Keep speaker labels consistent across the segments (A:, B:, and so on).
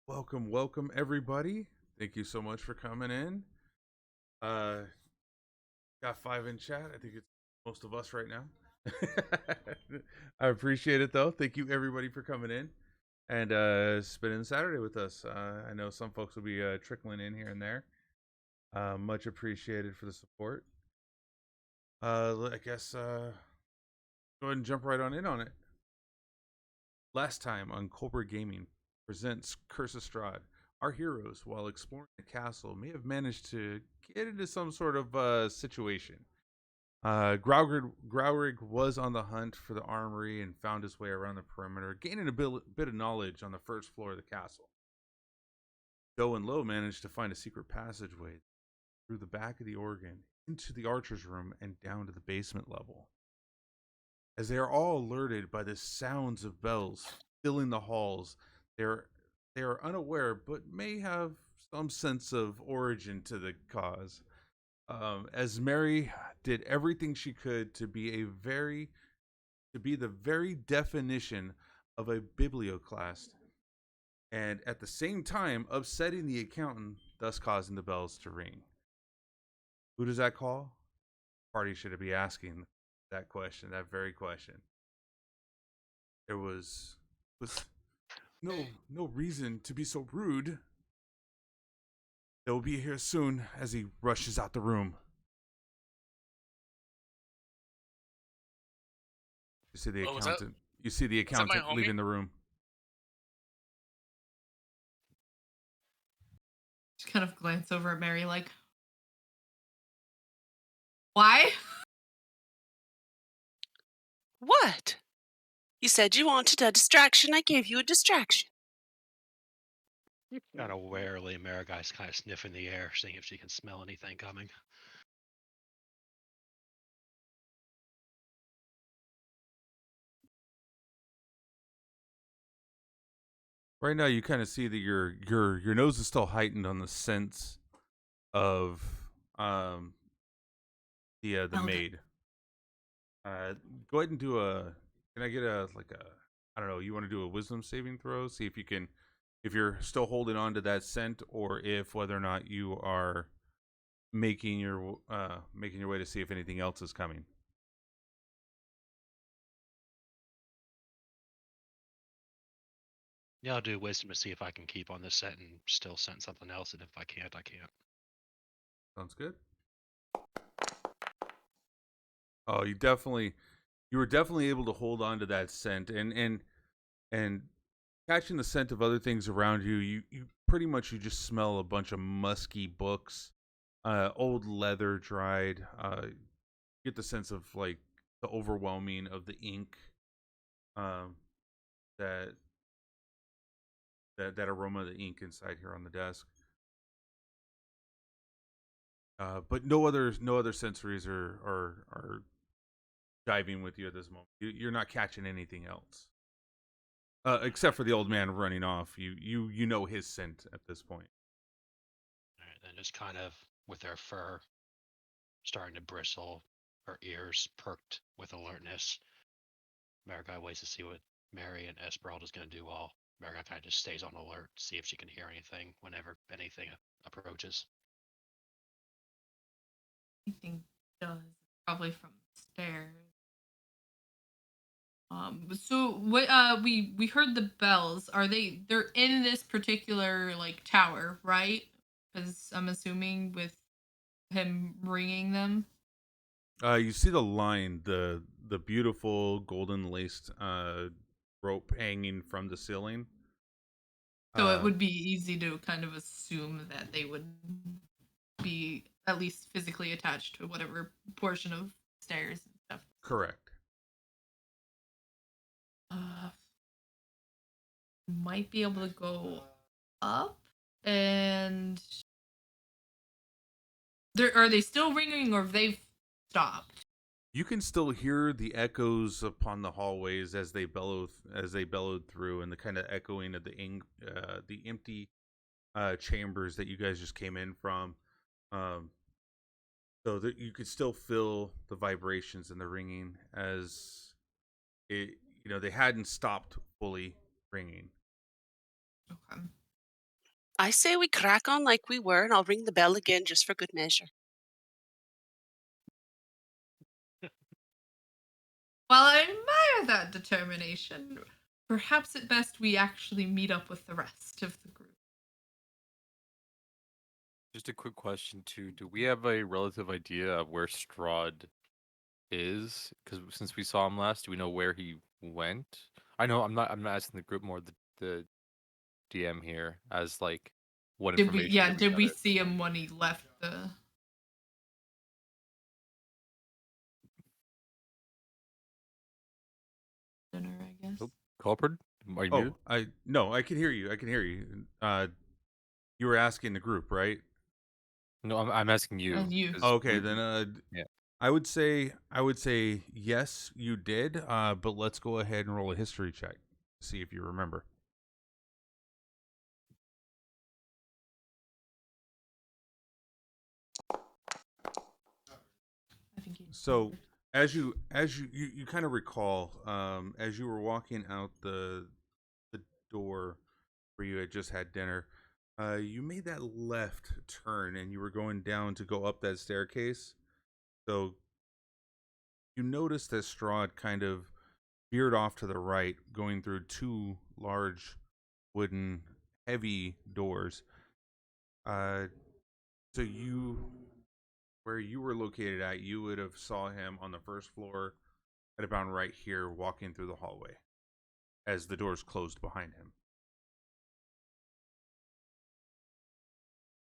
A: Welcome everybody. Thank you so much for coming in. Uh got five in chat. I think it's most of us right now. I appreciate it though. Thank you everybody for coming in and spending Saturday with us. I know some folks will be trickling in here and there. Much appreciated for the support. I guess go ahead and jump right on in on it. Last time on Kulprids Gaming presents Curse of Strahd, our heroes, while exploring the castle, may have managed to get into some sort of situation. Growrig was on the hunt for the armory and found his way around the perimeter, gaining a bit of knowledge on the first floor of the castle. Doe and Lowe managed to find a secret passageway through the back of the organ, into the archer's room, and down to the basement level. As they are all alerted by the sounds of bells filling the halls, they are unaware, but may have some sense of origin to the cause. As Mary did everything she could to be the very definition of a biblioclast, and at the same time upsetting the accountant, thus causing the bells to ring. Who does that call? Party should be asking that question, that very question. There was no reason to be so rude. They'll be here soon. As he rushes out the room, you see the
B: Oh,
A: accountant. You see the
B: my
A: accountant
B: homie?
A: leaving the room.
C: Just kind of glance over at Mary like, why?
D: What? You said you wanted a distraction. I gave you a distraction.
E: Kind of warily, Maraguy's kind of sniffing the air, seeing if she can smell anything coming.
A: Right now, you kind of see that your nose is still heightened on the sense of the maid. Go ahead and do a. Can I get a I don't know. You want to do a wisdom saving throw? See if you can, if you're still holding on to that scent, or if whether or not you are making your way to see if anything else is coming.
E: Yeah, I'll do wisdom to see if I can keep on this set and still sense something else, and if I can't, I can't.
A: Sounds good. Oh, you were definitely able to hold on to that scent, and catching the scent of other things around you. You pretty much, you just smell a bunch of musky books, old leather, dried. Get the sense of like the overwhelming of the ink, that aroma of the ink inside here on the desk. But no other sensories are diving with you at this moment. You're not catching anything else, except for the old man running off. You know his scent at this point.
E: All right, then just kind of with her fur starting to bristle, her ears perked with alertness. Maraguy waits to see what Mary and Esmeralda's going to do, while Maraguy kind of just stays on alert to see if she can hear anything whenever anything approaches.
C: Anything does, probably from the stairs. So what? We heard the bells. They're in this particular like tower, right? Because I'm assuming with him ringing them.
A: You see the line, the beautiful golden laced rope hanging from the ceiling.
C: So it would be easy to kind of assume that they would be at least physically attached to whatever portion of stairs and stuff.
A: Correct.
C: Might be able to go up, and are they still ringing, or have they stopped?
A: You can still hear the echoes upon the hallways as they bellowed through, and the kind of echoing of the empty chambers that you guys just came in from. So that you could still feel the vibrations and the ringing, as it, they hadn't stopped fully ringing.
C: Okay.
D: I say we crack on like we were, and I'll ring the bell again just for good measure.
C: While I admire that determination, perhaps at best we actually meet up with the rest of the group.
B: Just a quick question too. Do we have a relative idea of where Strahd is? Because since we saw him last, do we know where he went? I know I'm not asking the group, more the DM here, as like what
C: Did we?
B: information
C: Yeah.
B: did we
C: Did we
B: gather?
C: see him when he left the dinner? I guess.
B: Oh, Culprid, are you
A: Oh,
B: muted?
A: I can hear you. I can hear you. You were asking the group, right?
B: No, I'm asking you.
C: You.
B: 'cause
A: Okay,
B: we-
A: then
B: yeah.
A: I would say yes, you did. But let's go ahead and roll a history check. See if you remember.
C: I think he.
A: So as you kind of recall, as you were walking out the door where you had just had dinner, you made that left turn and you were going down to go up that staircase. So you noticed that Strahd kind of veered off to the right, going through two large wooden heavy doors. So where you were located at, you would have saw him on the first floor at about right here, walking through the hallway as the doors closed behind him.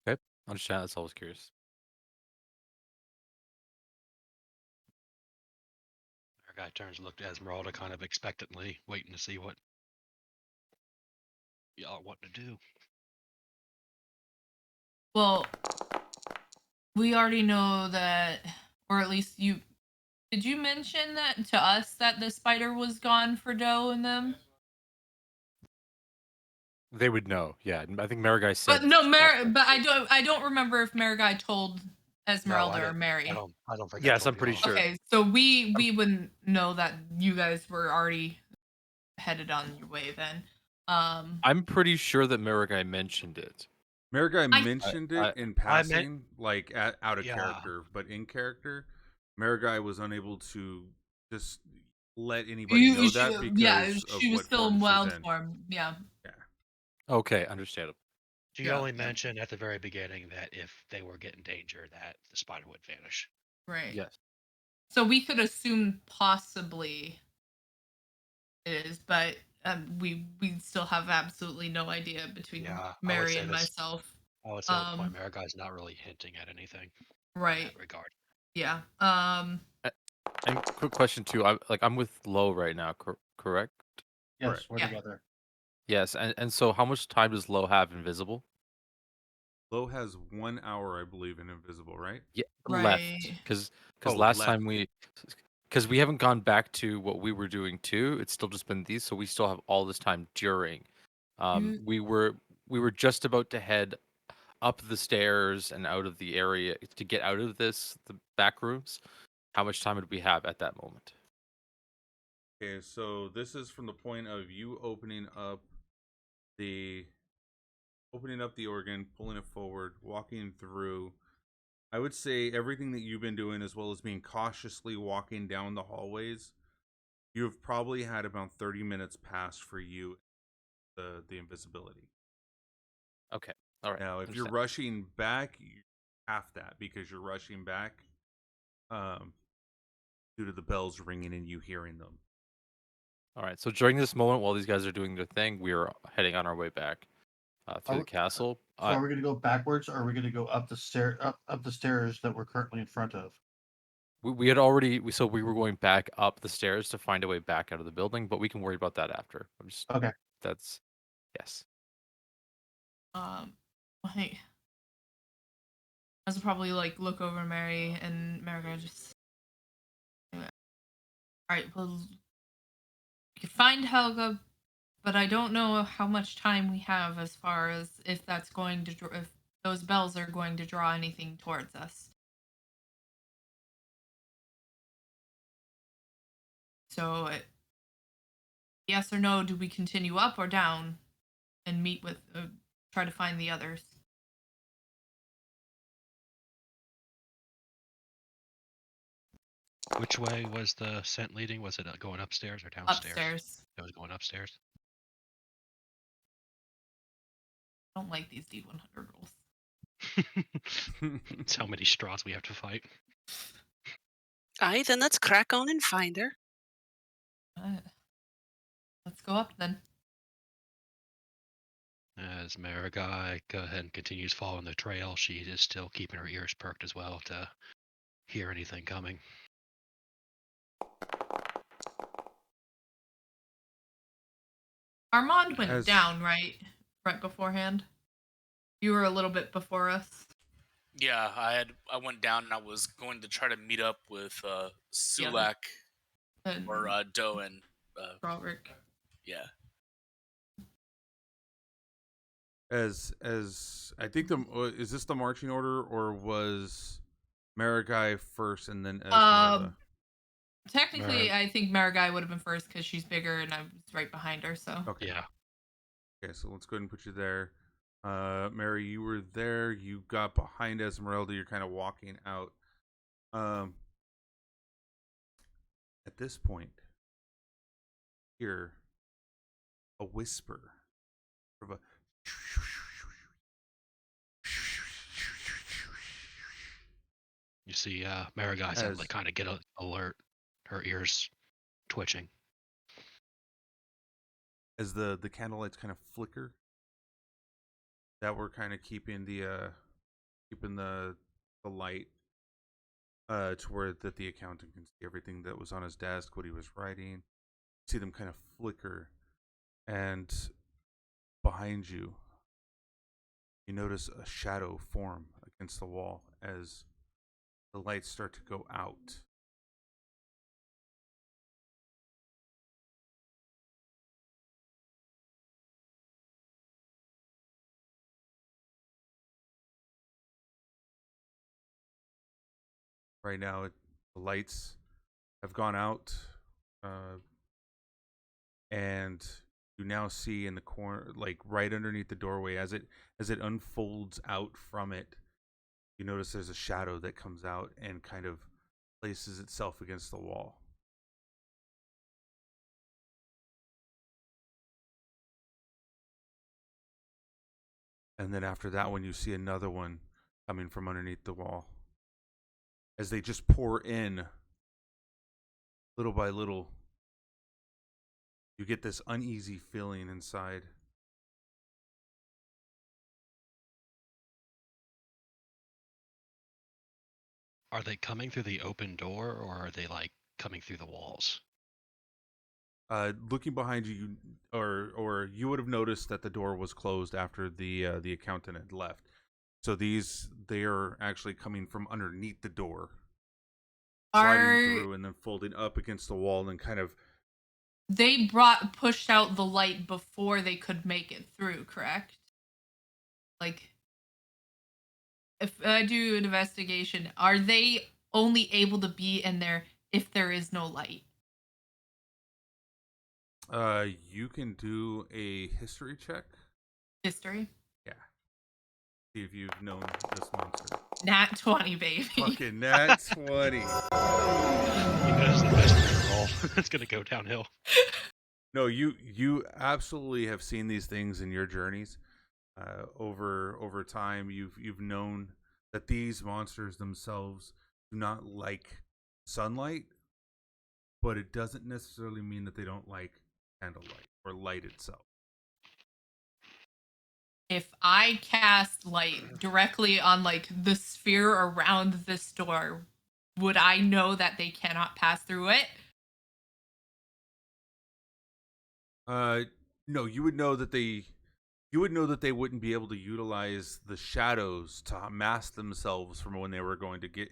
B: Okay, understand. That's all I was curious.
E: Our guy turns and looked at Esmeralda kind of expectantly, waiting to see what y'all want to do.
C: Well, we already know that, or at least you. Did you mention that to us that the spider was gone for Doe and them?
B: They would know. Yeah, I think Marigai said.
C: But no,
B: last
C: But
B: time.
C: I don't remember if Marigai told Esmeralda
E: No,
C: or Mary.
E: I don't think.
B: Yes,
E: I
B: I'm
E: told
B: pretty
E: y'all.
B: sure.
C: Okay, so we wouldn't know that you guys were already headed on your way then.
B: I'm pretty sure that Marigai mentioned it.
A: Marigai mentioned it in passing, like out of
E: Yeah.
A: character, but in character, Marigai was unable to just let anybody know that because of
C: she was
A: what
C: still
A: form
C: in
A: she's
C: wild
A: in.
C: form. Yeah.
B: Okay, understandable.
E: She
C: Yeah.
E: only mentioned at the very beginning that if they were getting danger, that the spider would vanish.
C: Right.
B: Yes.
C: So we could assume possibly it is, but we still have absolutely no idea between
E: Yeah, I would
C: Mary
E: say
C: and
E: this-
C: myself.
E: I would say at the point, Mariguy's not really hinting at anything in
C: Right.
E: that regard.
C: Yeah.
B: And quick question too. I'm with Lo right now, correct?
F: Yes,
A: Correct.
F: we're
C: Yeah.
F: together.
B: Yes, and so how much time does Lo have invisible?
A: Lo has 1 hour, I believe, in invisible, right?
B: Yeah,
C: Right.
B: left. Because
A: Oh,
B: last
A: left.
B: time because we haven't gone back to what we were doing too. It's still just been these, so we still have all this time during. We were just about to head up the stairs and out of the area to get out of the back rooms. How much time did we have at that moment?
A: Okay, so this is from the point of you opening up the organ, pulling it forward, walking through. I would say everything that you've been doing, as well as being cautiously walking down the hallways, you have probably had about 30 minutes pass for you, the invisibility.
B: Okay, all right.
A: Now, if you're
B: understand.
A: rushing back, you half that because you're rushing back due to the bells ringing and you hearing them.
B: All right. So during this moment, while these guys are doing their thing, we are heading on our way back through the castle.
F: So are we going to go backwards, or are we going to go up the up the stairs that we're currently in front of?
B: We had already so we were going back up the stairs to find a way back out of the building, but we can worry about that after.
F: Okay.
B: That's yes.
C: I think I would probably like look over at Mary and Marigold just. All right, well, we could find Helga, but I don't know how much time we have as far as if that's going to if those bells are going to draw anything towards us. So, yes or no? Do we continue up or down and meet with try to find the others.
E: Which way was the scent leading? Was it going upstairs or downstairs?
C: Upstairs.
E: It was going upstairs.
C: I don't like these D100 rules.
E: It's how many straws we have to fight.
D: Aye, then let's crack on and find her.
C: Let's go up then.
E: As Marigai go ahead and continues following the trail, she is still keeping her ears perked as well to hear anything coming.
C: Armand went down, right? Right beforehand. You were a little bit before us.
G: Yeah, I went down and I was going to try to meet up with Sulak
C: And
G: or Doe and
C: Roderick.
G: yeah.
A: As I think is this the marching order, or was Marigai first and then Esmeralda?
C: Technically, I think Marigai would have been first because she's bigger and I was right behind her. So
A: Okay.
E: Yeah.
A: Okay, so let's go ahead and put you there. Mary, you were there. You got behind Esmeralda. You're kind of walking out. At this point, hear a whisper of a.
E: You see Marigai's able to kind of get alert, her ears twitching.
A: As the candlelights kind of flicker, that we're kind of keeping the light to where that the accountant can see everything that was on his desk, what he was writing. See them kind of flicker, and behind you, you notice a shadow form against the wall as the lights start to go out. Right now, the lights have gone out, and you now see in the corner, like right underneath the doorway, as it unfolds out from it, you notice there's a shadow that comes out and kind of places itself against the wall. And then after that one, you see another one coming from underneath the wall. As they just pour in, little by little, you get this uneasy feeling inside.
E: Are they coming through the open door, or are they like coming through the walls?
A: Looking behind you, or you would have noticed that the door was closed after the accountant had left. So they are actually coming from underneath the door, sliding through and then folding up against the wall and kind of.
C: They pushed out the light before they could make it through, correct? Like, if I do an investigation, are they only able to be in there if there is no light?
A: You can do a history check.
C: History?
A: Yeah. See if you've known this monster.
C: Nat 20, baby.
A: Fucking nat 20.
E: You notice the best roll. It's gonna go downhill.
A: No, you absolutely have seen these things in your journeys. Over time, you've known that these monsters themselves do not like sunlight, but it doesn't necessarily mean that they don't like candlelight or light itself.
C: If I cast light directly on like the sphere around this door, would I know that they cannot pass through it?
A: No, you would know that they wouldn't be able to utilize the shadows to mask themselves from when they were going to get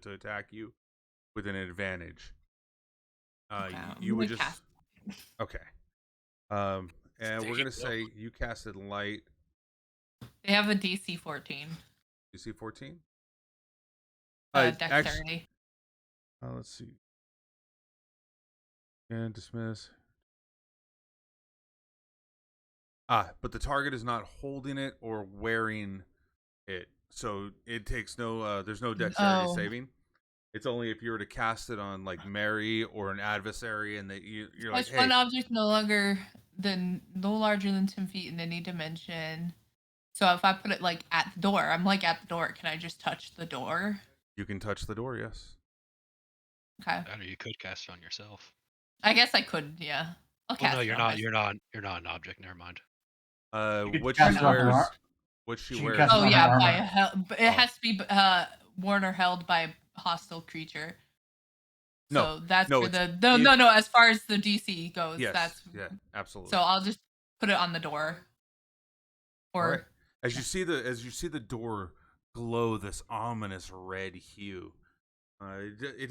A: to attack you with an advantage.
C: Okay,
A: you would just
C: cast.
A: Okay. And we're gonna say you casted light.
C: They have a DC 14.
A: DC 14.
C: Dexterity.
A: Let's see. And dismiss. But the target is not holding it or wearing it, so it takes no. There's no dexterity saving. It's only if you were to cast it on like Mary or an adversary, and that you're like,
C: Touch
A: hey,
C: one object no larger than 10 feet in any dimension. So if I put it like at the door, I'm like at the door. Can I just touch the door?
A: you can touch the door. Yes.
C: Okay.
E: Or you could cast it on yourself.
C: I guess I could. Yeah. I'll
E: Oh
C: cast
E: no,
C: it
E: you're
C: on
E: not.
C: myself.
E: You're not an object. Never mind.
F: You could
A: What she
F: cast it on her
A: wears.
F: ar-
A: What she
F: you can
A: wears.
F: cast it
C: Oh
F: on her
C: yeah,
F: armor.
C: by but it
A: Oh.
C: has to be worn or held by a hostile creature.
A: No,
C: So that's
A: no,
C: for
A: it's-
C: the no. As far as the DC goes,
A: Yes.
C: that's
A: Yeah. Absolutely.
C: so I'll just put it on the door. Or
A: All right. As you see the door glow this ominous red hue, it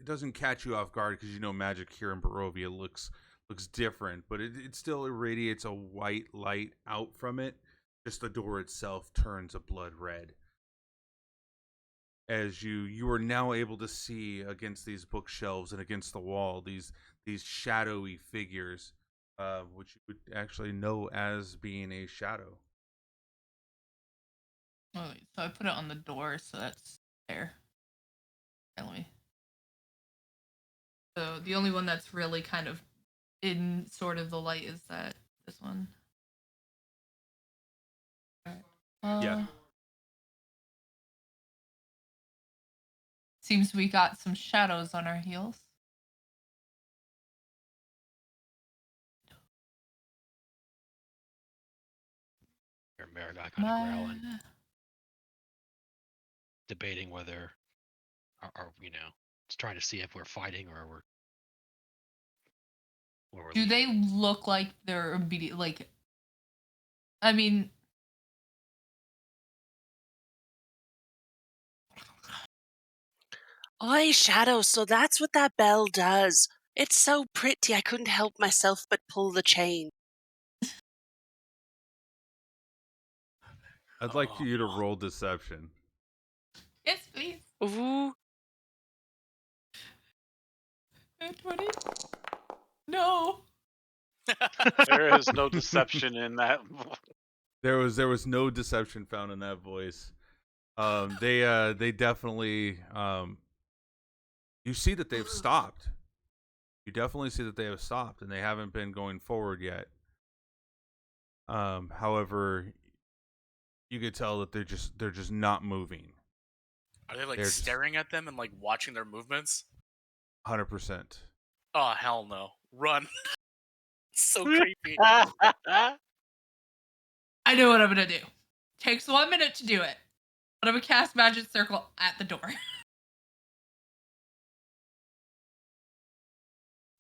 A: doesn't catch you off guard because you know magic here in Barovia looks different, but it still irradiates a white light out from it. Just the door itself turns a blood red. As you are now able to see against these bookshelves and against the wall these shadowy figures, which you would actually know as being a shadow.
C: oh, wait, so I put it on the door, so that's there. Okay, let me. So the only one that's really kind of in sort of the light is this one.
A: Yeah.
C: Seems we got some shadows on our heels.
E: Your Marigai kind of growling, debating whether, or it's trying to see if we're fighting or we're.
C: Do they look like they're immediate? Like, I mean,
D: Oi, Shadow, so that's what that bell does. It's so pretty, I couldn't help myself but pull the chain.
A: I'd like you to roll deception.
C: yes, please.
D: Ooh,
C: 20. No.
H: There is no deception in that.
A: There was no deception found in that voice. They definitely you see that they've stopped. You definitely see that they have stopped and they haven't been going forward yet. However, you could tell that they're just not moving.
G: Are they like
A: They're just-
G: staring at them and like watching their movements?
A: 100%.
G: Oh hell no! Run! So creepy.
C: I know what I'm gonna do. Takes 1 minute to do it, but I'm gonna cast Magic Circle at the door.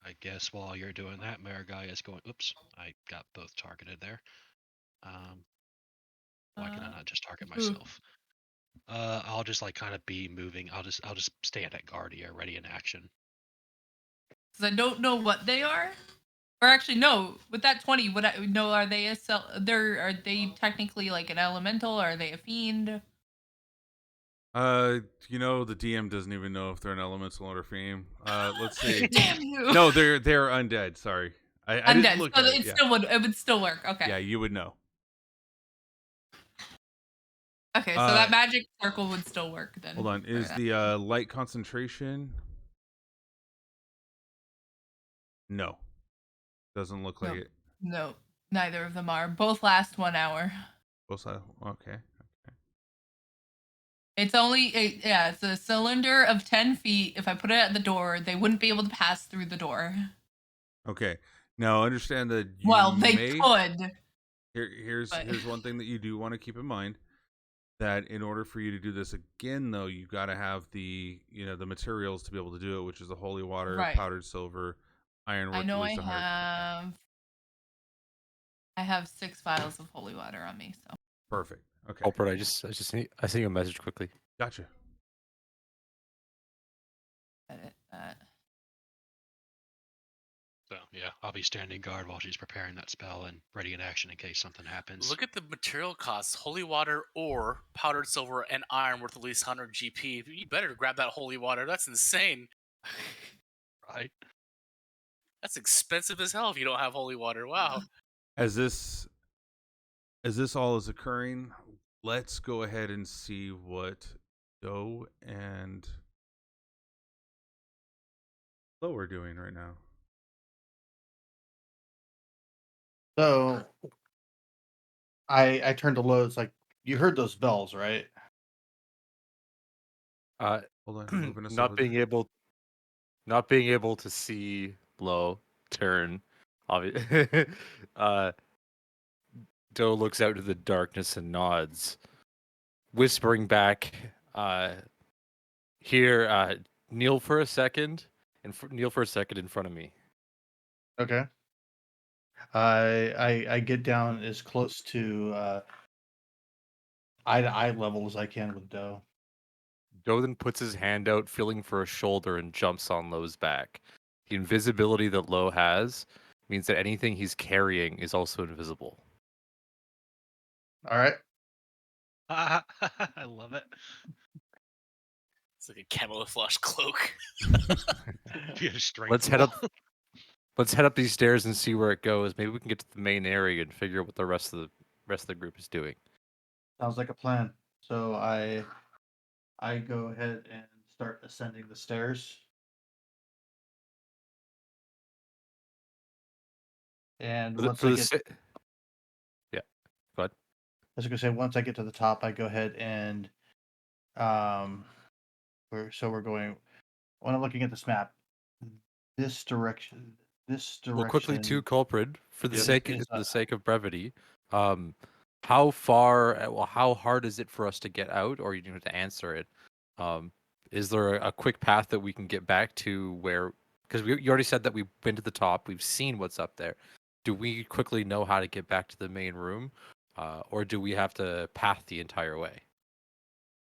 E: I guess while you're doing that, Marigai is going. Oops, I got both targeted there. Why can I not just target myself? I'll just like kind of be moving. I'll just stand at guard here, ready in action.
C: Because I don't know what they are. Or actually, no. With that 20, would I know? Are they are they technically like an elemental? Or are they a fiend?
A: The DM doesn't even know if they're an elemental or a fiend. Let's see.
C: Damn you!
A: No, they're undead. Sorry, I
C: Undead.
A: didn't look
C: So
A: at it.
C: still it would still work. Okay.
A: Yeah, you would know.
C: Okay, so that Magic Circle would still work then.
A: Hold on.
C: for
A: Is
C: that.
A: the light concentration? No. Doesn't look like
C: Nope.
A: it.
C: No, neither of them are. Both last 1 hour.
A: Okay.
C: It's it's a cylinder of 10 feet. If I put it at the door, they wouldn't be able to pass through the door.
A: Okay. Now understand that
C: They could.
A: Here's one thing that you do want to keep in mind. That in order for you to do this again, though, you got to have the the materials to be able to do it, which is the holy water,
C: Right.
A: powdered silver, ironwork.
C: I know
A: at least 100.
C: I have 6 vials of holy water on me, so.
A: Perfect. Okay.
B: Kulprid, I sent you a message quickly.
A: Gotcha.
C: Edit that.
E: So yeah, I'll be standing guard while she's preparing that spell and ready in action in case something happens.
G: Look at the material costs: holy water, or powdered silver, and iron worth at least 100 GP. You better grab that holy water. That's insane.
E: Right.
G: That's expensive as hell if you don't have holy water. Wow.
A: As this as this all is occurring, let's go ahead and see what Doe and Lo are doing right now.
F: So I turned to Lo. It's like, you heard those bells, right?
B: Uh,
A: Hold on, moving us
B: not
A: over
B: being
A: there.
B: able to see Lo turn. Obviously, Doe looks out into the darkness and nods, whispering back, "Here, kneel for a second, and kneel for a second in front of me."
F: Okay. I get down as close to eye to eye level as I can with Doe.
B: Doe then puts his hand out, feeling for a shoulder, and jumps on Lo's back. The invisibility that Lo has means that anything he's carrying is also invisible.
F: All right.
E: I love it.
G: It's like a camouflage cloak.
E: If you have strength
B: Let's head
E: roll.
B: up. Let's head up these stairs and see where it goes. Maybe we can get to the main area and figure out what the rest of the group is doing.
F: Sounds like a plan. So I go ahead and start ascending the stairs. And once I get,
B: yeah, go ahead.
F: I was gonna say, once I get to the top, I go ahead and we're going. When I'm looking at this map, this direction.
B: Well, quickly too, Kulprid, for the
F: is,
B: sake of brevity, how far, well, how hard is it for us to get out, or you need to answer it? Is there a quick path that we can get back to where? Because you already said that we've been to the top, we've seen what's up there. Do we quickly know how to get back to the main room, or do we have to path the entire way?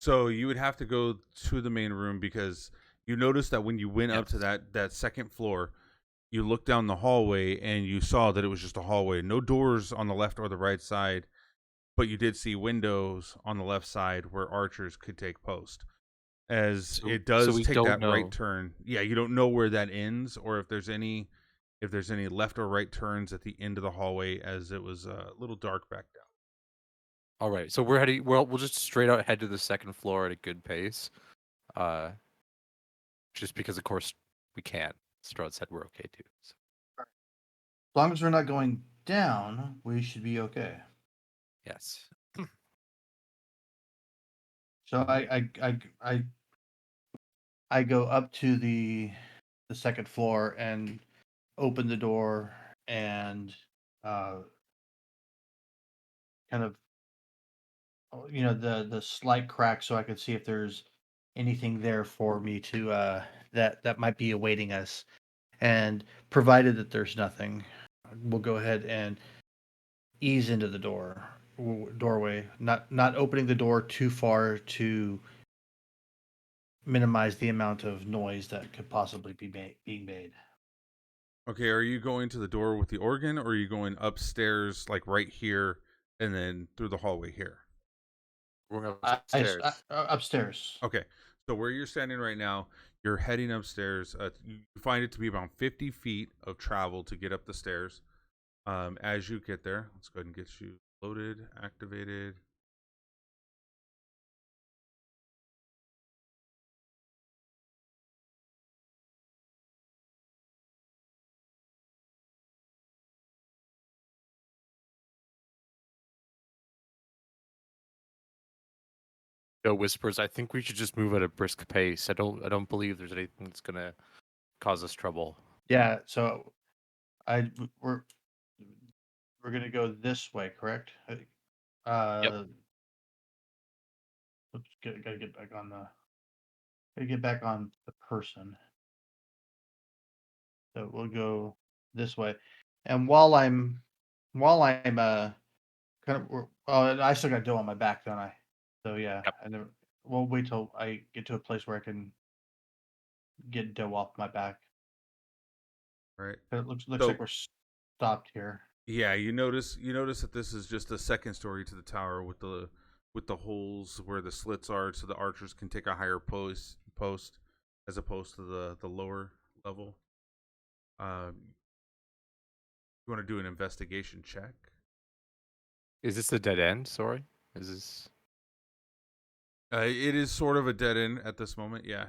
A: So you would have to go to the main room because you noticed that when you went up to
B: Yes.
A: that second floor, you looked down the hallway and you saw that it was just a hallway, no doors on the left or the right side, but you did see windows on the left side where archers could take post. As it does
B: we
A: take
B: don't
A: that
B: know.
A: right turn. Yeah, you don't know where that ends or if there's any left or right turns at the end of the hallway, as it was a little dark back down.
B: All right, so we're heading. We'll just straight out head to the second floor at a good pace, just because of course we can. Strahd said we're okay too. So.
F: as long as we're not going down, we should be okay.
B: Yes.
F: So I go up to the second floor and open the door and kind of, the slight crack so I can see if there's anything there for me to that might be awaiting us. And provided that there's nothing, we'll go ahead and ease into the doorway, not opening the door too far to minimize the amount of noise that could possibly be being made.
A: Okay, are you going to the door with the organ, or are you going upstairs, like right here, and then through the hallway here?
B: We're going upstairs.
F: Upstairs.
A: Okay, so where you're standing right now, you're heading upstairs. You find it to be about 50 feet of travel to get up the stairs. As you get there, let's go ahead and get you loaded, activated.
B: Joe whispers, "I think we should just move at a brisk pace. I don't believe there's anything that's gonna cause us trouble."
F: Yeah. So we're gonna go this way, correct? Oops, gotta get back on the person. So we'll go this way, and while I'm kind of, I still got dough on my back, don't I? So yeah,
B: Yep.
F: I never. We'll wait till I get to a place where I can get dough off my back.
A: Right.
F: It looks
A: So-
F: like we're stopped here.
A: Yeah, you notice that this is just a second story to the tower with the holes where the slits are, so the archers can take a higher post as opposed to the lower level. You want to do an investigation check?
B: Is this a dead end? Sorry. Is this?
A: It is sort of a dead end at this moment. Yeah.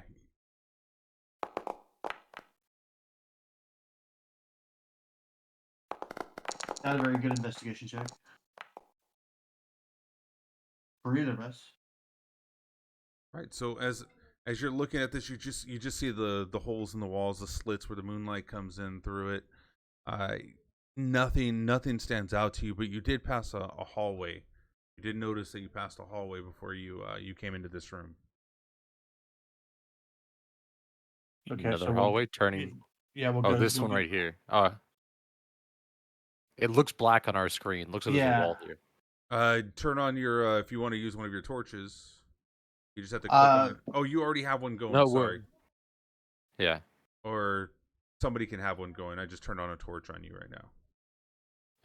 F: Not a very good investigation check for either of us.
A: Right. So as you're looking at this, you just see the holes in the walls, the slits where the moonlight comes in through it. Nothing stands out to you, but you did pass a hallway. You did notice that you passed a hallway before you came into this room.
F: Okay,
B: Another
F: so
B: hallway turning.
F: Yeah, we'll
B: Oh,
F: go.
B: this one right here. It looks black on our screen. Looks like there's a
F: Yeah.
B: wall here.
A: Turn on your if you want to use one of your torches. You just have to click on it. Oh, you already have one going.
B: No,
A: Sorry.
B: Yeah.
A: Or somebody can have one going. I just turned on a torch on you right now.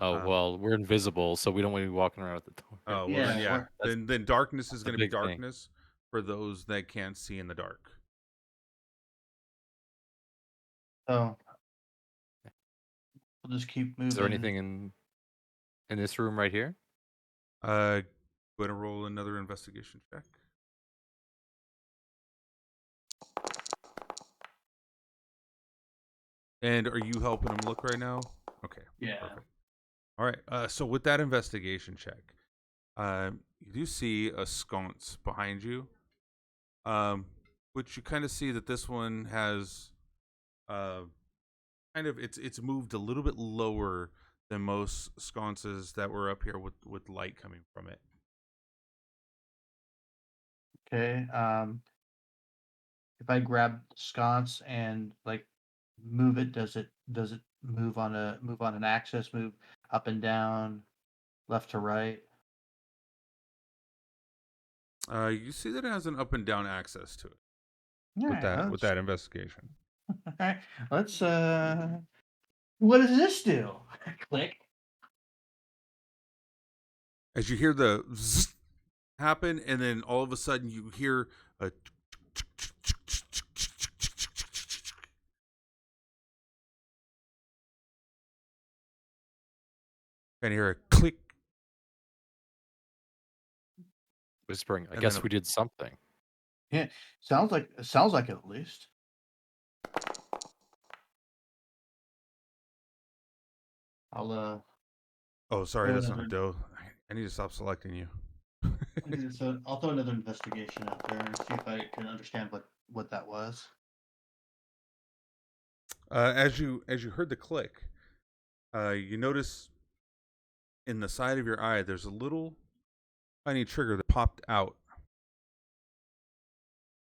B: Oh well, we're invisible, so we don't want to be walking around with the torch.
A: Oh well,
F: Yeah,
A: then darkness is
B: a
A: going to be
B: big thing.
A: darkness for those that can't see in the dark.
F: So we'll just keep moving.
B: Is there anything in this room right here?
A: Go ahead and roll another investigation check. And are you helping him look right now? Okay.
F: Yeah.
A: Perfect. All right. So with that investigation check, you do see a sconce behind you, which you kind of see that this one has, kind of it's moved a little bit lower than most sconces that were up here with light coming from it.
F: Okay. If I grab sconce and like move it, does it move on an axis, move up and down, left to right?
A: You see that it has an up and down access to it
F: All
A: with
F: right,
A: with that investigation.
F: All right, let's. What does this do? Click.
A: As you hear the zzz happen, and then all of a sudden you hear a and you hear a click.
B: Whispering. I
A: And
B: guess
A: then
B: we did something.
F: Yeah, sounds like it at least. I'll
A: Oh, sorry,
F: throw
A: that's not a
F: another-
A: doe. I need to stop selecting you.
F: So I'll throw another investigation out there and see if I can understand what that was.
A: As you heard the click, you notice in the side of your eye there's a little tiny trigger that popped out,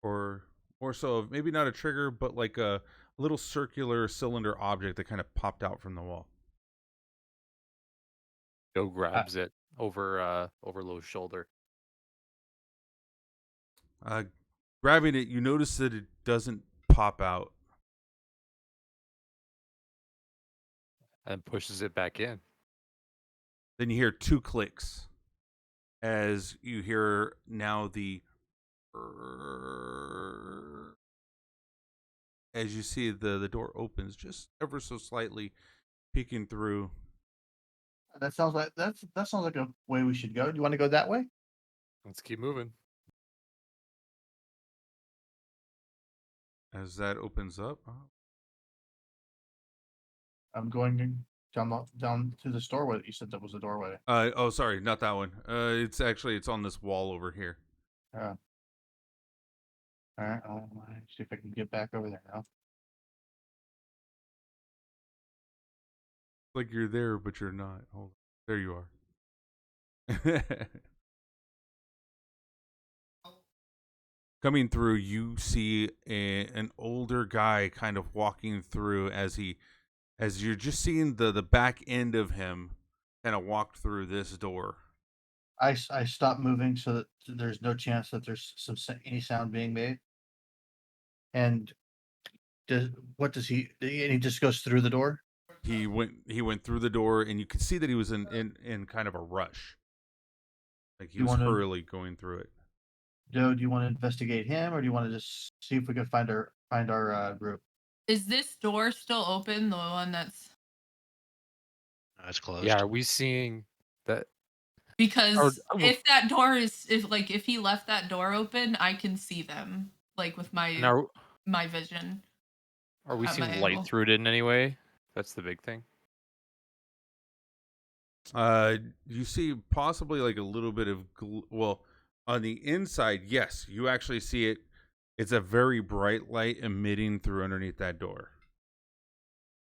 A: or more so, maybe not a trigger, but like a little circular cylinder object that kind of popped out from the wall.
B: Joe grabs it over Lo's shoulder.
A: Grabbing it, you notice that it doesn't pop out.
B: And pushes it back in.
A: Then you hear two clicks as you hear now as you see the door opens just ever so slightly, peeking through.
F: That sounds like that sounds like a way we should go. Do you want to go that way?
B: Let's keep moving.
A: As that opens up,
F: I'm going down to the doorway. You said that was the doorway.
A: oh, sorry, not that one. It's on this wall over here.
F: All right. I'll see if I can get back over there now.
A: Like you're there, but you're not. Hold on. There you are. Coming through, you see an older guy kind of walking through as you're just seeing the back end of him kind of walk through this door.
F: I stop moving so that there's no chance that there's any sound being made. And what does he? And he just goes through the door.
A: He went through the door, and you could see that he was in kind of a rush, like he was hurriedly going through it.
F: Joe, do you want to investigate him, or do you want to just see if we can find our group?
C: Is this door still open? The one that's
E: It's closed.
B: Yeah, are we seeing that?
C: Because
B: Or-
C: if that door is if he left that door open, I can see them like with
B: Now,
C: my vision.
B: are we
C: at my
B: seeing light
C: angle.
B: through it in any way? That's the big thing.
A: You see possibly like a little bit of well, on the inside, yes, you actually see it. It's a very bright light emitting through underneath that door.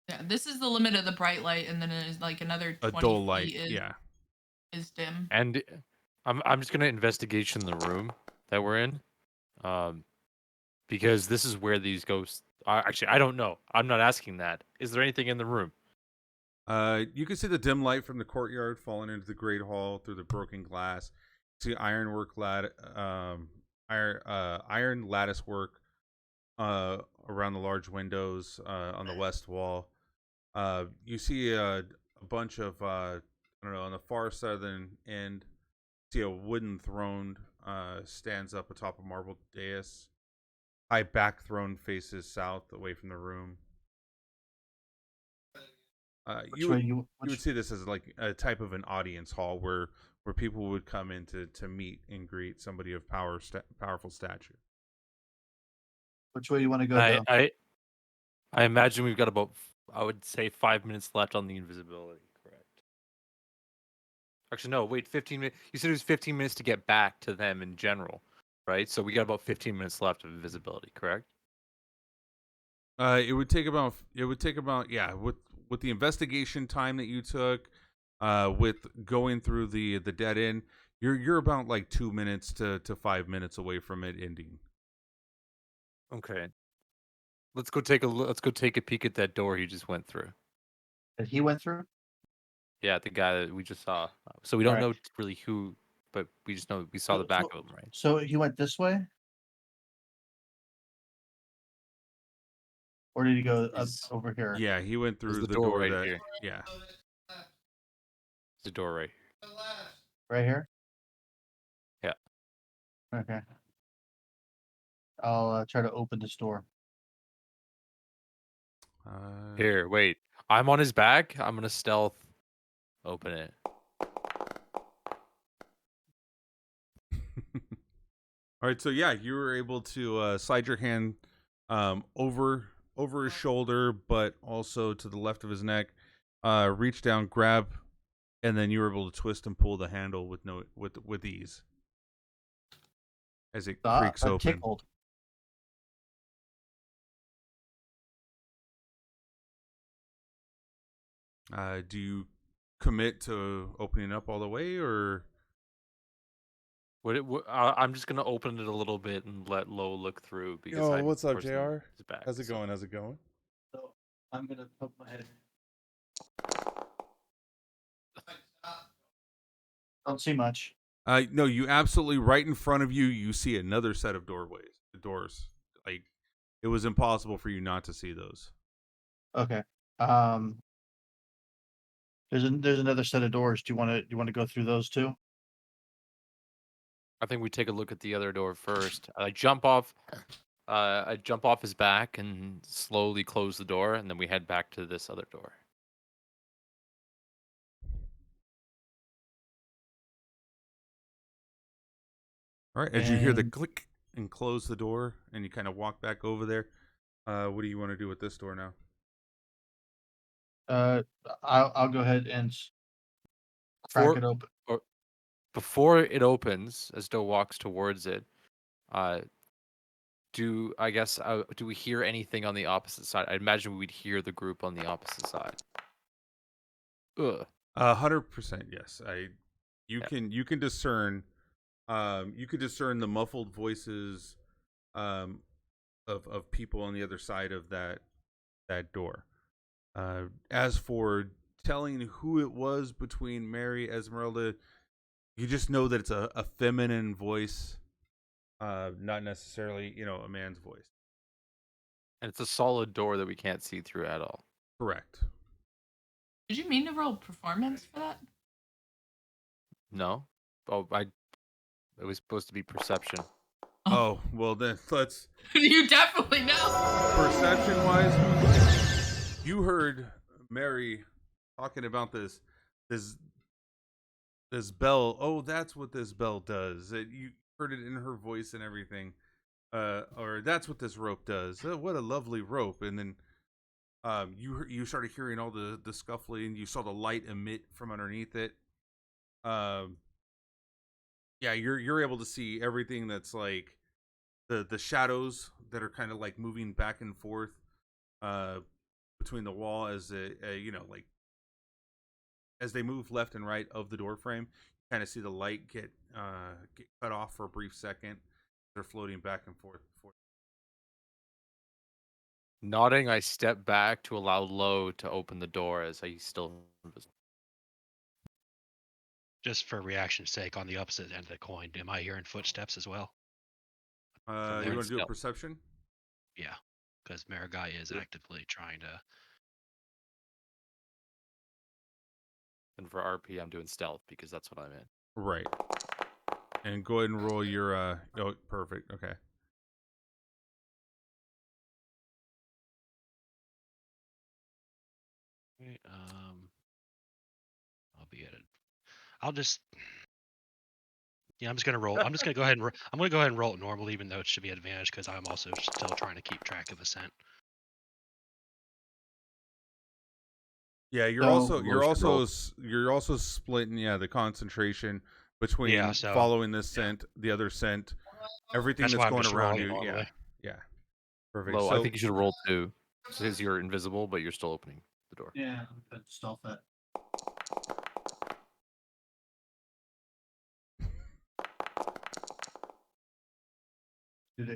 C: Yeah, this is the limit of the bright light, and then it is like another 20
A: A dull
C: feet
A: light, yeah.
C: is dim.
B: And I'm just gonna investigation the room that we're in, because this is where these ghosts. Actually, I don't know. I'm not asking that. Is there anything in the room?
A: You can see the dim light from the courtyard falling into the great hall through the broken glass. You see ironwork iron lattice work around the large windows on the west wall. You see a bunch of I don't know, on the far southern end. You see a wooden throne stands up atop a marble dais. High back throne faces south, away from the room. You would see this as like a type of an audience hall where people would come in to meet and greet somebody of powerful stature.
F: Which way you want to go? Though?
B: I imagine we've got about, I would say, 5 minutes left on the invisibility. Correct. Actually, no. Wait, 15 minutes. You said it was 15 minutes to get back to them in general, right? So we got about 15 minutes left of invisibility. Correct.
A: It would take about yeah, with the investigation time that you took, with going through the dead end, you're about like 2 minutes to 5 minutes away from it ending.
B: Okay. Let's go take a peek at that door he just went through.
F: That he went through?
B: Yeah, the guy that we just saw. So we don't
F: Alright.
B: know really who, but we just know we saw the back of him, right?
F: So he went this way? Or did he go up
B: He's-
F: over here?
A: Yeah, he went through
B: the
A: the
B: door
A: door
B: right
A: that
B: here.
A: yeah.
B: The door right here.
F: Right here?
B: Yeah.
F: Okay. I'll try to open this door.
B: Here, wait. I'm on his back. I'm gonna stealth open it.
A: All right, so yeah, you were able to slide your hand over his shoulder, but also to the left of his neck. Reach down, grab, and then you were able to twist and pull the handle with ease as it creaks
F: I'm
A: open.
F: tickled.
A: Do you commit to opening up all the way, or
B: I'm just gonna open it a little bit and let Lo look through because.
A: Oh,
B: I'm
A: what's up,
B: towards
A: JR?
B: his back,
A: How's it
B: so-
A: going? How's it going?
F: So I'm gonna poke my head. Don't see much.
A: No, you absolutely right in front of you. You see another set of doors. Like it was impossible for you not to see those.
F: Okay. There's another set of doors. Do you want to go through those too?
B: I think we take a look at the other door first. I jump off his back and slowly close the door, and then we head back to this other door.
A: All right, as you hear the
F: And-
A: click and close the door, and you kind of walk back over there. What do you want to do with this door now?
F: I'll go ahead and crack it open.
B: Before it opens, as Doe walks towards it, do we hear anything on the opposite side? I imagine we'd hear the group on the opposite side.
A: 100% yes. You
B: Yeah.
A: can discern. You could discern the muffled voices, of people on the other side of that door. As for telling who it was between Mary, Esmeralda, you just know that it's a feminine voice, not necessarily a man's voice.
B: And it's a solid door that we can't see through at all.
A: Correct.
C: Did you mean to roll performance for that?
B: No? It was supposed to be perception.
A: Oh well, then let's.
C: You definitely know.
A: Perception wise, you heard Mary talking about this this bell. Oh, that's what this bell does. You heard it in her voice and everything. Or that's what this rope does. What a lovely rope. And then you started hearing all the scuffling. You saw the light emit from underneath it. Yeah, you're able to see everything that's like the shadows that are kind of like moving back and forth between the wall as like as they move left and right of the door frame. You kind of see the light get cut off for a brief second. They're floating back and forth.
B: Nodding, I step back to allow Lo to open the door as he's still invisible.
E: Just for reaction's sake, on the opposite end of the coin, am I hearing footsteps as well?
A: You want to do a
B: stealth.
A: perception?
E: Yeah, because Marigai is actively trying to.
B: And for RP, I'm doing stealth because that's what I'm in.
A: Right. And go ahead and roll your oh, perfect. Okay.
E: Right, I'll be at it. I'll just. Yeah, I'm just gonna roll. I'm just gonna go ahead and. I'm gonna go ahead and roll it normal, even though it should be advantage, because I'm also still trying to keep track of ascent.
A: Yeah, you're also splitting the concentration between following this scent, the other scent, everything that's going around you. Yeah. Perfect.
B: Lo, I think you should roll 2 since you're invisible, but you're still opening the door.
F: Yeah, but stealth it. Did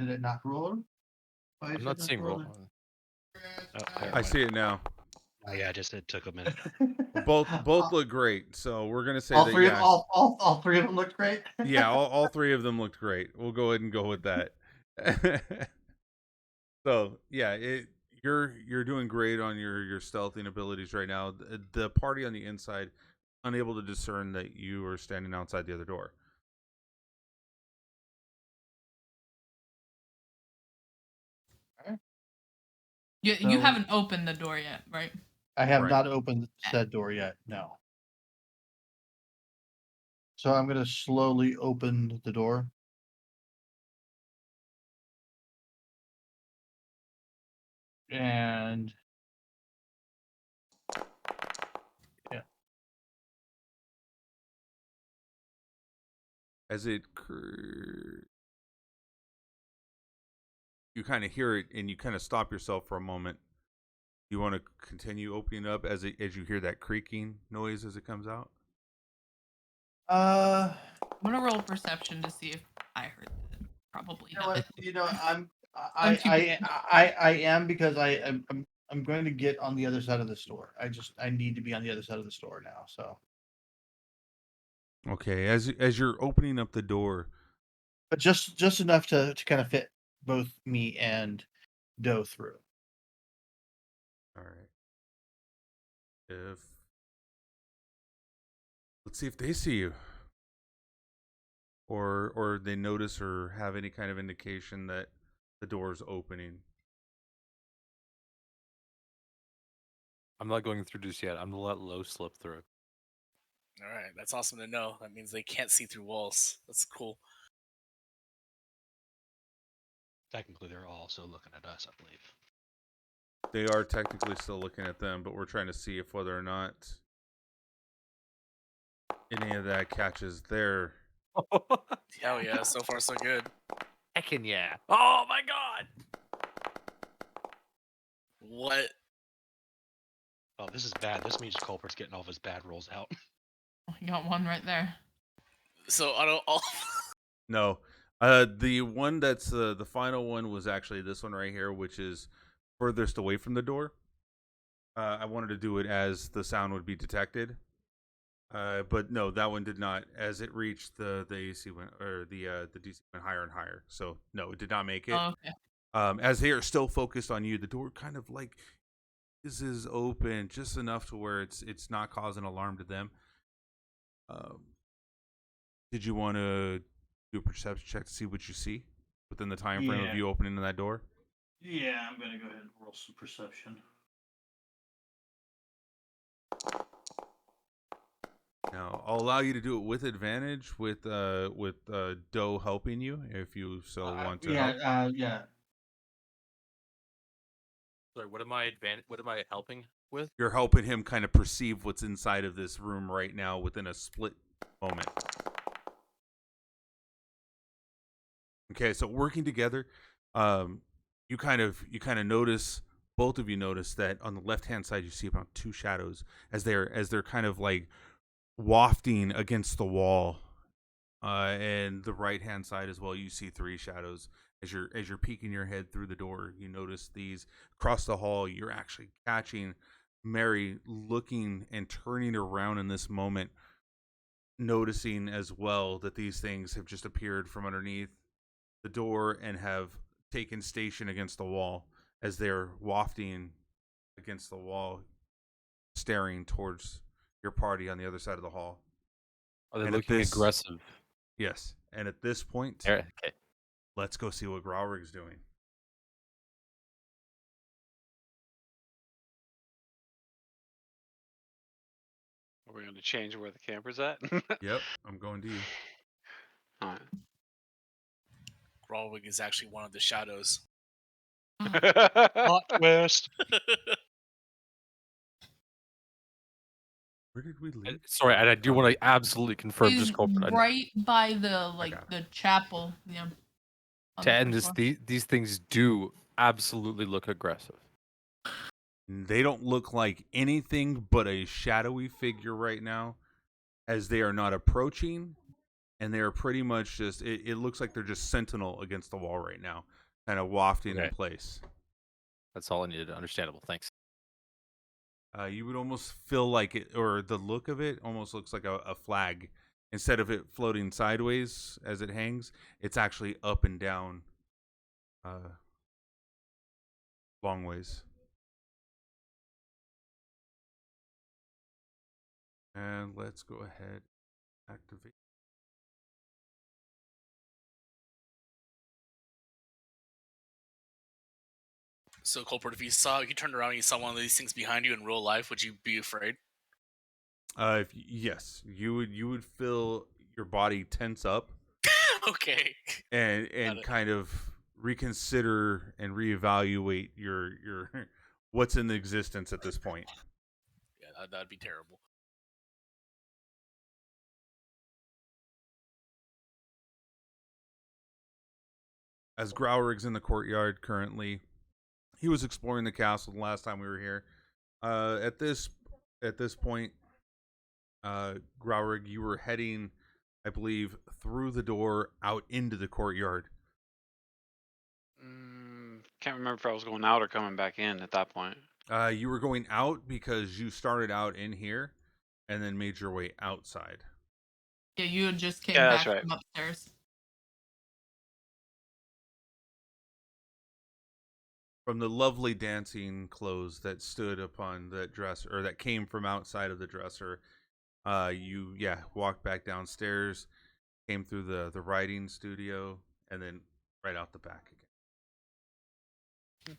F: it not roll?
B: I'm not seeing roll.
A: I see it now.
E: Oh yeah, it took a minute.
A: Both look great, so we're gonna say
F: all
A: that
F: three all three of them looked great.
A: Yeah, all three of them looked great. We'll go ahead and go with that. So yeah, you're doing great on your stealthing abilities right now. The party on the inside unable to discern that you are standing outside the other door.
C: You haven't opened the door yet, right?
F: I have not opened said door yet, no. So I'm going to slowly open the door. And yeah.
A: As you kind of hear it and you kind of stop yourself for a moment. You want to continue opening up as you hear that creaking noise as it comes out?
C: I'm gonna roll perception to see if I heard it. Probably not.
F: I am because I'm going to get on the other side of the store. I need to be on the other side of the store now. So.
A: Okay, as you're opening up the door,
F: but just enough to kind of fit both me and Doe through.
A: All right. Let's see if they see you, or they notice or have any kind of indication that the door is opening.
B: I'm not going through just yet. I'm gonna let Lo slip through.
G: All right, that's awesome to know. That means they can't see through walls. That's cool.
E: Technically, they're also looking at us, I believe.
A: They are technically still looking at them, but we're trying to see if whether or not any of that catches their.
G: Hell yeah! So far, so good.
B: Heckin' yeah! Oh my god!
G: What?
E: Oh, this is bad. This means Kulprids getting all of his bad rolls out.
C: You got one right there.
G: So I don't.
A: No, the one that's the final one was actually this one right here, which is furthest away from the door. I wanted to do it as the sound would be detected, but no, that one did not. As it reached the AC went, or the DC went higher and higher. So no, it did not make it.
C: Oh, okay.
A: As they are still focused on you, the door kind of like is open just enough to where it's not causing alarm to them. Did you want to do a perception check to see what you see within the time frame of you opening that door?
F: Yeah, I'm gonna go ahead and roll some perception.
A: Now, I'll allow you to do it with advantage, with Doe helping you if you so want to. help.
F: Yeah.
B: Sorry, what am I helping with?
A: You're helping him kind of perceive what's inside of this room right now within a split moment. Okay, so working together, you kind of notice, both of you notice that on the left hand side you see about 2 shadows as they're kind of like wafting against the wall, and the right hand side as well. You see 3 shadows as you're peeking your head through the door. You notice these across the hall. You're actually catching Mary looking and turning around in this moment, noticing as well that these things have just appeared from underneath the door and have taken station against the wall as they're wafting against the wall, staring towards your party on the other side of the hall.
B: Are they
A: And at
B: looking
A: this-
B: aggressive?
A: Yes, and at this point,
B: Okay.
A: let's go see what Growrig's doing.
H: Are we going to change where the camper's at?
A: Yep, I'm going to you.
H: Alright.
G: Gralwig is actually one of the shadows.
E: Plot twist.
A: Where did we leave?
B: Sorry, and I do want to absolutely confirm.
C: He's
B: Just Kulprid,
C: right by the
A: got it.
C: the chapel. Yeah. on
B: to
C: the
B: end
C: first
B: this,
C: floor.
B: these things do absolutely look aggressive.
A: They don't look like anything but a shadowy figure right now, as they are not approaching, and they are pretty much just, it looks like they're just sentinel against the wall right now, kind of wafting in
B: Okay.
A: place.
B: That's all I needed. Understandable. Thanks.
A: You would almost feel like it, or the look of it almost looks like a flag. Instead of it floating sideways as it hangs, it's actually up and down long ways. And let's go ahead, activate.
G: So, Culprit, if you turned around and you saw one of these things behind you in real life, would you be afraid?
A: Yes, you would feel your body tense up
G: Okay.
A: and
G: Got it.
A: kind of reconsider and reevaluate your what's in existence at this point.
G: Yeah, that'd be terrible.
A: As Growrig's in the courtyard currently, he was exploring the castle the last time we were here. At this point, Growrig, you were heading, I believe, through the door out into the courtyard.
H: Can't remember if I was going out or coming back in at that point.
A: You were going out because you started out in here and then made your way outside.
C: Yeah, you had just came
H: Yeah,
C: back
H: that's right.
C: from upstairs.
A: From the lovely dancing clothes that stood upon that dresser, or that came from outside of the dresser, you walked back downstairs, came through the writing studio, and then right out the back again.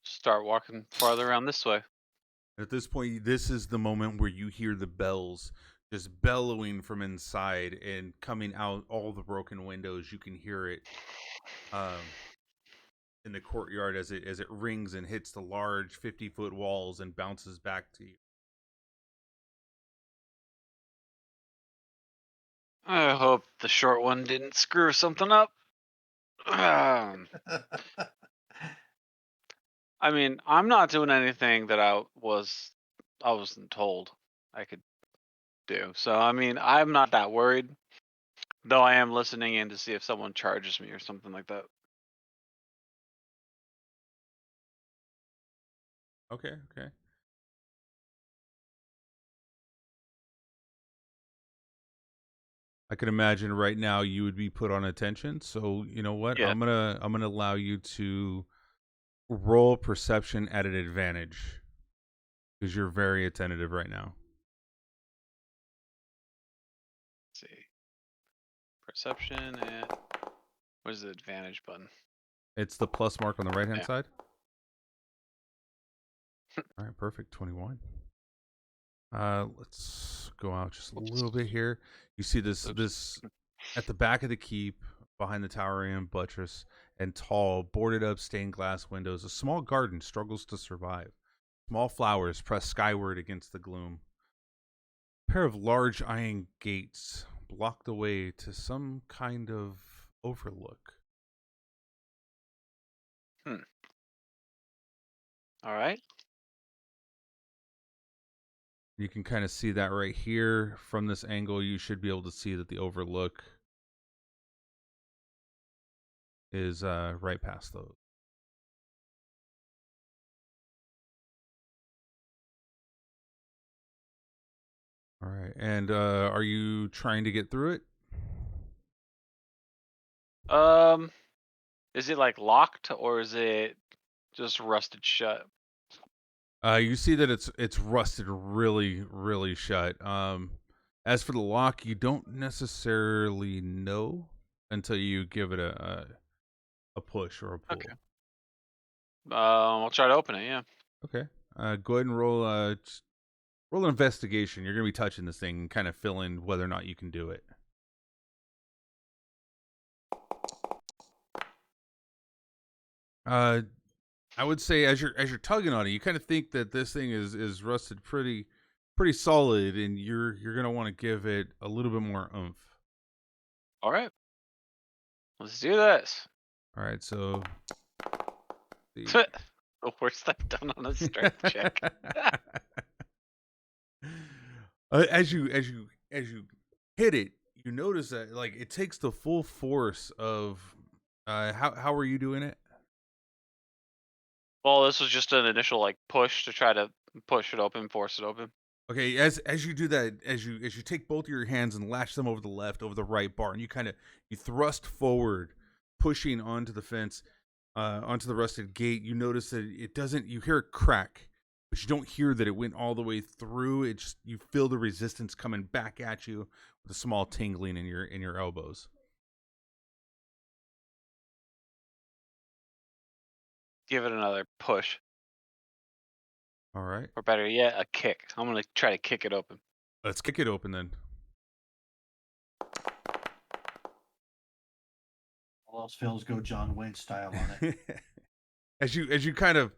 H: Start walking farther around this way.
A: At this point, this is the moment where you hear the bells just bellowing from inside and coming out all the broken windows. You can hear it in the courtyard as it rings and hits the large 50-foot walls and bounces back to you.
H: I hope the short one didn't screw something up. I mean, I'm not doing anything that I wasn't told I could do. So I mean, I'm not that worried. Though I am listening in to see if someone charges me or something like that.
A: Okay. I can imagine right now you would be put on attention. So you know what?
H: Yeah.
A: I'm gonna allow you to roll perception at an advantage because you're very attentive right now.
H: Let's see. Perception and what is the advantage button?
A: It's the plus mark on the right hand
H: Yeah.
A: side. All right, perfect. 21. Let's go out just a little bit here. You see this
B: Oops.
A: this at the back of the keep, behind the towering buttress and tall, boarded up stained glass windows. A small garden struggles to survive. Small flowers press skyward against the gloom. A pair of large iron gates block the way to some kind of overlook.
H: All right.
A: You can kind of see that right here. From this angle, you should be able to see that the overlook is right past those. All right. And are you trying to get through it?
H: Is it like locked or is it just rusted shut?
A: You see that it's rusted really, really shut. As for the lock, you don't necessarily know until you give it a push or a pull.
H: Okay. I'll try to open it. Yeah.
A: Okay. Go ahead and roll roll an investigation. You're gonna be touching this thing and kind of fill in whether or not you can do it. I would say as you're tugging on it, you kind of think that this thing is rusted pretty solid, and you're gonna want to give it a little bit more oomph.
H: All right. Let's do this.
A: All right, so
H: The worst I've done on a strength check.
A: As you hit it, you notice that like it takes the full force of how are you doing it?
H: Well, this was just an initial like push to try to push it open, force it open.
A: Okay, as you do that, as you take both of your hands and lash them over the right bar, and you thrust forward, pushing onto the fence, onto the rusted gate. You notice that it doesn't. You hear a crack, but you don't hear that it went all the way through. It just you feel the resistance coming back at you with a small tingling in your elbows.
H: Give it another push,
A: All right,
H: or better yet, a kick. I'm gonna try to kick it open.
A: let's kick it open then.
F: All else fails, go John Wayne style on it.
A: As you kind of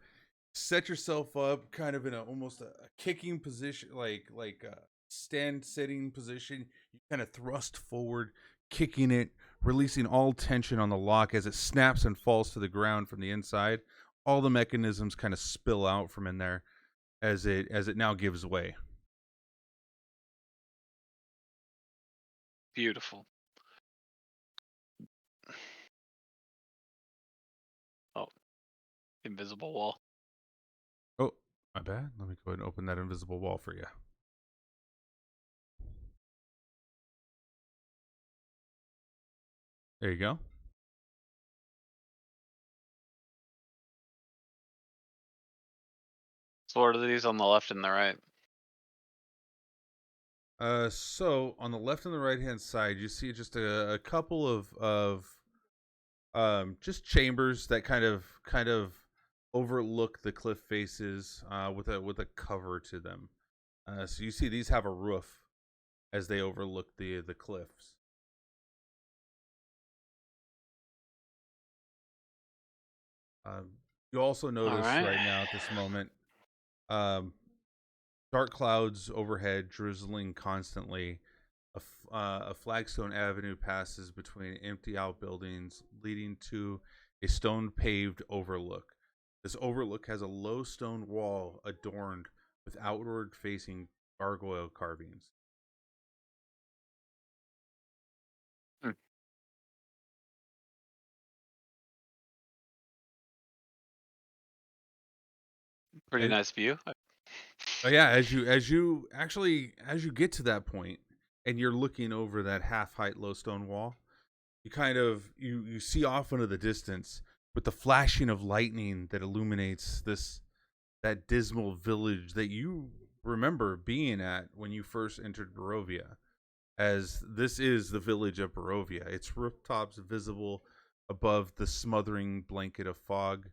A: set yourself up, kind of in almost a kicking position, like a stand sitting position, you kind of thrust forward, kicking it, releasing all tension on the lock as it snaps and falls to the ground from the inside. All the mechanisms kind of spill out from in there as it now gives way.
H: Beautiful. Oh, invisible wall.
A: Oh, my bad. Let me go ahead and open that invisible wall for you. There you go.
H: So what are these on the left and the right?
A: So on the left and the right hand side, you see just a couple of just chambers that kind of overlook the cliff faces with a cover to them. So you see these have a roof as they overlook the cliffs. You also notice
H: right.
A: right now at this moment dark clouds overhead drizzling constantly. A flagstone avenue passes between empty outbuildings, leading to a stone-paved overlook. This overlook has a low stone wall adorned with outward-facing gargoyle carvings.
H: Pretty
A: And-
H: nice view.
A: Oh yeah, as you get to that point and you're looking over that half height low stone wall, you kind of you see off into the distance with the flashing of lightning that illuminates that dismal village that you remember being at when you first entered Barovia, as this is the village of Barovia. Its rooftops visible above the smothering blanket of fog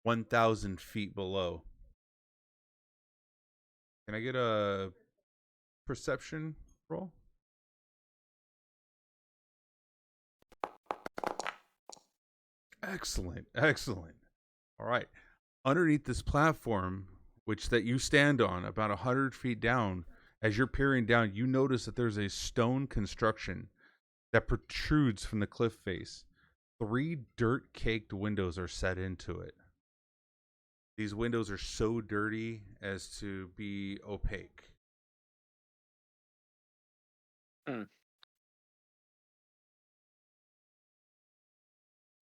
A: 1,000 feet below. Can I get a perception roll. Excellent, excellent. All right. Underneath this platform, which that you stand on, about 100 feet down, as you're peering down, you notice that there's a stone construction that protrudes from the cliff face. 3 dirt-caked windows are set into it. These windows are so dirty as to be opaque.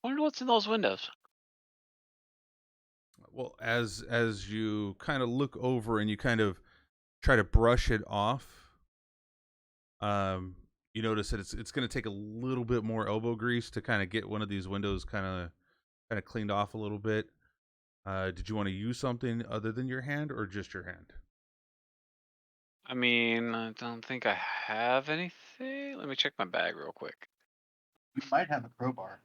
H: Wonder what's in those windows.
A: Well, as you kind of look over and you kind of try to brush it off, you notice that it's going to take a little bit more elbow grease to kind of get one of these windows kind of cleaned off a little bit. Did you want to use something other than your hand or just your hand?
H: I mean, I don't think I have anything. Let me check my bag real quick.
F: We might have a crowbar.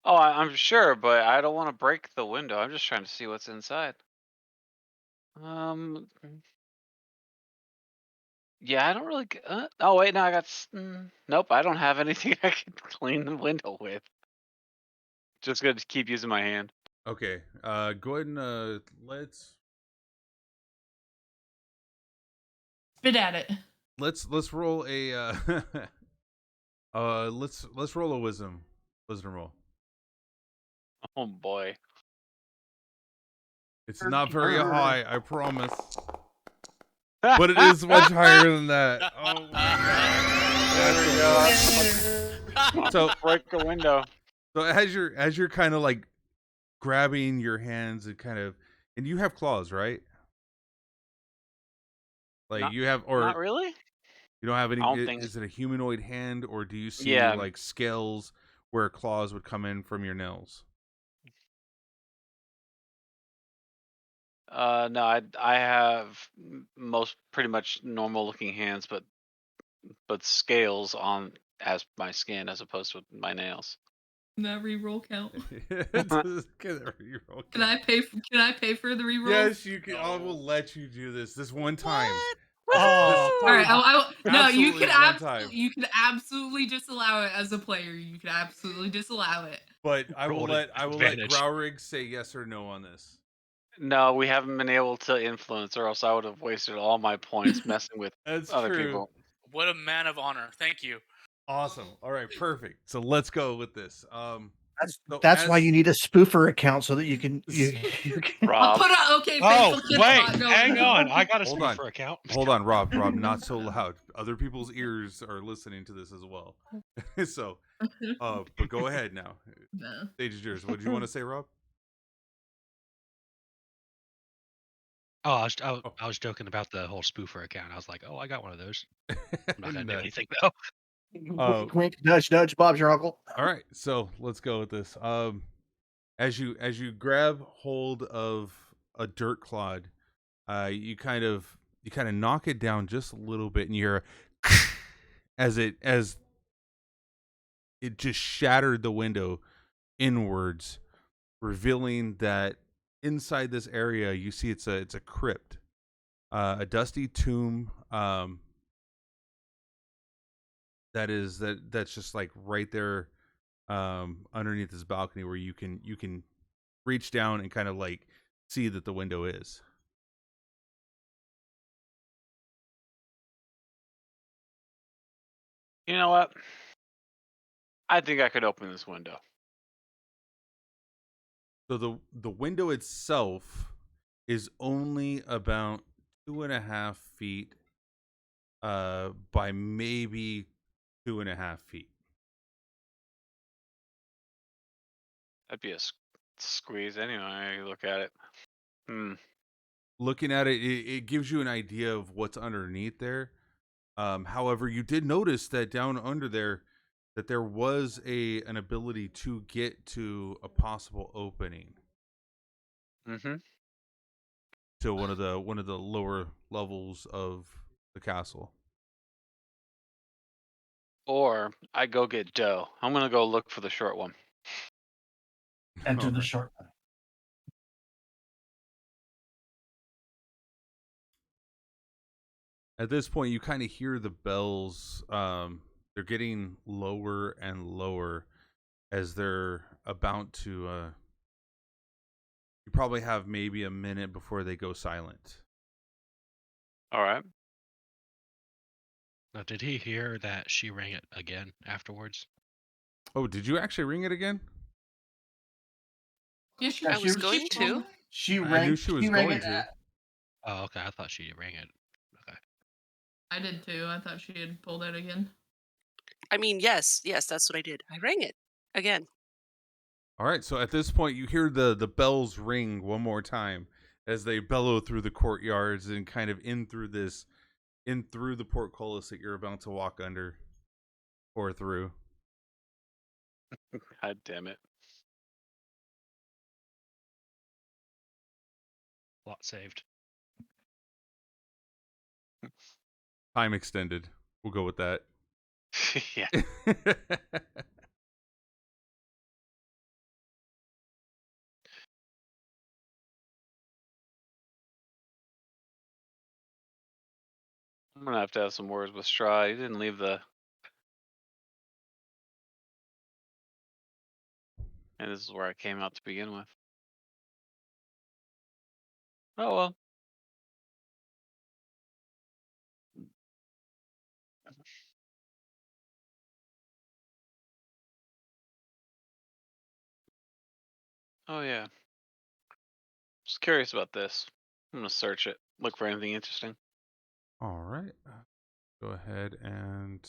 H: Oh, I'm sure, but I don't want to break the window. I'm just trying to see what's inside. Yeah, I don't really. Oh wait, no, I got. Nope, I don't have anything I can clean the window with. Just gonna keep using my hand.
A: Okay. Go ahead and let's
C: Spit at it.
A: roll a let's roll a wisdom roll.
H: Oh boy.
A: It's not very high, I promise. But it is much higher than that. Oh my god.
H: There we go.
A: So
H: Break the window.
A: So as you're kind of like grabbing your hands and you have claws, right? Like
H: Not-
A: you have, or
H: Not really.
A: you don't have any.
H: I don't think
A: Is it a humanoid hand, or do you see
H: Yeah.
A: like scales where claws would come in from your nails?
H: No, I have most pretty much normal looking hands, but scales on as my skin as opposed to my nails.
C: Can that reroll count?
A: Can
C: Can I pay? Can I pay for the reroll?
A: Yes, you can. I will let you do this one time.
G: Oh.
C: All right. No, you
A: Absolutely
C: can
A: one time.
C: absolutely disallow it as a player. You can absolutely disallow it.
A: But I will
E: Roll
A: let
E: advantage.
A: Growrig say yes or no on this.
H: No, we haven't been able to influence, or else I would have wasted all my points messing with
A: That's
H: other
A: true.
H: people.
G: What a man of honor. Thank you.
A: Awesome. All right, perfect. So let's go with this.
F: That's why you need a spoofer account so that you can
C: I'll
H: Rob,
C: put a okay.
E: Oh,
C: faithful kid
E: wait,
C: spot going.
E: hang on. I got a
A: Hold on.
E: spoofer account.
A: Hold on, Rob, not so loud. Other people's ears are listening to this as well. So, but go ahead now.
C: No.
A: Stage is yours. What do you want to say, Rob?
E: Oh, I was joking about the whole spoofer account. I was like, oh, I got one of those. I'm not gonna do
A: Nice.
E: anything though.
F: wink, wink, nudge, nudge. Bob's your uncle.
A: All right, so let's go with this. As you grab hold of a dirt clod, you kind of knock it down just a little bit, and you hear as it just shattered the window inwards, revealing that inside this area you see it's a crypt, a dusty tomb. That's just like right there underneath this balcony where you can reach down and kind of like see that the window is.
H: you know what? I think I could open this window.
A: So the window itself is only about 2.5 feet by maybe 2.5 feet.
H: That'd be a squeeze anyway. You look at it.
A: Looking at it, it gives you an idea of what's underneath there. However, you did notice that down under there that there was an ability to get to a possible opening to one of the lower levels of the castle.
H: Or I go get Doe. I'm gonna go look for the short one.
F: Enter the
A: Alright.
F: short one.
A: At this point, you kind of hear the bells. They're getting lower and lower as they're about to. You probably have maybe a minute before they go silent.
H: All right.
E: Now, did he hear that she rang it again afterwards?
A: Oh, did you actually ring it again?
C: Yeah, she,
F: Yeah,
D: I was going to.
F: She
A: I
F: rang.
A: knew she was
F: rang
A: going
F: it
A: to.
E: Oh, okay. I thought she rang it. Okay.
C: I did too. I thought she had pulled out again.
D: I mean, yes, that's what I did. I rang it again.
A: All right, so at this point, you hear the bells ring one more time as they bellow through the courtyards and kind of in through the portcullis that you're about to walk under or through.
H: God damn it.
E: Lot saved.
A: Time extended. We'll go with that.
H: Yeah. I'm gonna have to have some words with Strahd. He didn't leave the. And this is where I came out to begin with. Oh well. Oh yeah. Just curious about this. I'm gonna search it. Look for anything interesting.
A: All right. Go ahead and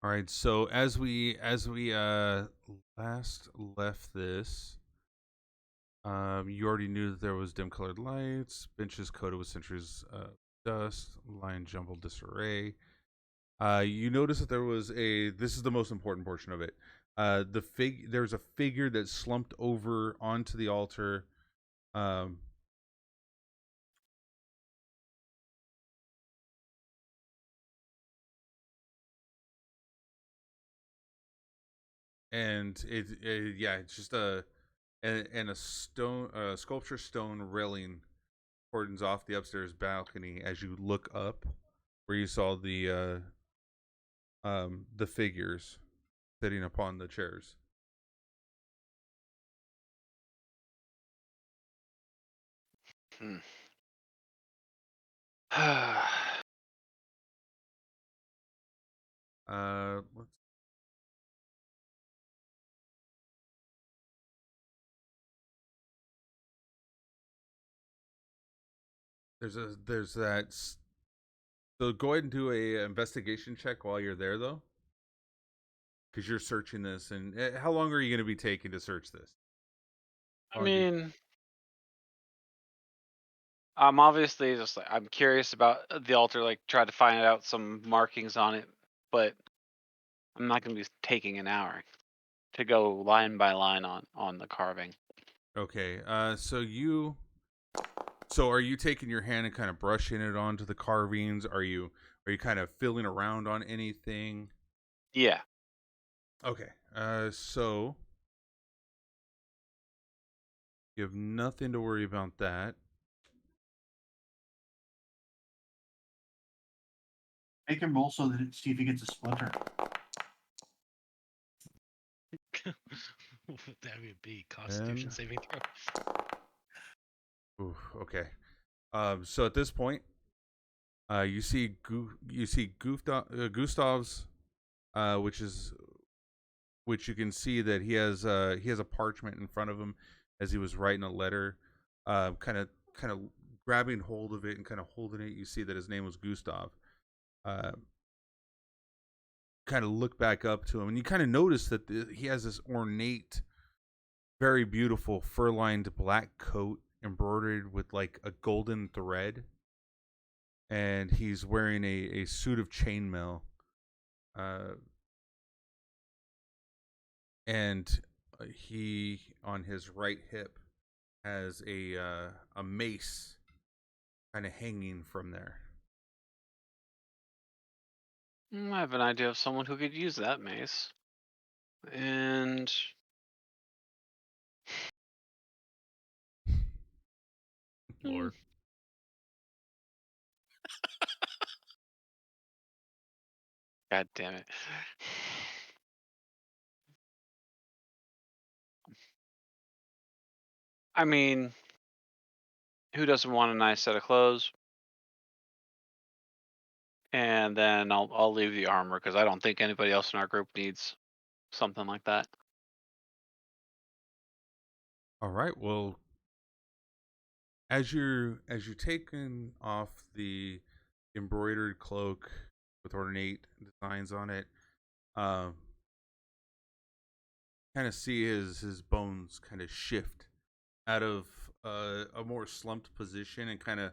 A: all right. So as we last left this, you already knew that there was dim colored lights, benches coated with centuries dust, line jumbled disarray. You notice that there was this is the most important portion of it. There's a figure that slumped over onto the altar. And it's just a stone sculpture stone railing cordons off the upstairs balcony as you look up where you saw the figures sitting upon the chairs.
H: Hmm.
A: Let's there's that. So go ahead and do a investigation check while you're there, though, because you're searching this. And how long are you going to be taking to search this?
H: I mean, I'm obviously just like I'm curious about the altar. Like, try to find out some markings on it, but I'm not going to be taking an hour to go line by line on the carving.
A: Okay. So are you taking your hand and kind of brushing it onto the carvings? Are you kind of feeling around on anything?
H: Yeah.
A: Okay. So you have nothing to worry about that.
F: Make him roll so that see if he gets a splinter.
E: That would be Constitution saving throw.
A: Oof, okay. So at this point, you see Gustav's, which you can see that he has a parchment in front of him as he was writing a letter, kind of grabbing hold of it and kind of holding it. You see that his name was Gustav. Kind of look back up to him, and you kind of notice that he has this ornate, very beautiful fur-lined black coat embroidered with like a golden thread, and he's wearing a suit of chainmail, and he on his right hip has a mace kind of hanging from there.
H: I have an idea of someone who could use that mace. And
A: Lord.
H: God damn it. I mean, who doesn't want a nice set of clothes? And then I'll leave the armor because I don't think anybody else in our group needs something like that.
A: All right. Well, as you're taking off the embroidered cloak with ornate designs on it, kind of see his bones kind of shift out of a more slumped position and kind of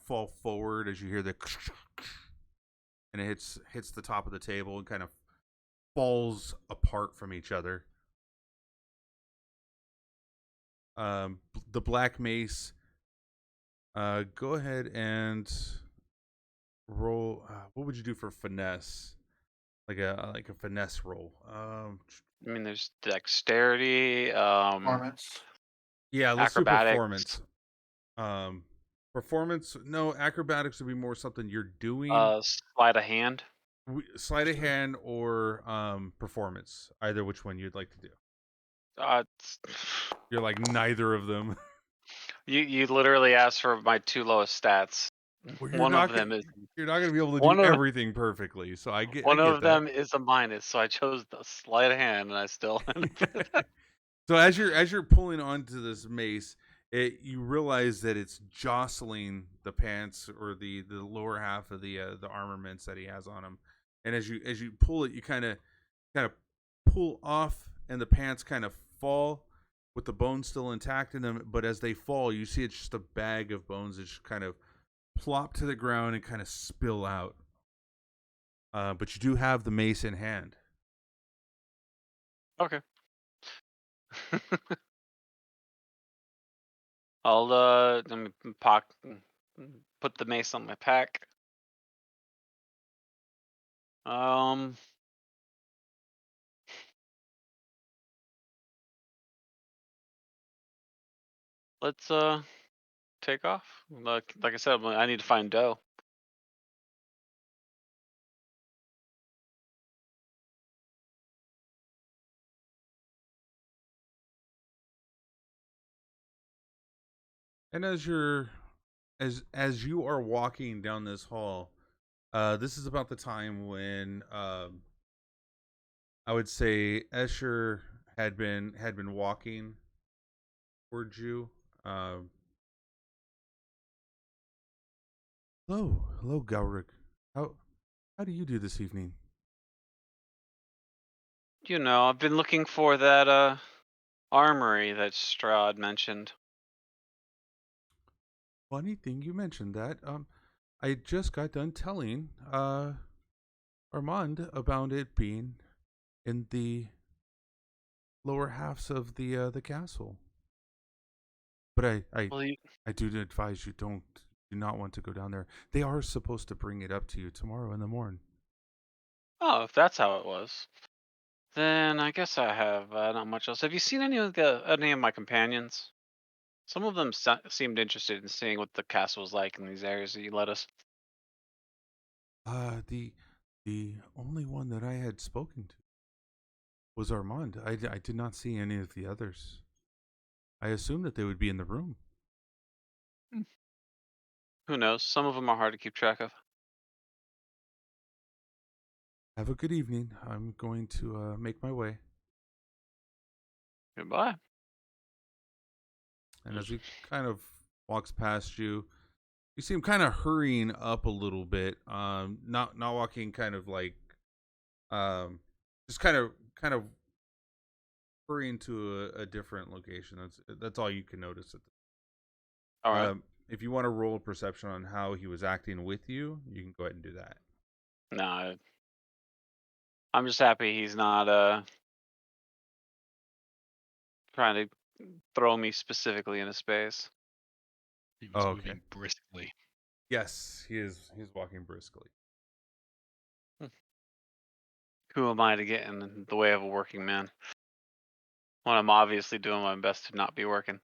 A: fall forward as you hear the and it hits the top of the table and kind of falls apart from each other. The black mace. Go ahead and roll. What would you do for finesse? Like a finesse roll.
H: I mean, there's dexterity,
F: Performance.
A: Yeah, let's do
H: acrobatics.
A: performance. Performance. No, acrobatics would be more something you're doing.
H: Sleight of hand.
A: Sleight of hand or performance. Either which one you'd like to do. You're like neither of them.
H: You literally asked for my two lowest stats.
A: Well,
H: One of them is
A: you're not gonna be able to
H: one
A: do
H: of-
A: everything perfectly. So I get
H: one
A: I get
H: of
A: that.
H: them is a minus, so I chose the sleight of hand, and I still.
A: So as you're pulling onto this mace, you realize that it's jostling the pants or the lower half of the armaments that he has on him, and as you pull it, you kind of pull off, and the pants kind of fall with the bones still intact in them. But as they fall, you see it's just a bag of bones that just kind of plop to the ground and kind of spill out. But you do have the mace in hand.
H: Okay. I'll let me put the mace on my pack. Let's take off. Like I said, I need to find dough.
A: And as you are walking down this hall, this is about the time when I would say Escher had been walking towards you. Hello, Gauric. How do you do this evening?
H: You know, I've been looking for that armory that Strahd mentioned.
A: Funny thing you mentioned that. I just got done telling Armand about it being in the lower halves of the castle. But I do advise you do not want to go down there. They are supposed to bring it up to you tomorrow in the morning.
H: Oh, if that's how it was, then I guess I have not much else. Have you seen any of my companions? Some of them seemed interested in seeing what the castle was like in these areas that you led us.
A: The only one that I had spoken to was Armand. I did not see any of the others. I assumed that they would be in the room.
H: Who knows? Some of them are hard to keep track of.
A: Have a good evening. I'm going to make my way.
H: Goodbye.
A: And as he kind of walks past you, you see him kind of hurrying up a little bit. Not walking kind of like, just kind of hurrying to a different location. That's all you can notice.
H: All right.
A: If you want to roll a perception on how he was acting with you, you can go ahead and do that.
H: No, I'm just happy he's not trying to throw me specifically into space.
E: He was
A: Oh, okay.
E: moving briskly.
A: Yes, he is. He's walking briskly.
H: Who am I to get in the way of a working man? When I'm obviously doing my best to not be working.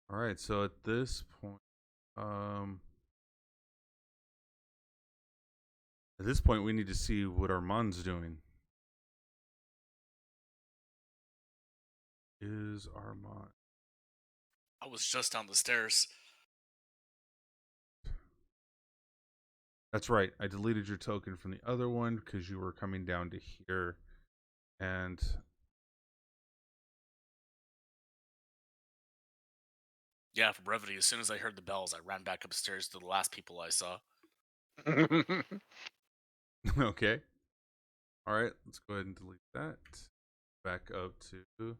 A: All right. So at this point, we need to see what Armand's doing. Is Armand?
G: I was just down the stairs.
A: That's right. I deleted your token from the other one because you were coming down to here, and
G: Yeah, for brevity, as soon as I heard the bells, I ran back upstairs to the last people I saw.
A: okay. All right. Let's go ahead and delete that. Back up to the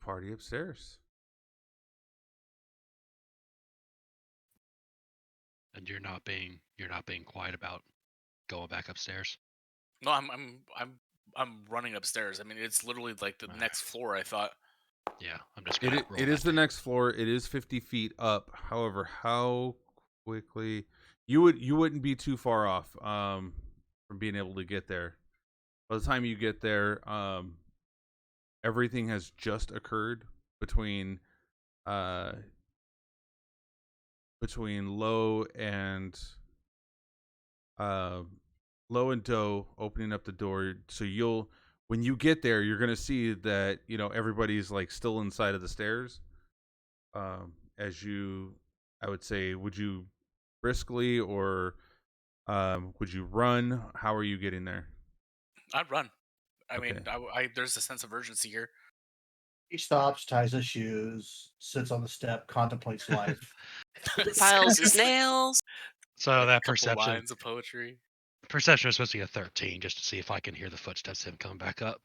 A: party upstairs.
E: And you're not being quiet about going back upstairs.
G: No, I'm running upstairs. I mean, it's literally like the next floor. I thought.
E: Yeah, I'm just.
A: It is the next floor. It is 50 feet up. However, how quickly you wouldn't be too far off from being able to get there. By the time you get there, everything has just occurred between Low and Doe opening up the door. So when you get there, you're gonna see that everybody's like still inside of the stairs. I would say, would you briskly or would you run? How are you getting there?
G: I'd run. I
A: Okay.
G: mean, there's a sense of urgency here.
F: He stops, ties his shoes, sits on the step, contemplates life.
D: Files his nails.
E: So that
G: Couple
E: perception
G: lines of poetry.
E: is supposed to be a 13, just to see if I can hear the footsteps of him coming back up.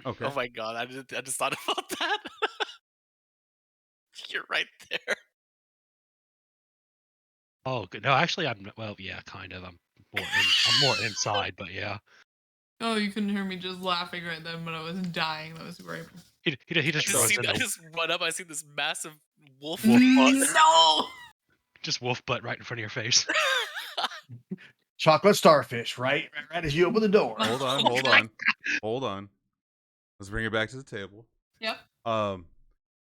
A: Okay.
G: Oh my god, I just thought about that. You're right there.
E: Oh, good. No, actually, yeah, kind of. I'm more inside, but yeah.
C: Oh, you couldn't hear me just laughing right then, but I was dying. That was great.
E: He just runs in
G: I
E: the
G: just run up. I see this massive wolf.
C: No!
E: just wolf butt right in front of your face.
F: Chocolate starfish, right as you open the door.
A: Hold on. Let's bring it back to the table.
C: Yep.
A: So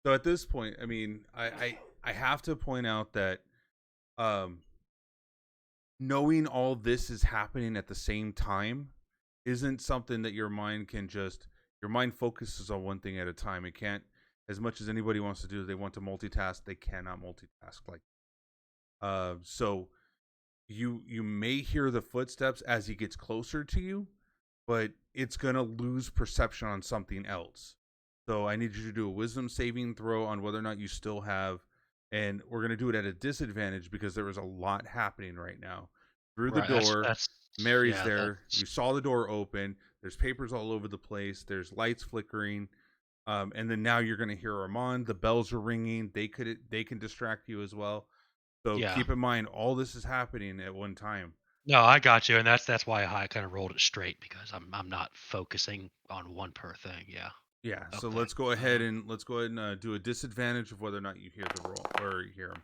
A: at this point, I mean, I have to point out that knowing all this is happening at the same time isn't something that your mind focuses on one thing at a time. It can't, as much as anybody wants to do, they want to multitask, they cannot multitask like so you may hear the footsteps as he gets closer to you, but it's gonna lose perception on something else. So I need you to do a wisdom saving throw on whether or not you still have, and we're gonna do it at a disadvantage because there is a lot happening right now. Through the door, Mary's there. You saw the door open. There's papers all over the place. There's lights flickering, and then now you're gonna hear Armand. The bells are ringing. They can distract you as well. So keep in mind, all this is happening at one time.
E: No, I got you, and that's why I kind of rolled it straight, because I'm not focusing on one per thing. Yeah.
A: Yeah. So let's go ahead and do a disadvantage of whether or not you hear the roll or you hear him.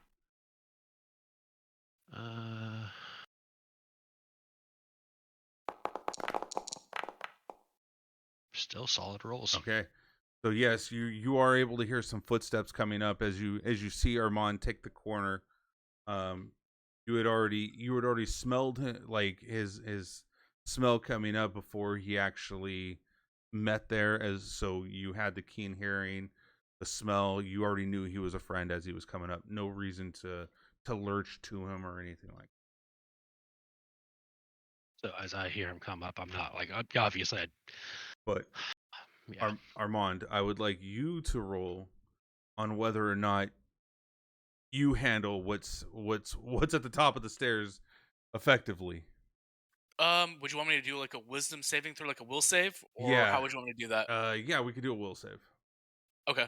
E: Still solid rolls.
A: Okay. So yes, you are able to hear some footsteps coming up as you see Armand take the corner. You had already smelled like his smell coming up before he actually met there, so you had the keen hearing, the smell. You already knew he was a friend as he was coming up. No reason to lurch to him or anything like that.
E: So as I hear him come up, I'm not like, obviously.
A: But yeah. Armand, I would like you to roll on whether or not you handle what's at the top of the stairs effectively.
G: Would you want me to do like a wisdom saving throw, like a will save, or
A: Yeah.
G: how would you want me to do that?
A: Yeah, we could do a will save.
G: Okay.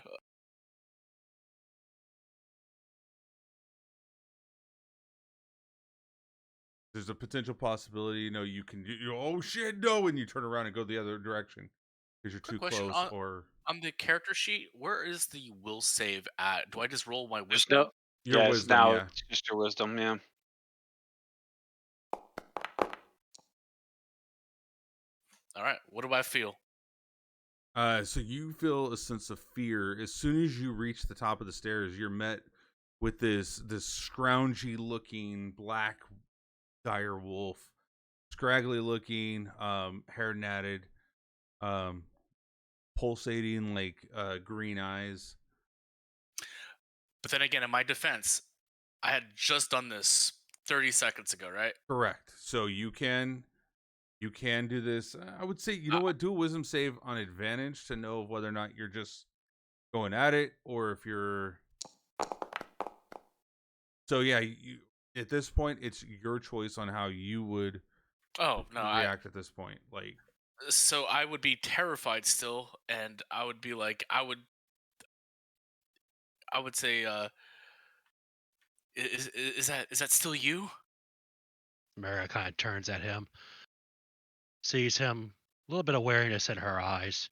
A: There's a potential possibility, you can oh shit, no, and you turn around and go the other direction because you're too
G: Quick question
A: close. Or
G: on the character sheet, where is the will save at? Do I just roll my
H: Just
G: wisdom?
H: no.
A: your
H: Yeah,
A: wisdom,
H: now
A: yeah.
H: it's just your wisdom. Yeah.
G: All right. What do I feel?
A: So you feel a sense of fear as soon as you reach the top of the stairs. You're met with this scroungy looking black dire wolf, scraggly looking, hair natted, pulsating like green eyes.
G: But then again, in my defense, I had just done this 30 seconds ago, right?
A: Correct. So you can do this. I would say, what, do a wisdom save on advantage to know whether or not you're just going at it or if you're. So yeah, at this point, it's your choice on how you would react at this point. Like,
G: so I would be terrified still, and I would be like, I would say, is that still you?
E: Mara kind of turns at him, sees him, a little bit of wariness in her eyes,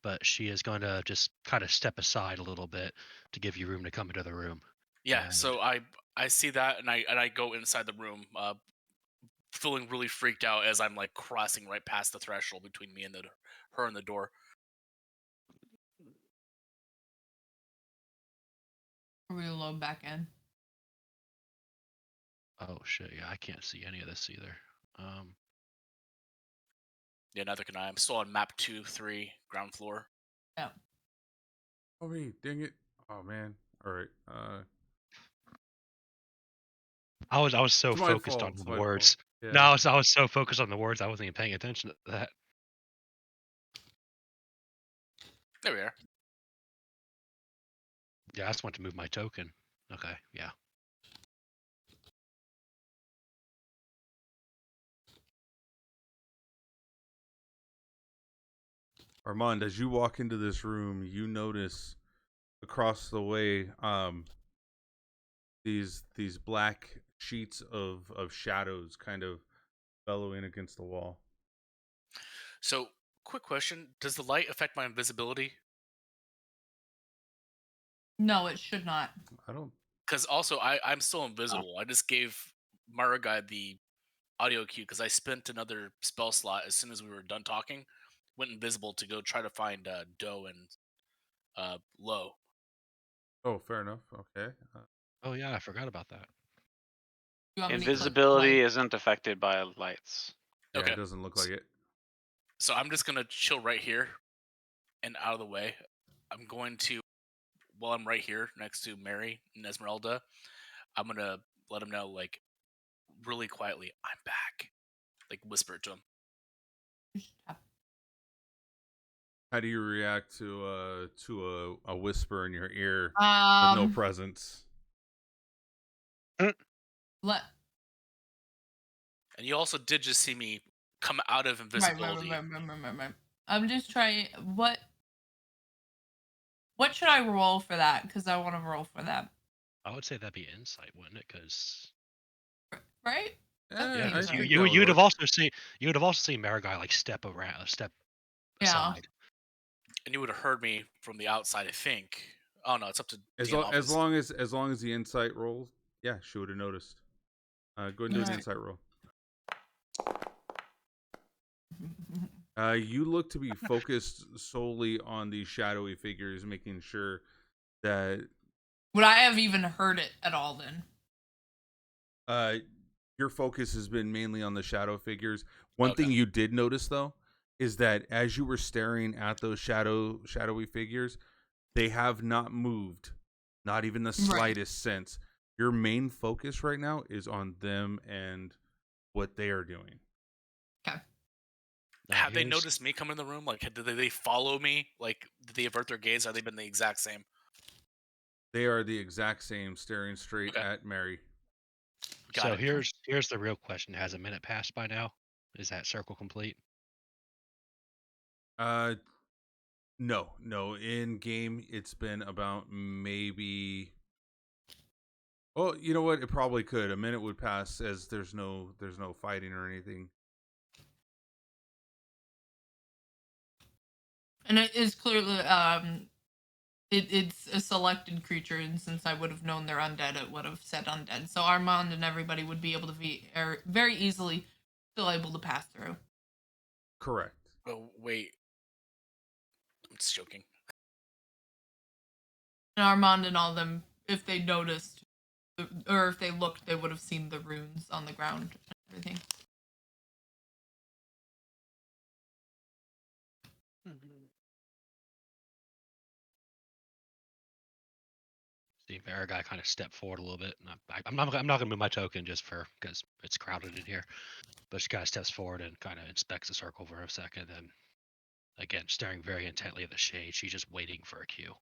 E: but she is going to just kind of step aside a little bit to give you room to come into the room.
G: Yeah.
E: And-
G: So I see that, and I go inside the room, feeling really freaked out as I'm like crossing right past the threshold between me and her and the door.
C: Reload back in.
E: Oh shit! Yeah, I can't see any of this either.
G: Yeah, neither can I. I'm still on map 2-3, ground floor.
C: Yeah.
A: oh wait, dang it! Oh man! All right.
E: I was so
A: It's my
E: focused
A: fault,
E: on
A: it's
E: the
A: my
E: words.
A: fault.
E: No,
A: Yeah.
E: I was so focused on the words I wasn't even paying attention to that.
G: There we are.
E: Yeah, I just want to move my token. Okay, yeah.
A: Armand, as you walk into this room, you notice across the way these black sheets of shadows kind of bellowing against the wall.
G: So, quick question: does the light affect my invisibility?
C: No, it should not.
A: I don't.
G: Because also, I'm still invisible. I just gave Maragai the audio cue because I spent another spell slot as soon as we were done talking. Went invisible to go try to find Doe and Low.
A: Oh, fair enough. Okay.
E: Oh yeah, I forgot about that.
C: You want me to click
H: Invisibility
C: light?
H: isn't affected by lights.
A: Yeah,
G: Okay.
A: it doesn't look like it.
G: So I'm just gonna chill right here and out of the way. I'm going to, while I'm right here next to Mary and Esmeralda, I'm gonna let them know, like, really quietly, I'm back. Like, whisper it to them.
C: Just tap.
A: How do you react to a whisper in your ear with no presence?
C: Let.
G: And you also did just see me come out of invisibility.
C: Right. I'm just trying. What should I roll for that? Because I want to roll for that.
E: I would say that'd be insight, wouldn't it? Because
C: Right?
E: yeah,
A: I
E: 'cause
A: think
E: you
A: that would
E: you'd have
A: work.
E: also seen Maragai like step
C: Yeah.
E: aside.
G: And you would have heard me from the outside, I think. Oh no, it's up to
A: As
G: DM office.
A: long as the insight rolls, yeah, she would have noticed. Go ahead and do an
C: Alright.
A: insight roll. You look to be focused solely on these shadowy figures, making sure that
C: Would I have even heard it at all then?
A: your focus has been mainly on the shadow figures. One
G: Okay.
A: thing you did notice though is that as you were staring at those shadowy figures, they have not moved, not even the slightest sense. Your main focus right now is on them and what they are doing.
C: Okay.
E: Now,
G: Have they
E: here's-
G: noticed me come in the room? Like, did they follow me? Like, did they avert their gaze? Have they been the exact same?
A: They are the exact same, staring straight
G: Okay.
A: at Mary.
G: Got
E: So
G: it.
E: here's the real question: has a minute passed by now? Is that circle complete?
A: No. In game, it's been about maybe Well, you know what? It probably could. A minute would pass as there's no fighting or anything.
C: And it is clearly it's a selected creature, and since I would have known they're undead, it would have said undead. So Armand and everybody would be able to be very easily still able to pass through.
A: Correct.
G: Oh wait, I'm just joking.
C: And Armand and all of them, if they noticed, or if they looked, they would have seen the runes on the ground and everything.
E: See, Marigai kind of stepped forward a little bit. And I'm not gonna move my token just because it's crowded in here. But she kind of steps forward and kind of inspects the circle for a second, and again, staring very intently at the shade. She's just waiting for a cue.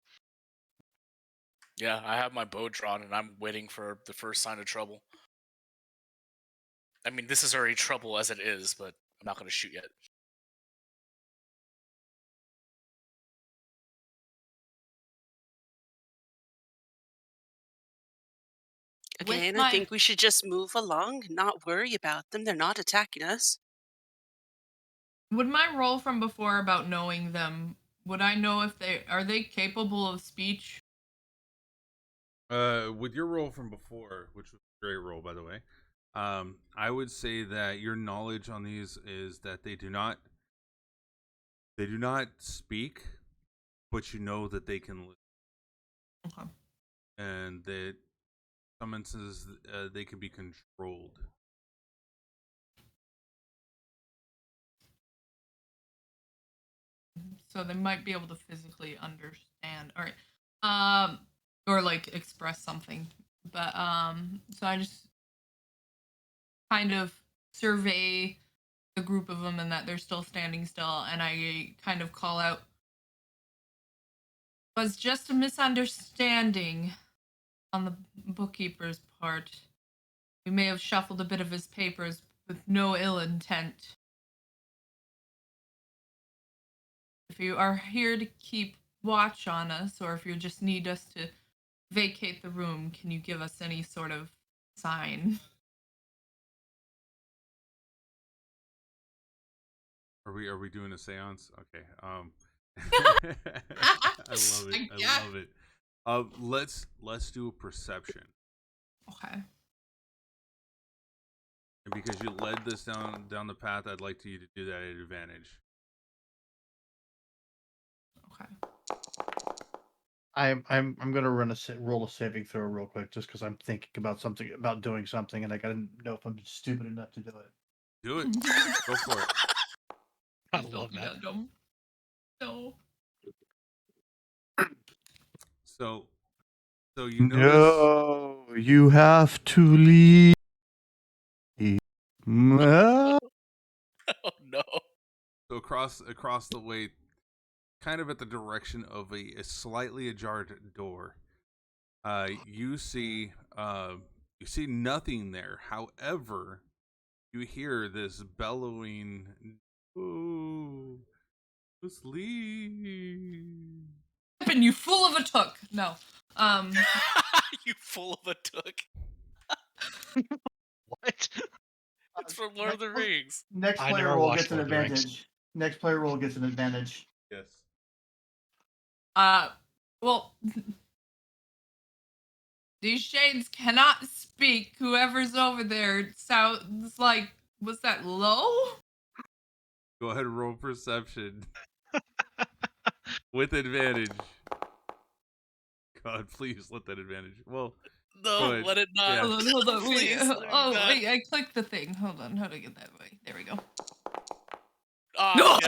G: Yeah, I have my bow drawn and I'm waiting for the first sign of trouble. I mean, this is already trouble as it is, but I'm not going to shoot yet.
D: Again, I think we should just move along, not worry about them. They're not attacking us.
C: Would my role from before about knowing them, would I know if are they capable of speech?
A: With your roll from before, which was a great roll, by the way, I would say that your knowledge on these is that they do not speak, but you know that they can listen.
C: Okay.
A: And that some instances they can be controlled.
C: So they might be able to physically understand. All right. Or like express something. But so I just kind of survey the group of them and that they're still standing still, and I kind of call out, it was just a misunderstanding on the bookkeeper's part. We may have shuffled a bit of his papers with no ill intent. If you are here to keep watch on us, or if you just need us to vacate the room, can you give us any sort of sign?
A: Are we doing a seance? Okay. I love it. I love it. Let's do a perception.
C: Okay.
A: And because you led this down the path, I'd like you to do that at advantage.
C: Okay.
F: I'm gonna roll a saving throw real quick just because I'm thinking about doing something, and I gotta know if I'm stupid enough to do it.
A: Do it. Go for it.
E: I love that.
C: No.
A: So you notice.
F: No, you have to leave.
G: Oh no.
A: So across the way, kind of at the direction of a slightly ajar door, you see nothing there. However, you hear this bellowing, "Oh, just leave!"
C: And you fool of a took. No.
G: You full of a took.
E: What?
G: It's from Lord of the Rings.
F: Next
E: I
F: player
E: never
F: roll
E: watched
F: gets an
E: Lord of the Rings.
F: advantage. Next player roll gets an advantage.
A: Yes.
C: Well, these shades cannot speak. Whoever's over there sounds like, was that low?
A: Go ahead and roll perception with advantage. God, please let that advantage. Well,
G: No, let it not.
A: Yeah.
C: Hold on, wait.
G: Please, let it not.
C: Wait, I clicked the thing. Hold on, how do I get that way? There we go.
G: Oh, no.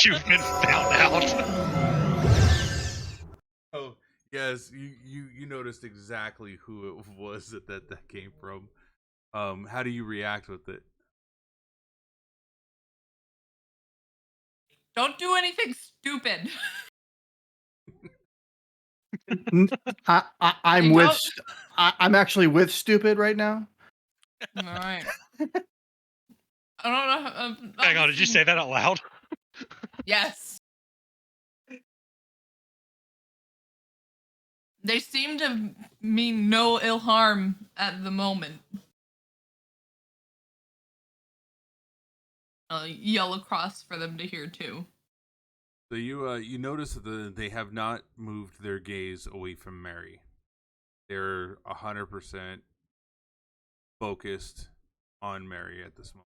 E: You've been found out.
A: Oh, yes, you noticed exactly who it was that came from. How do you react with it?
C: Don't do anything stupid.
F: I'm actually with stupid right now.
C: All right. I don't know.
E: Hang on, did you say that out loud?
C: Yes. They seem to mean no ill harm at the moment. I'll yell across for them to hear too.
A: So you notice that they have not moved their gaze away from Mary. They're 100% focused on Mary at this moment.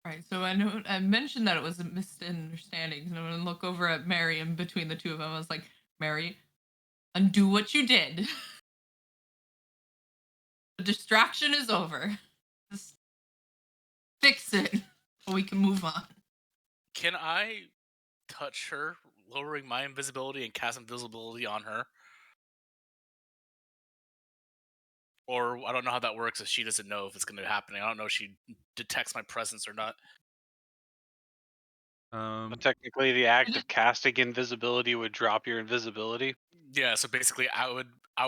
C: Right, so I mentioned that it was a misunderstanding, and I'm gonna look over at Mary, and between the two of them, I was like, Mary, undo what you did. The distraction is over. Just fix it, so we can move on.
G: Can I touch her, lowering my invisibility and cast invisibility on her? Or I don't know how that works if she doesn't know if it's going to happen. I don't know if she detects my presence or not.
H: But technically, the act of casting invisibility would drop your invisibility.
G: Yeah, so basically, I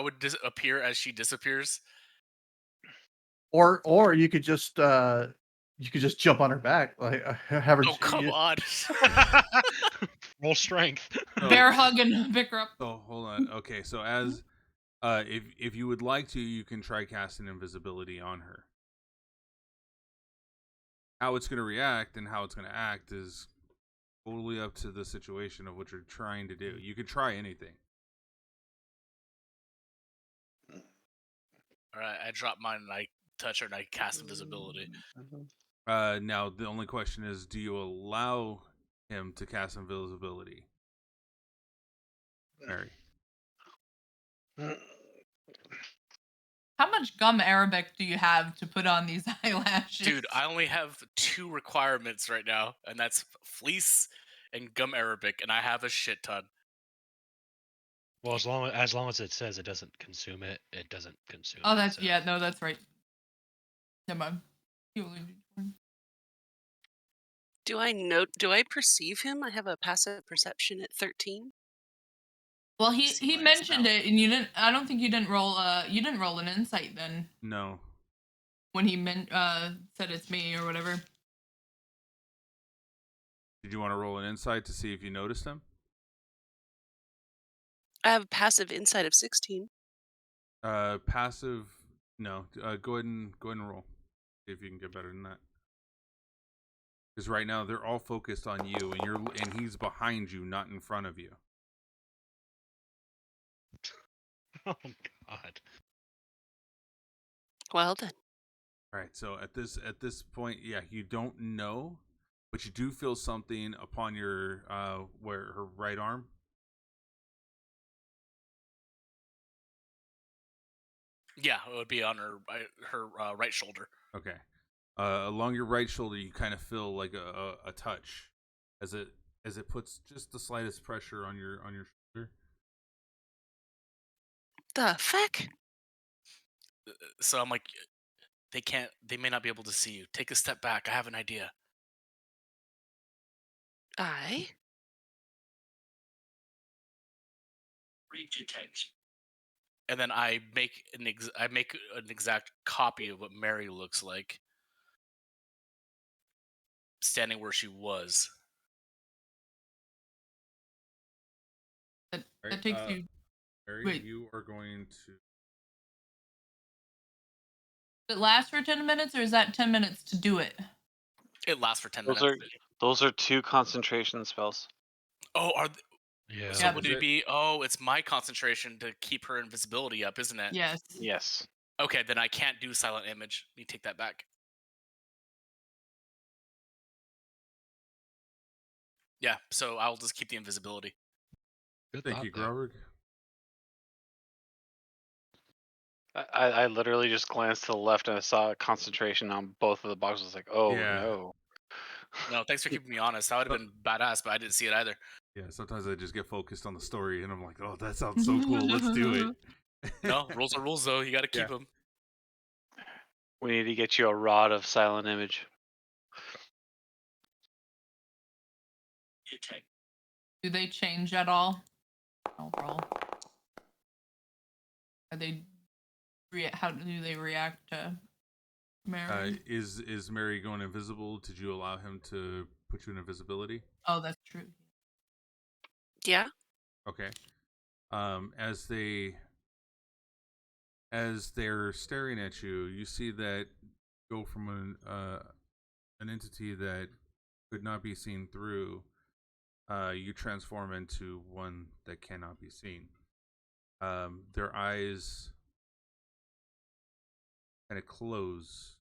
G: would appear as she disappears.
F: Or you could just jump on her back, like have her.
G: Oh come on!
E: Roll strength.
C: Bear hug and pick her up.
A: So hold on. Okay, so as if you would like to, you can try casting invisibility on her. How it's going to react and how it's going to act is totally up to the situation of what you're trying to do. You can try anything.
G: All right, I drop mine and I touch her and I cast invisibility.
A: Now the only question is, do you allow him to cast invisibility, Mary?
C: How much gum Arabic do you have to put on these eyelashes?
G: Dude, I only have 2 requirements right now, and that's fleece and gum Arabic, and I have a shit ton.
E: Well, as long as it says it doesn't consume it, it doesn't consume.
C: Oh,
E: it,
C: that's
E: so.
C: yeah. No, that's right. Never mind. You only need one.
D: Do I perceive him? I have a passive perception at 13.
C: Well,
G: See
C: he
G: mine
C: mentioned
G: now.
C: it, and you didn't. I don't think you didn't roll. You didn't roll an insight then
A: No.
C: when he said it's me or whatever.
A: Did you want to roll an insight to see if you noticed him?
D: I have a passive insight of 16.
A: Passive. No. Go ahead and roll. See if you can get better than that. Because right now they're all focused on you, and he's behind you, not in front of you.
E: Oh God.
D: Well then.
A: All right. So at this point, yeah, you don't know, but you do feel something upon your where her right arm.
G: Yeah, it would be on her right shoulder.
A: Okay. Along your right shoulder, you kind of feel like a touch, as it puts just the slightest pressure on your shoulder.
D: The fuck?
G: So I'm like, they may not be able to see you. Take a step back. I have an idea.
D: I?
G: And then I make an exact copy of what Mary looks like, standing where she was.
C: That
A: Right,
C: takes you.
A: Mary,
C: Wait.
A: you are going to.
C: Does it last for 10 minutes, or is that 10 minutes to do it?
G: It lasts for 10
H: Those
G: minutes.
H: those are 2 concentration spells.
G: Oh,
E: Yeah.
G: so
C: Yeah.
G: would it be? Oh, it's my concentration to keep her invisibility up, isn't it?
C: Yes.
H: Yes.
G: Okay, then I can't do silent image. Let me take that back. Yeah, so I'll just keep the invisibility.
E: Good
A: Thank
E: thought,
A: you,
E: though.
A: Groberg.
H: I literally just glanced to the left and I saw a concentration on both of the boxes. I was like, oh
A: Yeah.
H: no.
G: No, thanks for keeping me honest. That would have been badass, but I didn't see it either.
A: Yeah, sometimes I just get focused on the story, and I'm like, oh, that sounds so cool. Let's do it.
G: No, rules are rules, though. You got to keep them.
H: We need to get you a rod of silent image.
C: Do they change at all? Overall, are they? How do they react to Mary?
A: Is Mary going invisible? Did you allow him to put you in invisibility?
C: Oh, that's true.
D: Yeah.
A: Okay. As they're staring at you, you see that go from an entity that could not be seen through. You transform into one that cannot be seen. Their eyes kind of close,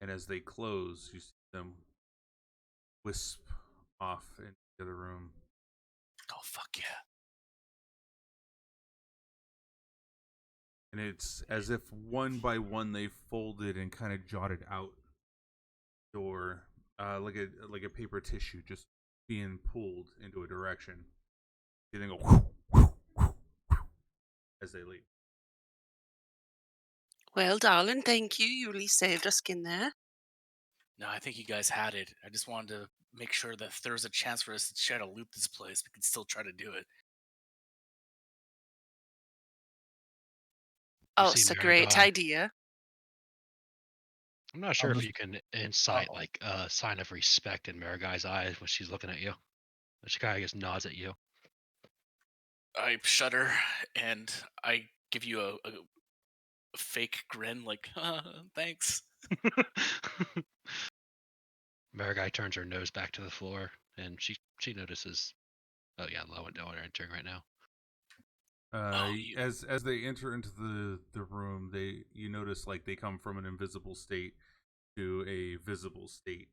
A: and as they close, you see them wisp off into the room.
G: Oh fuck yeah!
A: And it's as if one by one they folded and kind of jotted out door, like a paper tissue, just being pulled into a direction. You then go as they leave.
D: Well, darling, thank you. You really saved us skin there.
G: No, I think you guys had it. I just wanted to make sure that if there was a chance for us to try to loot this place, we could still try to do it.
E: You
D: Oh,
E: see
D: it's a
E: Mary
D: great
E: Guy.
D: idea.
E: I'm not sure if
F: just-
E: you can incite
F: Uh-oh.
E: like a sign of respect in Mariguy's eyes when she's looking at you. She kind of just nods at you.
G: I shudder and I give you a fake grin, like, thanks.
E: Mariguy turns her nose back to the floor, and she notices. Oh yeah, Lo and Dylan are entering right now.
A: As they enter into the room, you notice like they come from an invisible state to a visible state.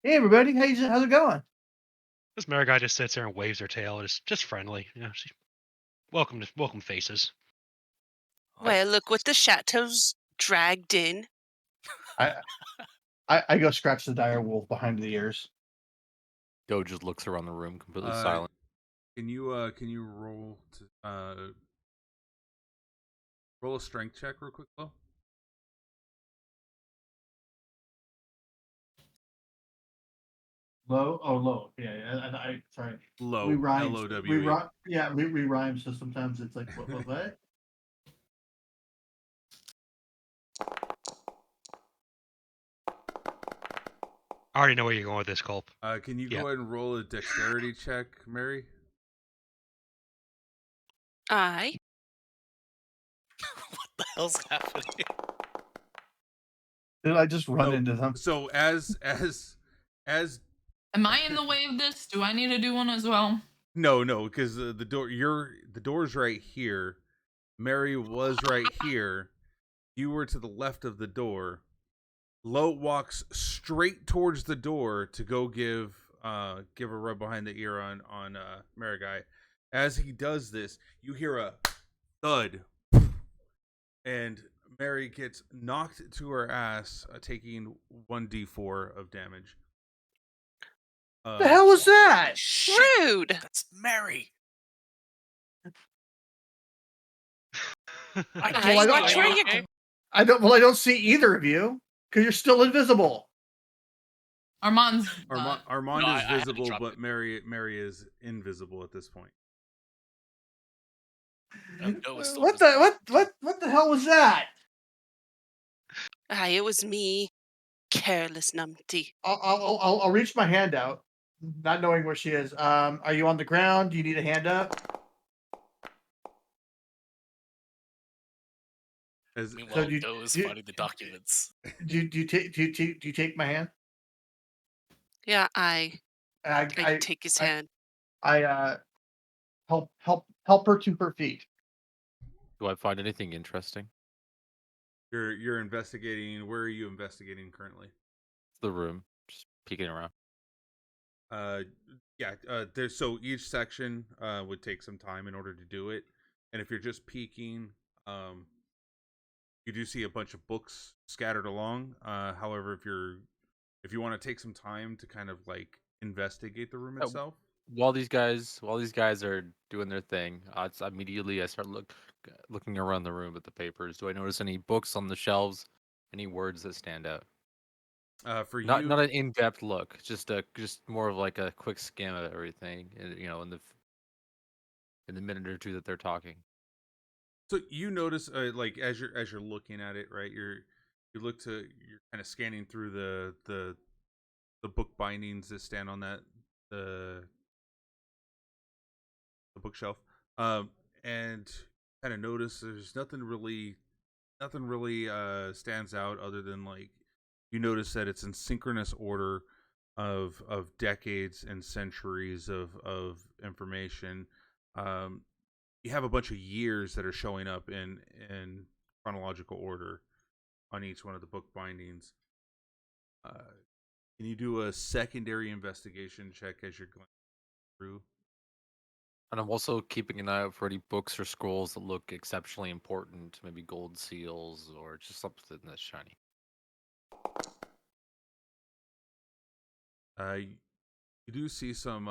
F: Hey, everybody. How's it going?
E: This Mariguy just sits there and waves her tail. It's just friendly, She welcome faces.
D: Well, look what the chateau's dragged in.
F: I go scratch the dire wolf behind the ears.
B: Doe just looks around the room, completely
A: Uh,
B: silent.
A: Can you roll to roll a strength check real quick, though?
F: Low. Yeah. I sorry.
A: Low.
F: We rhyme.
A: LOWE.
F: Yeah, we rhyme. So sometimes it's like what?
E: I already know where you're going with this, Culp.
A: Can you
E: Yeah.
A: go ahead and roll a dexterity check, Mary?
D: Aye.
G: What the hell's happening?
F: Did I just run
A: So-
F: into them?
A: So as
C: Am I in the way of this? Do I need to do one as well?
A: no, because the door's right here. Mary was right here. You were to the left of the door. Lo walks straight towards the door to go give a rub behind the ear on Marigai. As he does this, you hear a thud, and Mary gets knocked to her ass, taking 1d4 of damage.
F: The hell was that?
D: Rude.
G: That's Mary.
D: I
F: Well,
D: watch where you
G: okay?
D: go.
F: I don't see either of you because you're still invisible.
C: Armand's.
A: Armand
G: No,
A: is
G: I had to
A: visible,
G: drop
A: but
G: it.
A: Mary is invisible at this point.
G: Doe is still
F: What the hell was that?
D: Aye, it was me. Careless numpty.
F: I'll reach my hand out, not knowing where she is. Are you on the ground? Do you need a hand up?
G: Meanwhile,
F: do you-
G: Doe is
F: do you-
G: finding the documents.
F: Do you take my hand?
D: Yeah, I
F: I
D: take his hand.
F: help her to her feet.
B: Do I find anything interesting?
A: You're investigating. Where are you investigating currently?
B: The room, just peeking around.
A: There's so each section would take some time in order to do it, and if you're just peeking, you do see a bunch of books scattered along. However, if you want to take some time to kind of like investigate the room itself,
B: While these guys are doing their thing, it's immediately I start looking around the room at the papers. Do I notice any books on the shelves? Any words that stand out?
A: for
B: Not
A: you,
B: not an in-depth look, just more of like a quick skim of everything. In the minute or two that they're talking.
A: so you notice like as you're looking at it, right? You're kind of scanning through the book bindings that stand on that the bookshelf, and kind of notice there's nothing really stands out other than like you notice that it's in synchronous order of decades and centuries of information. You have a bunch of years that are showing up in chronological order on each one of the book bindings. Can you do a secondary investigation check as you're going through?
B: And I'm also keeping an eye out for any books or scrolls that look exceptionally important, maybe gold seals or just something that's shiny.
A: You do see some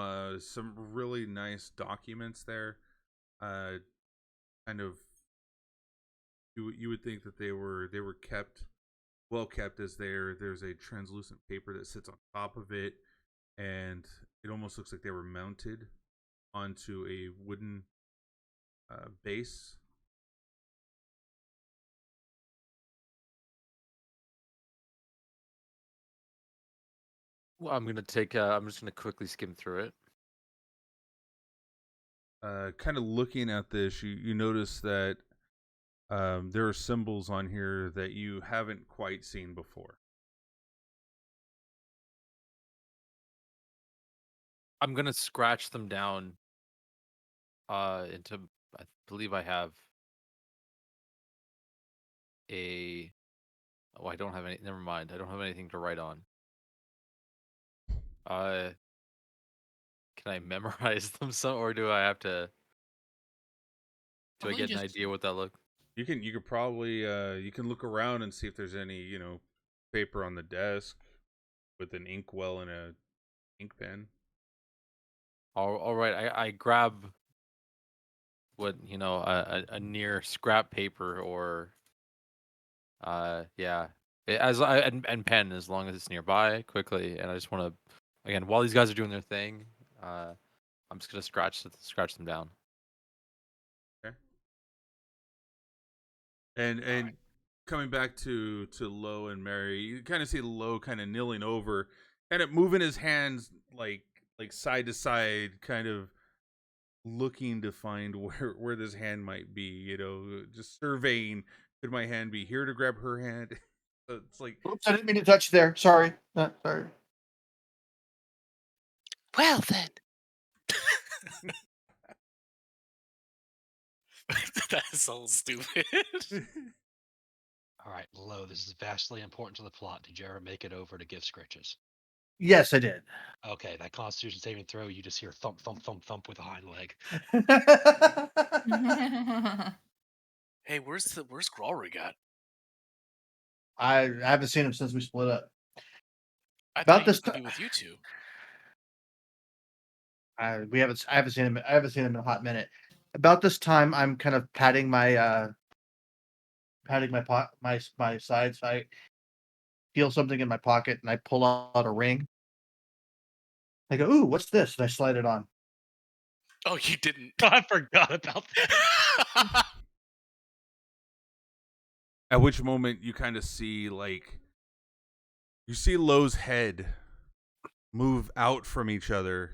A: really nice documents there. Kind of you would think that they were kept well kept, as there's a translucent paper that sits on top of it, and it almost looks like they were mounted onto a wooden base.
B: Well, I'm just gonna quickly skim through it.
A: Kind of looking at this, you notice that there are symbols on here that you haven't quite seen before.
B: I'm gonna scratch them down into, I believe I have a, oh, I don't have any, never mind. I don't have anything to write on. Can I memorize them or do I have to, do I
C: Probably
B: get an
C: just
B: idea what that look?
A: You could probably you can look around and see if there's any paper on the desk with an inkwell and a ink pen.
B: All right, I grab what, a near scrap paper or yeah, and pen, as long as it's nearby quickly. And I just want to, again, while these guys are doing their thing, I'm just gonna scratch them down.
A: Okay. And
G: Alright.
A: coming back to Lo and Mary, you kind of see Lo kind of kneeling over, kind of moving his hands like side to side, kind of looking to find where this hand might be. Just surveying. Could my hand be here to grab her hand? So it's like,
F: Oops, I didn't mean to touch there. Sorry. Sorry.
D: Well then,
G: That is so stupid.
E: All right, Lo, this is vastly important to the plot. Did you ever make it over to Gift Scritches?
F: Yes, I did.
E: Okay, that Constitution saving throw, you just hear thump, thump, thump, thump with a hind leg.
G: Hey, where's Gralry got?
F: I haven't seen him since we split up.
G: I
F: About
G: thought he was
F: this
G: gonna
F: ti-
G: be with you two.
F: I haven't seen him. I haven't seen him in a hot minute. About this time, I'm kind of patting my my sides. I feel something in my pocket, and I pull out a ring. I go, "Ooh, what's this?" And I slide it on.
G: Oh, you didn't.
E: I forgot about that.
A: at which moment you kind of see Lo's head move out from each other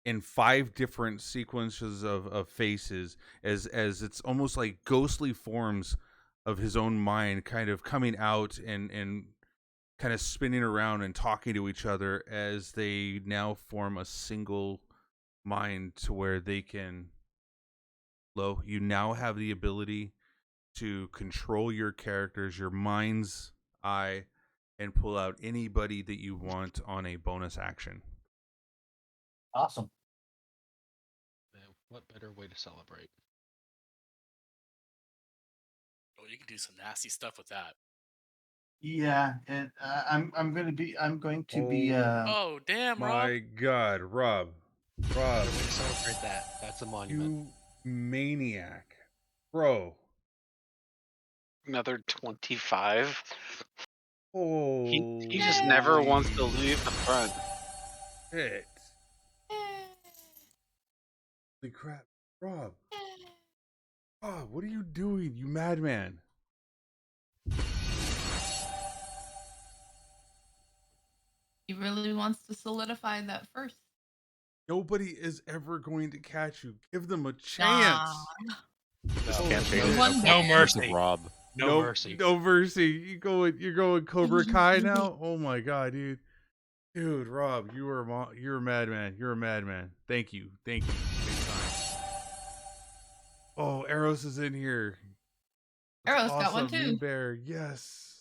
A: in 5 different sequences of faces, as it's almost like ghostly forms of his own mind kind of coming out and kind of spinning around and talking to each other, as they now form a single mind, to where they can, Lo, you now have the ability to control your characters, your mind's eye, and pull out anybody that you want on a bonus action.
F: Awesome.
E: Man, what better way to celebrate?
G: Oh, you can do some nasty stuff with that.
F: Yeah, and I'm going to be.
G: Oh, damn, Rob.
A: My God, Rob,
E: Better way to celebrate that. That's a monument.
A: you maniac, bro.
H: Another 25.
A: Oh,
H: He just never wants to leave the front.
A: Shit. Holy crap, Rob. Oh, what are you doing, you madman?
C: He really wants to solidify that first.
A: Nobody is ever going to catch you. Give them a chance.
C: Nah.
E: No,
B: Can't
C: The
B: change
C: one
E: no
C: day.
E: mercy.
B: Rob.
E: No mercy.
A: No mercy. You're going Cobra Kai now? Oh my god, dude. Dude, Rob, you're a madman. You're a madman. Thank you. Big time. Oh, Eros is in here. That's
C: Eros got one
A: awesome.
C: too.
A: Mean Bear, yes.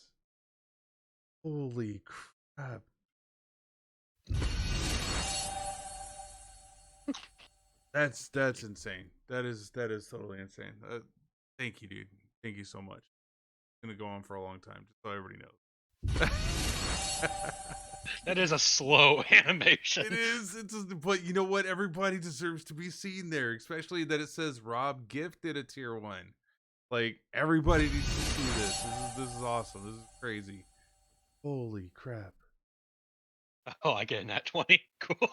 A: Holy crap. That's insane. That is totally insane. Thank you, dude. Thank you so much. It's gonna go on for a long time, just so everybody knows.
E: That is a slow animation.
A: It is. But you know what? Everybody deserves to be seen there, especially that it says Rob gifted a tier 1. Like, everybody needs to see this. This is awesome. This is crazy. Holy crap.
E: Oh, I get a nat 20. Cool.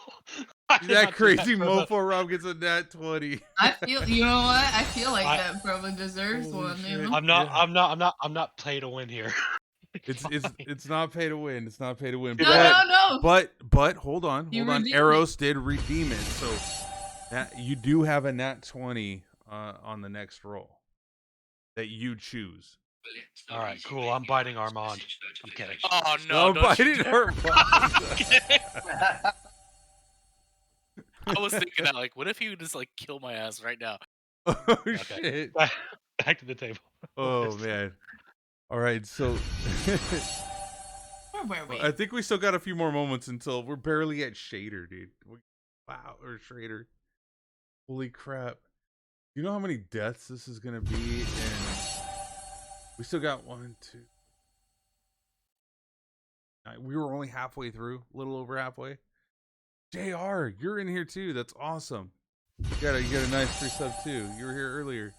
A: That crazy mofo Rob gets a nat 20.
C: I feel. You know what? I feel like
E: I-
C: that probably deserves
A: Holy
C: one.
A: shit.
C: You know?
E: I'm not play to win here.
A: It's not pay to win. It's not pay to win.
C: No.
A: But hold on.
C: You
A: Hold on.
C: redeemed
A: Eros did redeem it. So that you do have a nat 20 on the next roll that you choose.
E: All right, cool. I'm biting Armand. I'm kidding.
G: Oh no!
A: No,
G: don't you
A: biting
G: dare.
A: her.
G: I was thinking that, like, what if he would just like kill my ass right now?
A: Oh
E: Okay.
A: shit.
E: Back to the table.
A: Oh man. All right, so
C: Where were we?
A: I think we still got a few more moments until we're barely at Shader, dude. Wow, or Schrader. Holy crap. You know how many deaths this is gonna be? And we still got 1, 2. We were only halfway through, a little over halfway. JR, you're in here too. That's awesome. You got a nice free sub too. You were here earlier.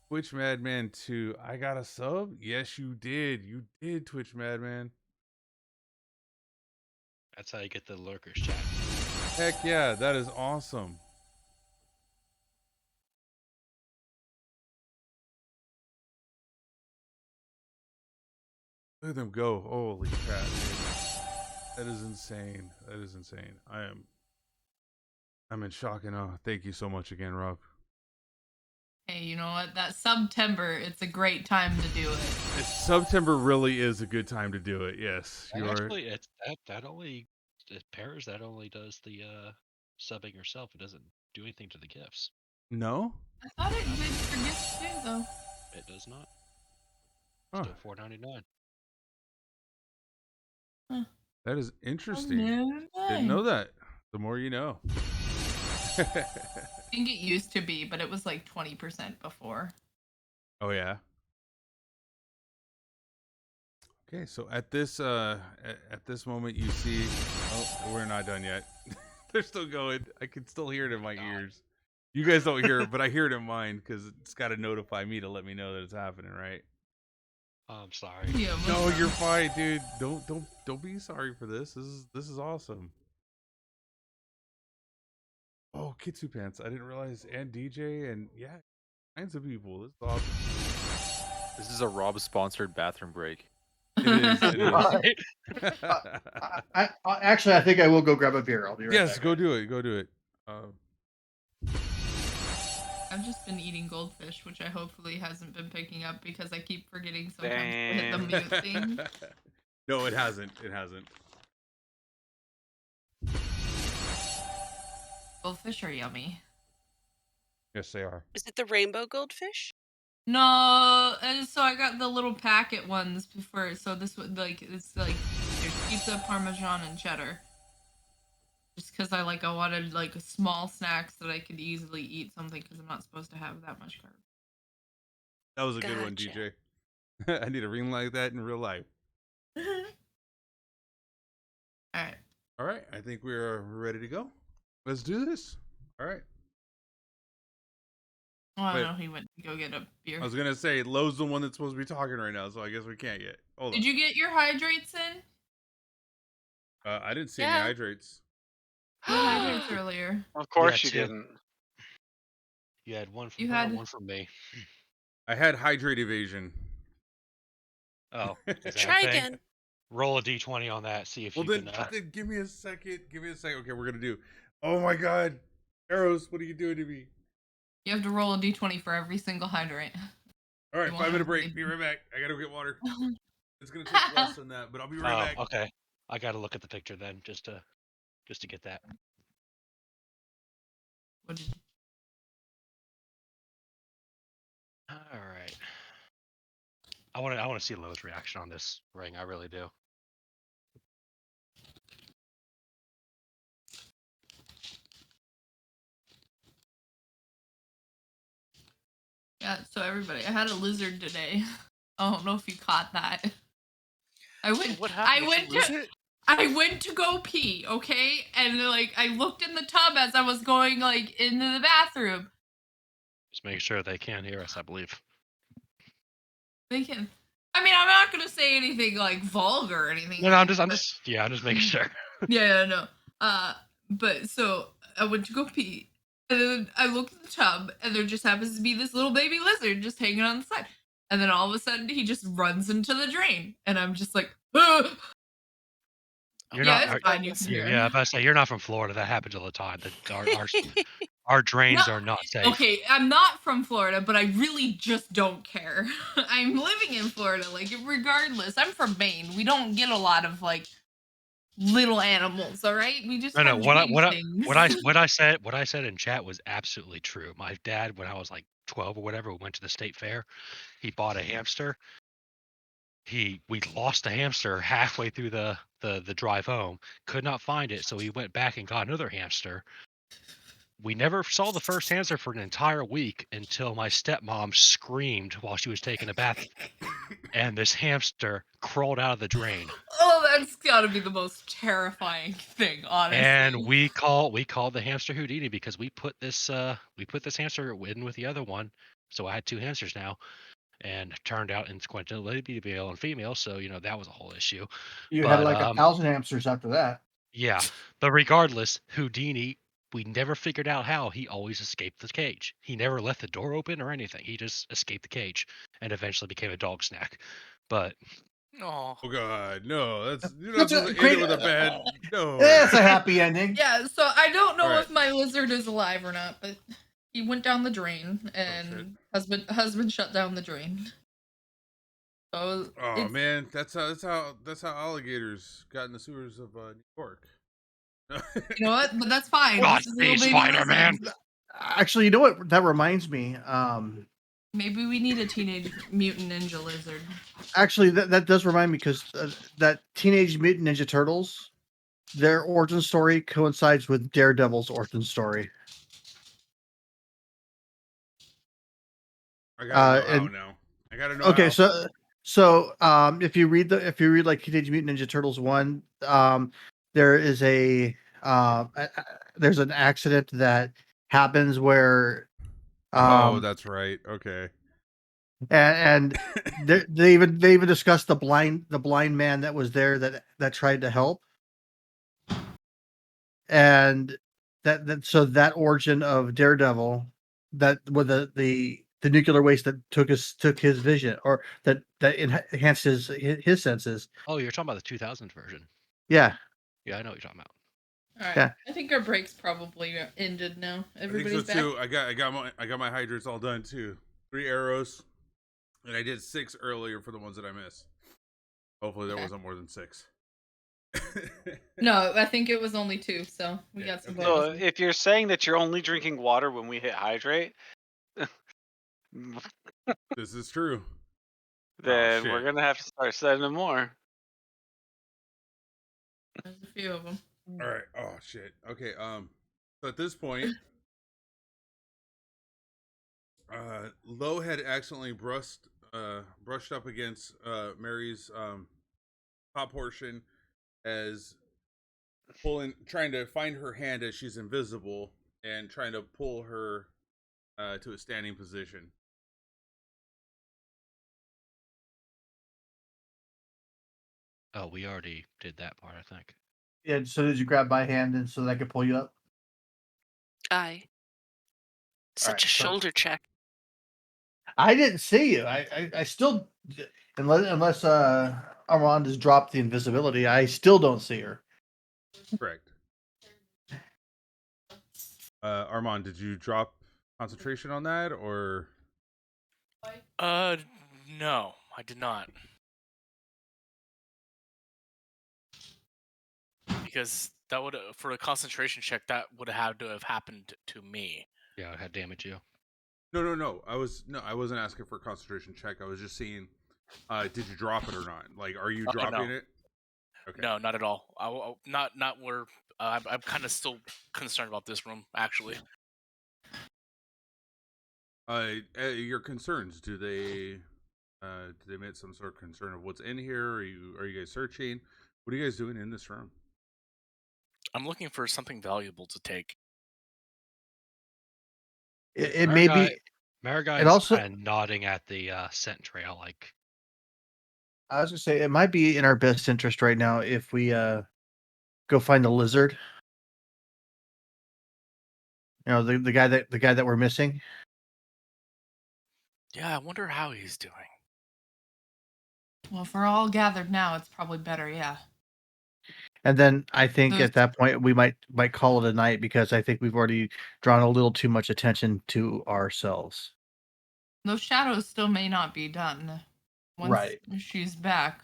A: Twitch Madman 2. I got a sub? Yes, you did. You did, Twitch Madman.
E: That's how you get the lurkers chat.
A: Heck yeah, that is awesome. Look at them go. Holy crap, dude. That is insane. That is insane. I'm in shock and awe. Thank you so much again, Rob.
C: Hey, you know what? That September, it's a great time to do it.
A: September really is a good time to do it. Yes,
E: And
A: you are.
E: actually, that only it pairs. That only does the subbing yourself. It doesn't do anything to the gifts.
A: No?
C: I thought it did for gifts too, though.
E: It does not.
A: Huh.
E: Still $4.99.
A: That is interesting.
C: Didn't
A: Didn't know that. The more you know.
C: I think it used to be, but it was like 20% before.
A: Oh yeah. Okay, so at this moment you see, oh, we're not done yet. They're still going. I can still hear it in my ears. You guys don't hear it, but I hear it in mine because it's got to notify me to let me know that it's happening, right?
E: I'm sorry.
C: Yeah,
A: No, you're fine, dude. Don't be sorry for this. This is awesome. Oh, Kitsu Pants. I didn't realize, and DJ, and yeah, kinds of people. This is awesome.
B: This is a Rob sponsored bathroom break.
A: It is. It is.
F: Actually, I think I will go grab a beer. I'll be right
A: Yes,
F: back.
A: go do it. Go do it.
C: I've just been eating goldfish, which I hopefully hasn't been picking up because I keep forgetting sometimes to hit the mute thing.
A: No, it hasn't. It hasn't.
C: Goldfish are yummy.
A: Yes, they are.
D: Is it the rainbow goldfish?
C: No, so I got the little packet ones before. So this would it's like there's pizza, parmesan, and cheddar. Just because I wanted like small snacks that I could easily eat something because I'm not supposed to have that much carbs.
A: That was a good one,
D: Gotcha.
A: DJ. I need a ring like that in real life.
C: All right.
A: All right, I think we're ready to go. Let's do this. All right.
C: Oh, I
A: Wait.
C: know he went to go get a beer.
A: I was gonna say Lowe's the one that's supposed to be talking right now, so I guess we can't yet. Hold on.
C: Did you get your hydrates in?
A: I didn't see
C: Yeah.
A: any hydrates.
C: Hydrates earlier.
H: Of course
E: Yeah,
H: you
E: too.
H: didn't.
E: You had one from
C: You
E: her,
C: had-
E: one from me.
A: I had hydrate evasion.
E: Oh, is that a
D: Try
E: thing?
D: again.
E: Roll a d20 on that. See if
A: Well,
E: you
A: then,
E: can.
A: then give me a second. Give me a second. Okay, we're gonna do Oh my god. Arrows, what are you doing to me?
C: You have to roll a d20 for every single hydrant.
A: All right,
C: You won't
A: 5-minute
C: have
A: break.
C: to-
A: Be right back. I gotta go get water. It's gonna take less than that, but I'll be right back.
E: Okay. I got to look at the picture then, just to get that.
C: What did you-
E: All right. I want to see Lowe's reaction on this ring. I really do.
C: Yeah, so everybody, I had a lizard today. I don't know if you caught that. I went.
G: What happened?
C: I
G: Did you lose it?
C: I went to go pee, okay, and like I looked in the tub as I was going like into the bathroom.
E: Just make sure they can't hear us. I believe.
C: They can. I mean, I'm not gonna say anything like vulgar or anything.
E: No, I'm just making sure.
C: Yeah, no. But so I went to go pee, and then I looked at the tub, and there just happens to be this little baby lizard just hanging on the side. And then all of a sudden, he just runs into the drain, and I'm just like, "Ugh!"
E: You're
C: Yeah,
E: not.
C: it's
E: Are,
C: fine. You can hear
E: yeah,
C: him.
E: but I say you're not from Florida. That happens all the time. Our drains
C: No,
E: are not safe.
C: Okay, I'm not from Florida, but I really just don't care. I'm living in Florida, like regardless. I'm from Maine. We don't get a lot of like little animals, all right? We just
E: No,
C: have things.
E: what I said in chat was absolutely true. My dad, when I was like 12 or whatever, we went to the state fair. He bought a hamster. We lost the hamster halfway through the drive home. Could not find it, so he went back and got another hamster. We never saw the first hamster for an entire week until my stepmom screamed while she was taking a bath, and this hamster crawled out of the drain.
C: Oh, that's gotta be the most terrifying thing, honestly.
E: And we called the hamster Houdini because we put this hamster in with the other one, so I had two hamsters now, and it turned out coincidentally to be male and female, so that was a whole issue.
F: You
E: But
F: had like 1,000 hamsters after that.
E: yeah, but regardless, Houdini, we never figured out how he always escaped the cage. He never left the door open or anything. He just escaped the cage and eventually became a dog snack. But
G: Oh.
A: Oh god, no! You're
F: That's
A: not supposed to
F: great-
A: end it with a bad. No.
F: It's a happy ending.
C: Yeah, so I don't know
A: Alright.
C: if my lizard is alive or not, but he went down the drain, and husband shut down the drain. So
A: Oh
C: it's-
A: man, that's how alligators got in the sewers of New York.
C: you know what? But that's fine.
E: God,
C: It's just a little baby
E: Spider-Man.
C: lizard.
F: Actually, you know what? That reminds me.
C: Maybe we need a teenage mutant ninja lizard.
F: Actually, that does remind me because that Teenage Mutant Ninja Turtles, their origin story coincides with Daredevil's origin story.
A: I gotta know how
F: and-
A: now. I gotta know.
F: Okay,
A: how.
F: so if you read like Teenage Mutant Ninja Turtles 1, there is there's an accident that happens where
A: That's right. Okay.
F: and they even discussed the blind man that was there that tried to help, and that origin of Daredevil, that with the nuclear waste that took his vision, or that enhanced his senses.
E: Oh, you're talking about the 2000 version.
F: Yeah.
E: Yeah, I know what you're talking about.
C: All right.
F: Yeah.
C: I think our break's probably ended now. Everybody's
A: I think so
C: back.
A: too. I got my hydrants all done too. 3 arrows, and I did 6 earlier for the ones that I missed. Hopefully there
C: Okay.
A: wasn't more than 6.
C: No, I think it was only 2, so we
A: Yeah,
C: got some
A: okay.
H: So
C: bonuses.
H: if you're saying that you're only drinking water when we hit hydrate,
A: This is true.
H: then we're
A: shit.
H: gonna have to start sending more.
C: There's a few of them.
A: All right. Oh shit. Okay. So at this point, Lo had accidentally brushed up against Mary's top portion as trying to find her hand as she's invisible and trying to pull her to a standing position.
E: Oh, we already did that part, I think.
F: Yeah. So did you grab my hand and so that I could pull you up?
D: Aye. Such
F: Alright,
D: a
F: so-
D: shoulder check.
F: I didn't see you. I still, unless Armand has dropped the invisibility, I still don't see her.
A: Correct. Armand, did you drop concentration on that, or?
G: No, I did not. Because that would, for a concentration check, that would have had to have happened to me.
E: Yeah, it had damage you.
A: No. I wasn't asking for a concentration check. I was just seeing, did you drop it or not? Like, are you dropping
G: no.
A: it? Okay.
G: No, not at all. Not where. I'm kind of still concerned about this room, actually.
A: Your concerns, do they emit some sort of concern of what's in here? Are you guys searching? What are you guys doing in this room?
G: I'm looking for something valuable to take.
F: It may be.
E: Maraguy's
F: It also.
E: kind of nodding at the scent trail, like.
F: I was gonna say it might be in our best interest right now if we go find the lizard. You know, the guy that we're missing.
G: Yeah, I wonder how he's doing.
C: Well, if we're all gathered now, it's probably better, yeah.
F: And then I think
C: Those-
F: at that point we might call it a night because I think we've already drawn a little too much attention to ourselves.
C: Those shadows still may not be done. Once
F: Right.
C: she's back,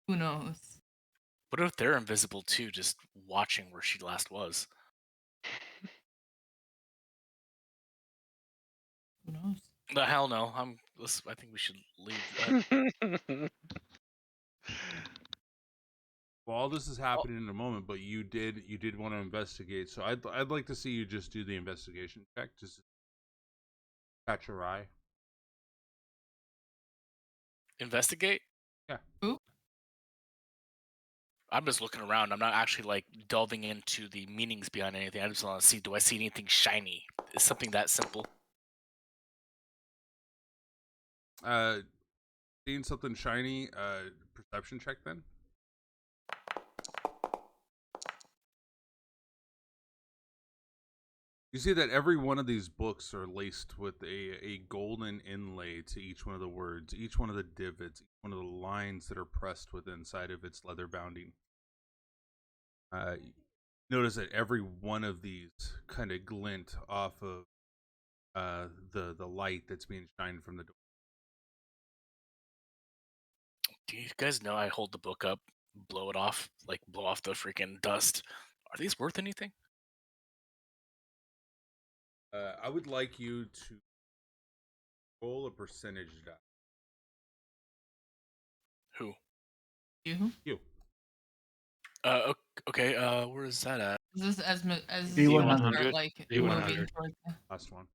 C: who knows?
G: What if they're invisible too, just watching where she last was?
C: Who knows?
G: The hell no. I think we should leave.
A: Well, all this is happening in a moment, but you did want to investigate, so I'd like to see you just do the investigation check, just catch your eye.
G: Investigate?
A: Yeah.
C: Who?
G: I'm just looking around. I'm not actually like delving into the meanings behind anything. I just want to see, do I see anything shiny? It's something that simple.
A: Seeing something shiny, perception check then. You see that every one of these books are laced with a golden inlay to each one of the words, each one of the divots, each one of the lines that are pressed within inside of its leather bounding. Notice that every one of these kind of glint off of the light that's being shined from the door.
G: Do you guys know I hold the book up, blow it off, like blow off the freaking dust? Are these worth anything?
A: I would like you to roll a percentage die.
G: Who?
C: You?
A: You.
G: Okay. Where is that at?
C: Is this as
F: B100.
C: start, like
E: B100.
C: moving towards the...
A: Last one.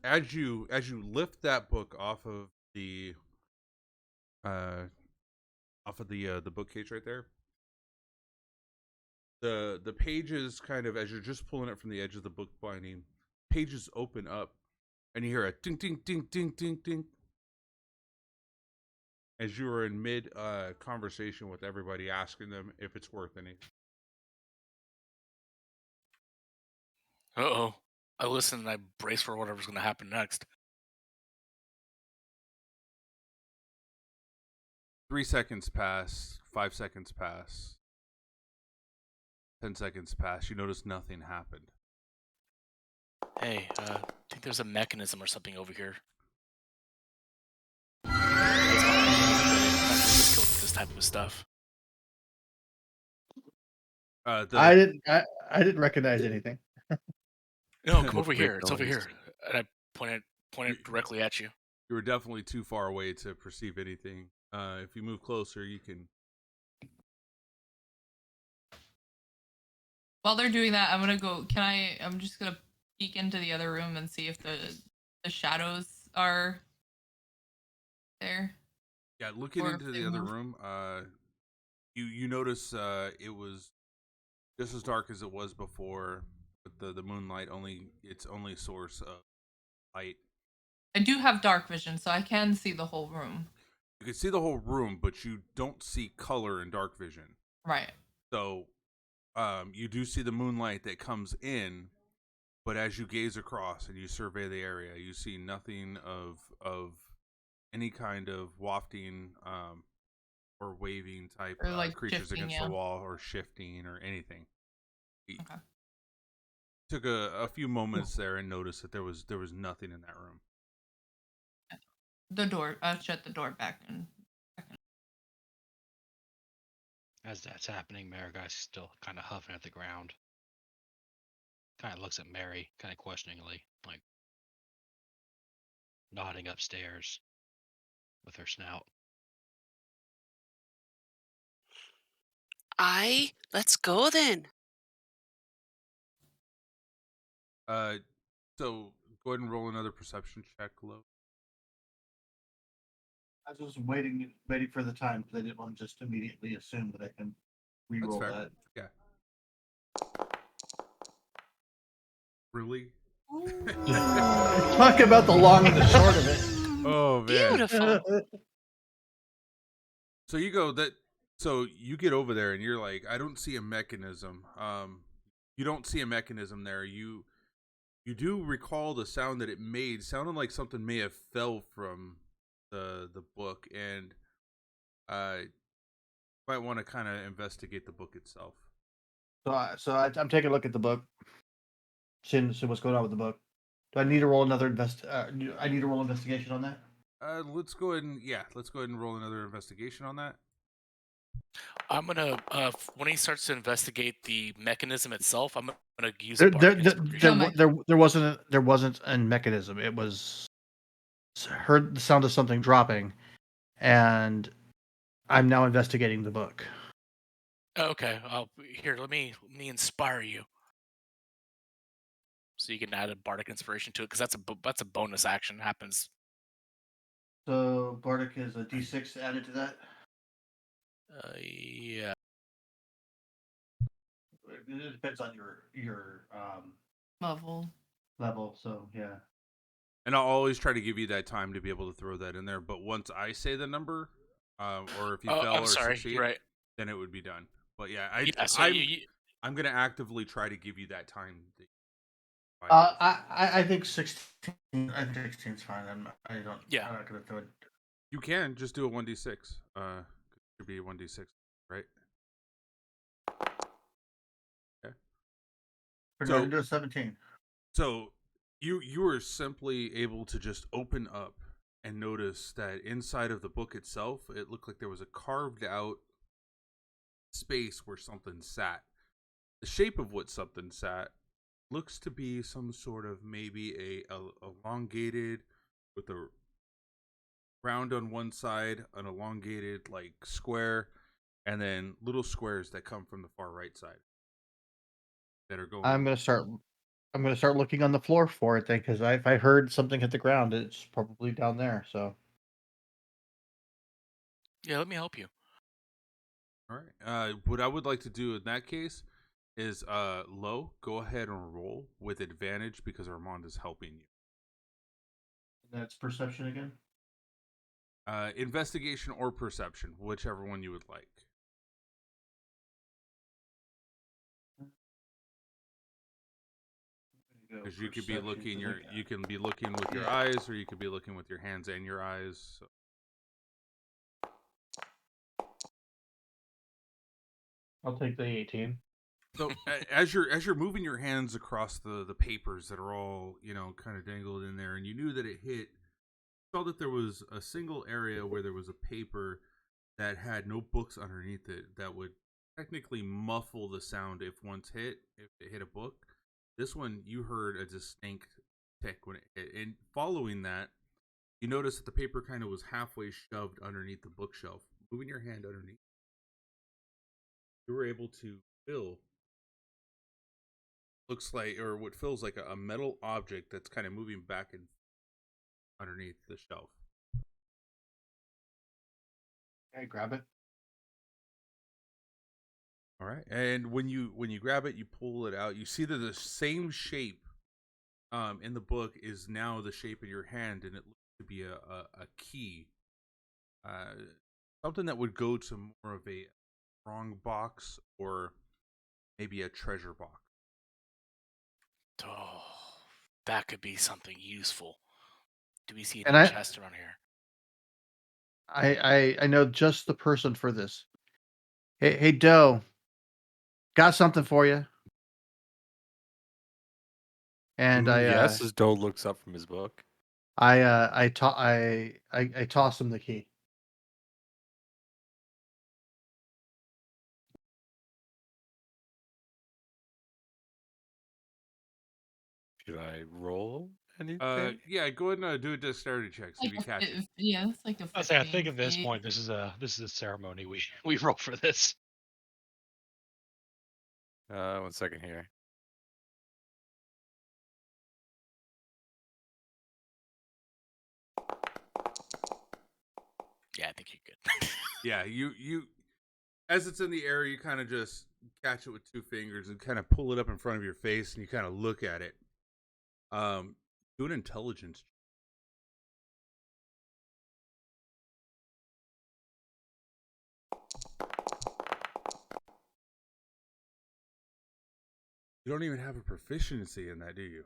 A: As you lift that book off of the bookcase right there, the pages kind of, as you're just pulling it from the edge of the book binding, pages open up and you hear a ding ding ding ding ding ding as you are in mid conversation with everybody, asking them if it's worth anything.
G: Uh-oh. I listen and I brace for whatever's going to happen next.
A: 3 seconds pass, 5 seconds pass, 10 seconds pass. You notice nothing happened.
G: Hey, I think there's a mechanism or something over here. This type of stuff.
F: I didn't recognize anything.
G: No, come over
A: Make
G: here. It's over
A: noise.
G: here. And I point it directly at you.
A: You were definitely too far away to perceive anything. If you move closer, you can.
C: While they're doing that, I'm gonna go. I'm just gonna peek into the other room and see if the shadows are there.
A: Yeah, looking
C: Or if
A: into
C: they
A: the other
C: move.
A: room, you notice it was just as dark as it was before, but the moonlight its only source of light.
C: I do have dark vision, so I can see the whole room.
A: You can see the whole room, but you don't see color in dark vision.
C: Right.
A: So, you do see the moonlight that comes in, But as you gaze across and you survey the area, you see nothing of any kind of wafting or waving type
C: Or, like,
A: creatures
C: shifting,
A: against
C: yeah.
A: the wall or shifting or anything.
C: Okay.
A: Took a few moments there and noticed that there was nothing in that room.
C: The door. Shut the door back and.
E: As that's happening, Maraguy's still kind of huffing at the ground. Kind of looks at Mary, kind of questioningly, like nodding upstairs with her snout.
D: Let's go then.
A: So go ahead and roll another perception check, Lo.
F: I was just waiting for the time because I didn't want to just immediately assume that I can
A: That's
F: re-roll
A: fair.
F: that.
A: Yeah. Really?
F: Talk about the long and the short of it.
A: Oh man.
D: Beautiful.
A: So you go that. So you get over there and you're like, I don't see a mechanism. You don't see a mechanism there. You do recall the sound that it made. Sounded like something may have fell from the book, and might want to kind of investigate the book itself.
F: I'm taking a look at the book. See what's going on with the book. Do I need to roll another I need to roll investigation on that?
A: Let's go ahead and roll another investigation on that.
G: I'm gonna when he starts to investigate the mechanism itself, I'm gonna use
F: There,
G: a bardic
F: there,
G: inspiration.
F: there wasn't a mechanism. It was heard the sound of something dropping, and I'm now investigating the book.
G: Okay, here. Let me inspire you. So you can add a bardic inspiration to it because that's a bonus action. Happens.
F: So bardic is a D6 added to that.
G: Yeah.
F: It depends on your
C: Level.
F: So yeah.
A: And I'll always try to give you that time to be able to throw that in there. But once I say the number, or if you fail
G: I'm
A: or
G: sorry.
A: succeed,
G: You're right.
A: then it would be done. But yeah, I'm gonna actively try to give you that time.
F: I think 16. I think 16 is fine.
G: Yeah.
F: I'm not gonna throw it.
A: You can just do a 1d6. Could be a 1d6, right? Okay.
F: We're
A: So-
F: gonna do a 17.
A: So you were simply able to just open up and notice that inside of the book itself, it looked like there was a carved out space where something sat. The shape of what something sat looks to be some sort of maybe a elongated with a round on one side, an elongated like square, and then little squares that come from the far right side that are going.
F: I'm gonna start looking on the floor for it then, because if I heard something hit the ground, it's probably down there. So
G: Yeah. Let me help you.
A: All right. What I would like to do in that case is, Lo, go ahead and roll with advantage because Armand is helping you.
F: that's perception again.
A: Investigation or perception, whichever one you would like. Because you could be looking you can be looking with your eyes, or you could be looking with your hands and your eyes. So.
F: I'll take the 18.
A: So as you're moving your hands across the papers that are all kind of dangled in there, and you knew that it hit, you saw that there was a single area where there was a paper that had no books underneath it that would technically muffle the sound if it hit a book. This one you heard a distinct tick when it hit, and following that, you noticed that the paper kind of was halfway shoved underneath the bookshelf. Moving your hand underneath, you were able to feel what feels like a metal object that's kind of moving back and underneath the shelf.
F: Okay, grab it.
A: All right, and when you grab it, you pull it out. You see that the same shape in the book is now the shape in your hand, and it looks to be a key, something that would go to more of a strong box or maybe a treasure box.
G: Oh. that could be something useful. Do we see
F: And
G: any
F: I-
G: chest around here?
F: I know just the person for this. Hey, Doe, got something for you. And
B: yes, as Doe looks up from his book.
F: I toss him the key.
B: Should I roll anything?
A: Yeah, go ahead and do a dexterity check. See if you catch it.
C: Yeah, it's like a.
E: I say, I think
C: 15
E: at this
C: feet.
E: point, this is a ceremony. We roll for this.
B: 1 second here.
G: Yeah, I think you're good.
A: Yeah, you as it's in the air, you kind of just catch it with 2 fingers and kind of pull it up in front of your face, and you kind of look at it. Do an intelligence. You don't even have a proficiency in that, do you?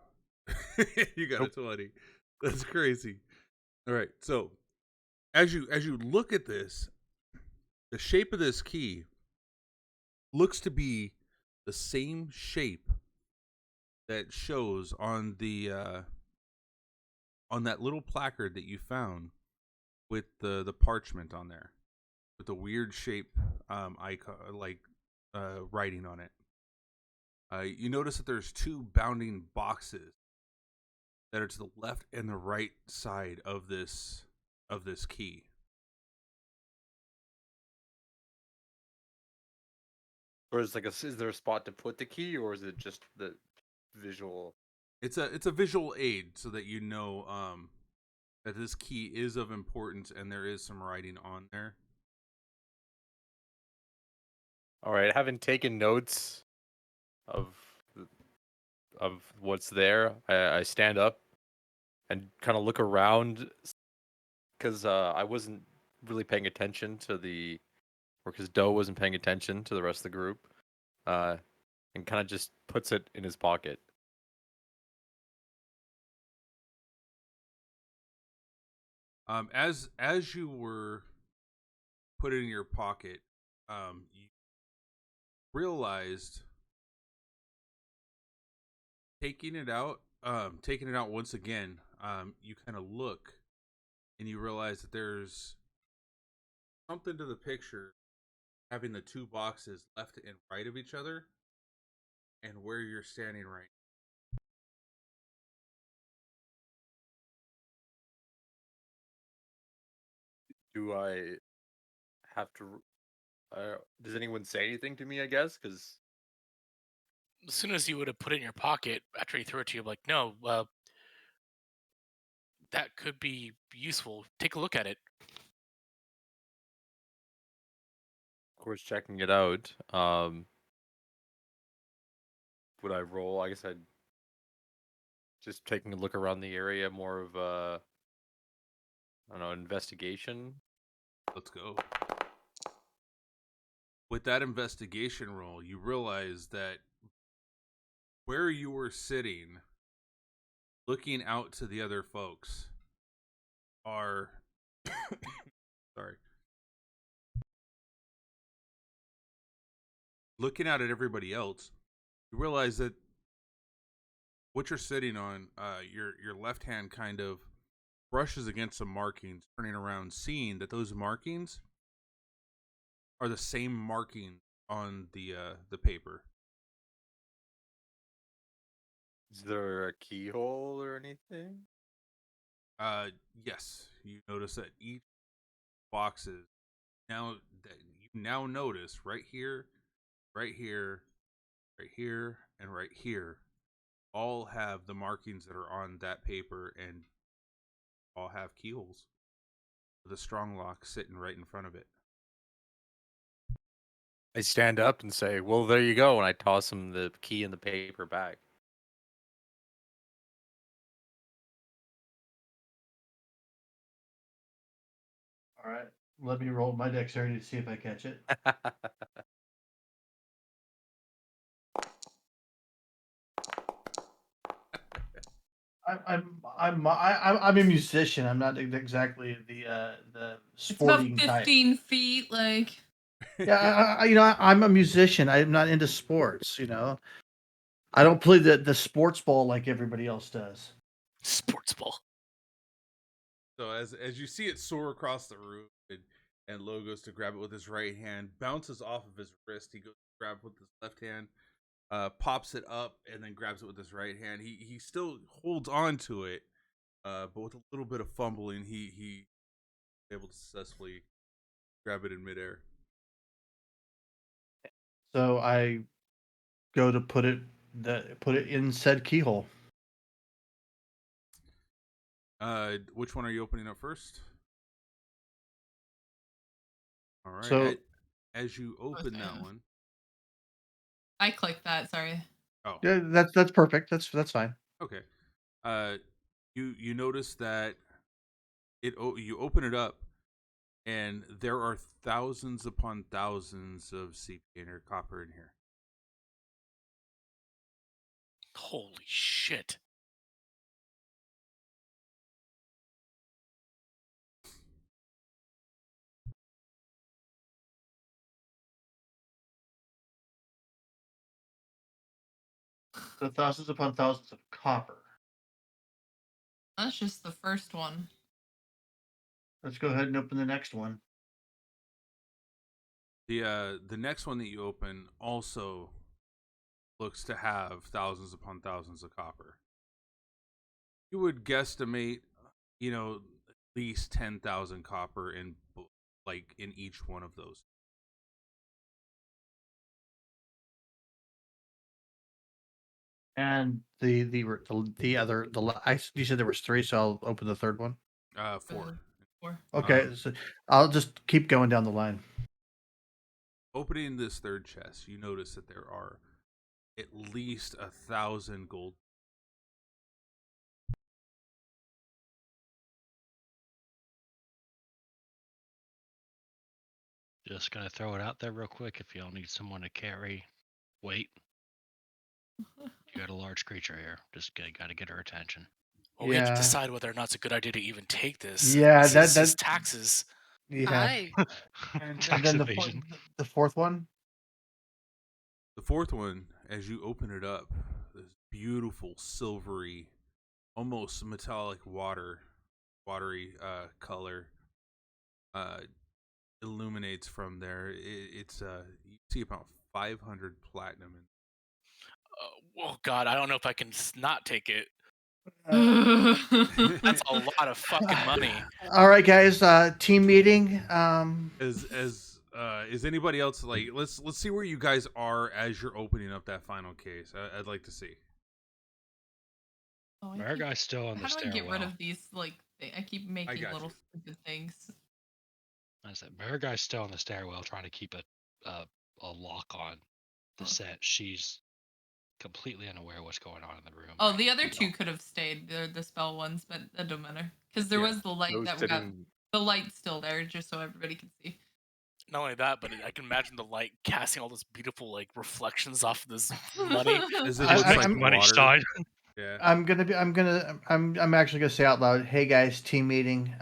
A: You got a 20. That's crazy. All right, so as you look at this, the shape of this key looks to be the same shape that shows on the on that little placard that you found with the parchment on there, with the weird shape icon, like writing on it. You notice that there's 2 bounding boxes that are to the left and the right side of this key.
B: Or is there a spot to put the key, or is it just the visual?
A: It's a visual aid so that you know that this key is of importance and there is some writing on there.
B: All right, having taken notes of what's there, I stand up and kind of look around because I wasn't really paying attention to because Doe wasn't paying attention to the rest of the group, and kind of just puts it in his pocket.
A: As you were put it in your pocket, you realized taking it out once again, you kind of look and you realize that there's something to the picture having the 2 boxes left and right of each other and where you're standing right.
B: Do I have to? Does anyone say anything to me? I guess because
G: As soon as you would have put it in your pocket after he threw it to you, like, no, that could be useful. Take a look at it.
B: of course checking it out. Would I roll? I guess I'd just taking a look around the area, more of I don't know, investigation.
A: Let's go. With that investigation roll, you realize that where you were sitting, looking out to the other folks, are sorry. Looking out at everybody else, you realize that what you're sitting on, your left hand kind of brushes against some markings, turning around, seeing that those markings are the same markings on the paper.
B: Is there a keyhole or anything?
A: Yes, you notice that each boxes now that you now notice right here, right here, right here, and right here all have the markings that are on that paper and all have keyholes with a strong lock sitting right in front of it.
B: I stand up and say, "Well, there you go," and I toss him the key in the paper bag.
F: All right, let me roll my dexterity to see if I catch it. I'm a musician. I'm not exactly the
C: It's about
F: sporting type.
C: 15 feet, like.
F: Yeah, I'm a musician. I'm not into sports. I don't play the sports ball like everybody else does.
G: Sports ball.
A: So as you see it soar across the room, and Lo goes to grab it with his right hand, bounces off of his wrist. He goes to grab it with his left hand, pops it up, and then grabs it with his right hand. He still holds on to it, but with a little bit of fumbling, he able to successfully grab it in midair.
F: So I go to put it in said keyhole.
A: Which one are you opening up first? All right.
F: So
A: as you open that one,
C: I clicked that, sorry.
A: oh
F: yeah, that's perfect. That's fine.
A: okay. You notice that you open it up, and there are thousands upon thousands of CP or copper in here.
G: Holy shit.
F: So thousands upon thousands of copper.
C: That's just the first one.
F: Let's go ahead and open the next one.
A: The next one that you open also looks to have thousands upon thousands of copper. You would guesstimate, at least 10,000 copper in each one of those.
F: And you said there was 3, so I'll open the third one.
A: 4.
C: 4.
F: Okay, so I'll just keep going down the line.
A: Opening this third chest, you notice that there are at least 1,000 gold.
E: Just gonna throw it out there real quick. If y'all need someone to carry weight, you got a large creature here. Just gotta get her attention.
G: Well, we have to decide whether or not it's a good idea to even take this.
F: Yeah,
G: this is taxes.
F: Yeah.
D: Aye.
F: And
E: Tax
F: then
E: evasion.
F: the fourth one.
A: The fourth one, as you open it up, this beautiful silvery, almost metallic watery color illuminates from there. It's you see about 500 platinum.
G: Oh God, I don't know if I can not take it.
C: That's
G: That's a lot of fucking money.
F: All right, guys. Team meeting.
A: Is anybody else let's see where you guys are as you're opening up that final case. I'd like to see.
E: Our guy's still on the
C: How do I
E: stairwell.
C: get rid of these? I keep making
A: got
C: little
A: you.
C: stupid things.
E: I said, our guy's still on the stairwell trying to keep a lock on the set. She's completely unaware what's going on in the room.
C: Oh, the other 2 could have stayed. They're the spell ones, but that don't matter. Because there was the light
B: Those
C: that we got.
B: didn't-
C: The light's still there, just so everybody can see.
G: Not only that, but I can imagine the light casting all this beautiful reflections off of this money.
A: As it
F: I-
A: looks
F: I-
A: like
F: I'm-
E: money
A: water.
E: side.
A: Yeah.
F: I'm actually gonna say out loud. Hey guys, team meeting.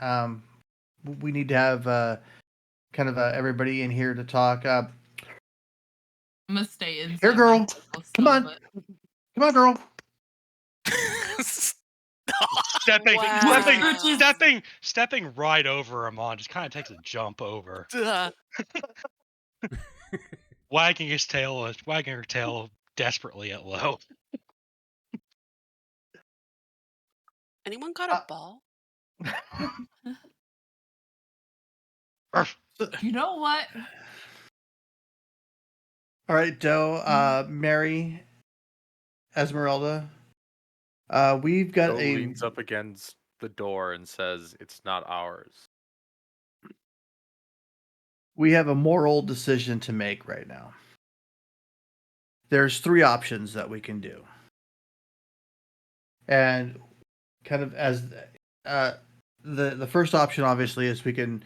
F: We need to have everybody in here to talk.
C: I'm gonna stay in.
F: Here, girl. Come on. Come on, girl.
E: Stepping,
D: Wow.
E: stepping right over Amon. Just kind of takes a jump over, wagging her tail desperately at Lo.
D: Anyone got a ball?
C: You know what?
F: All right, Doe, Mary, Esmeralda. We've got
B: Joe leans up against the door and says, "It's not ours."
F: We have a moral decision to make right now. There's 3 options that we can do. And kind of as the first option obviously is we can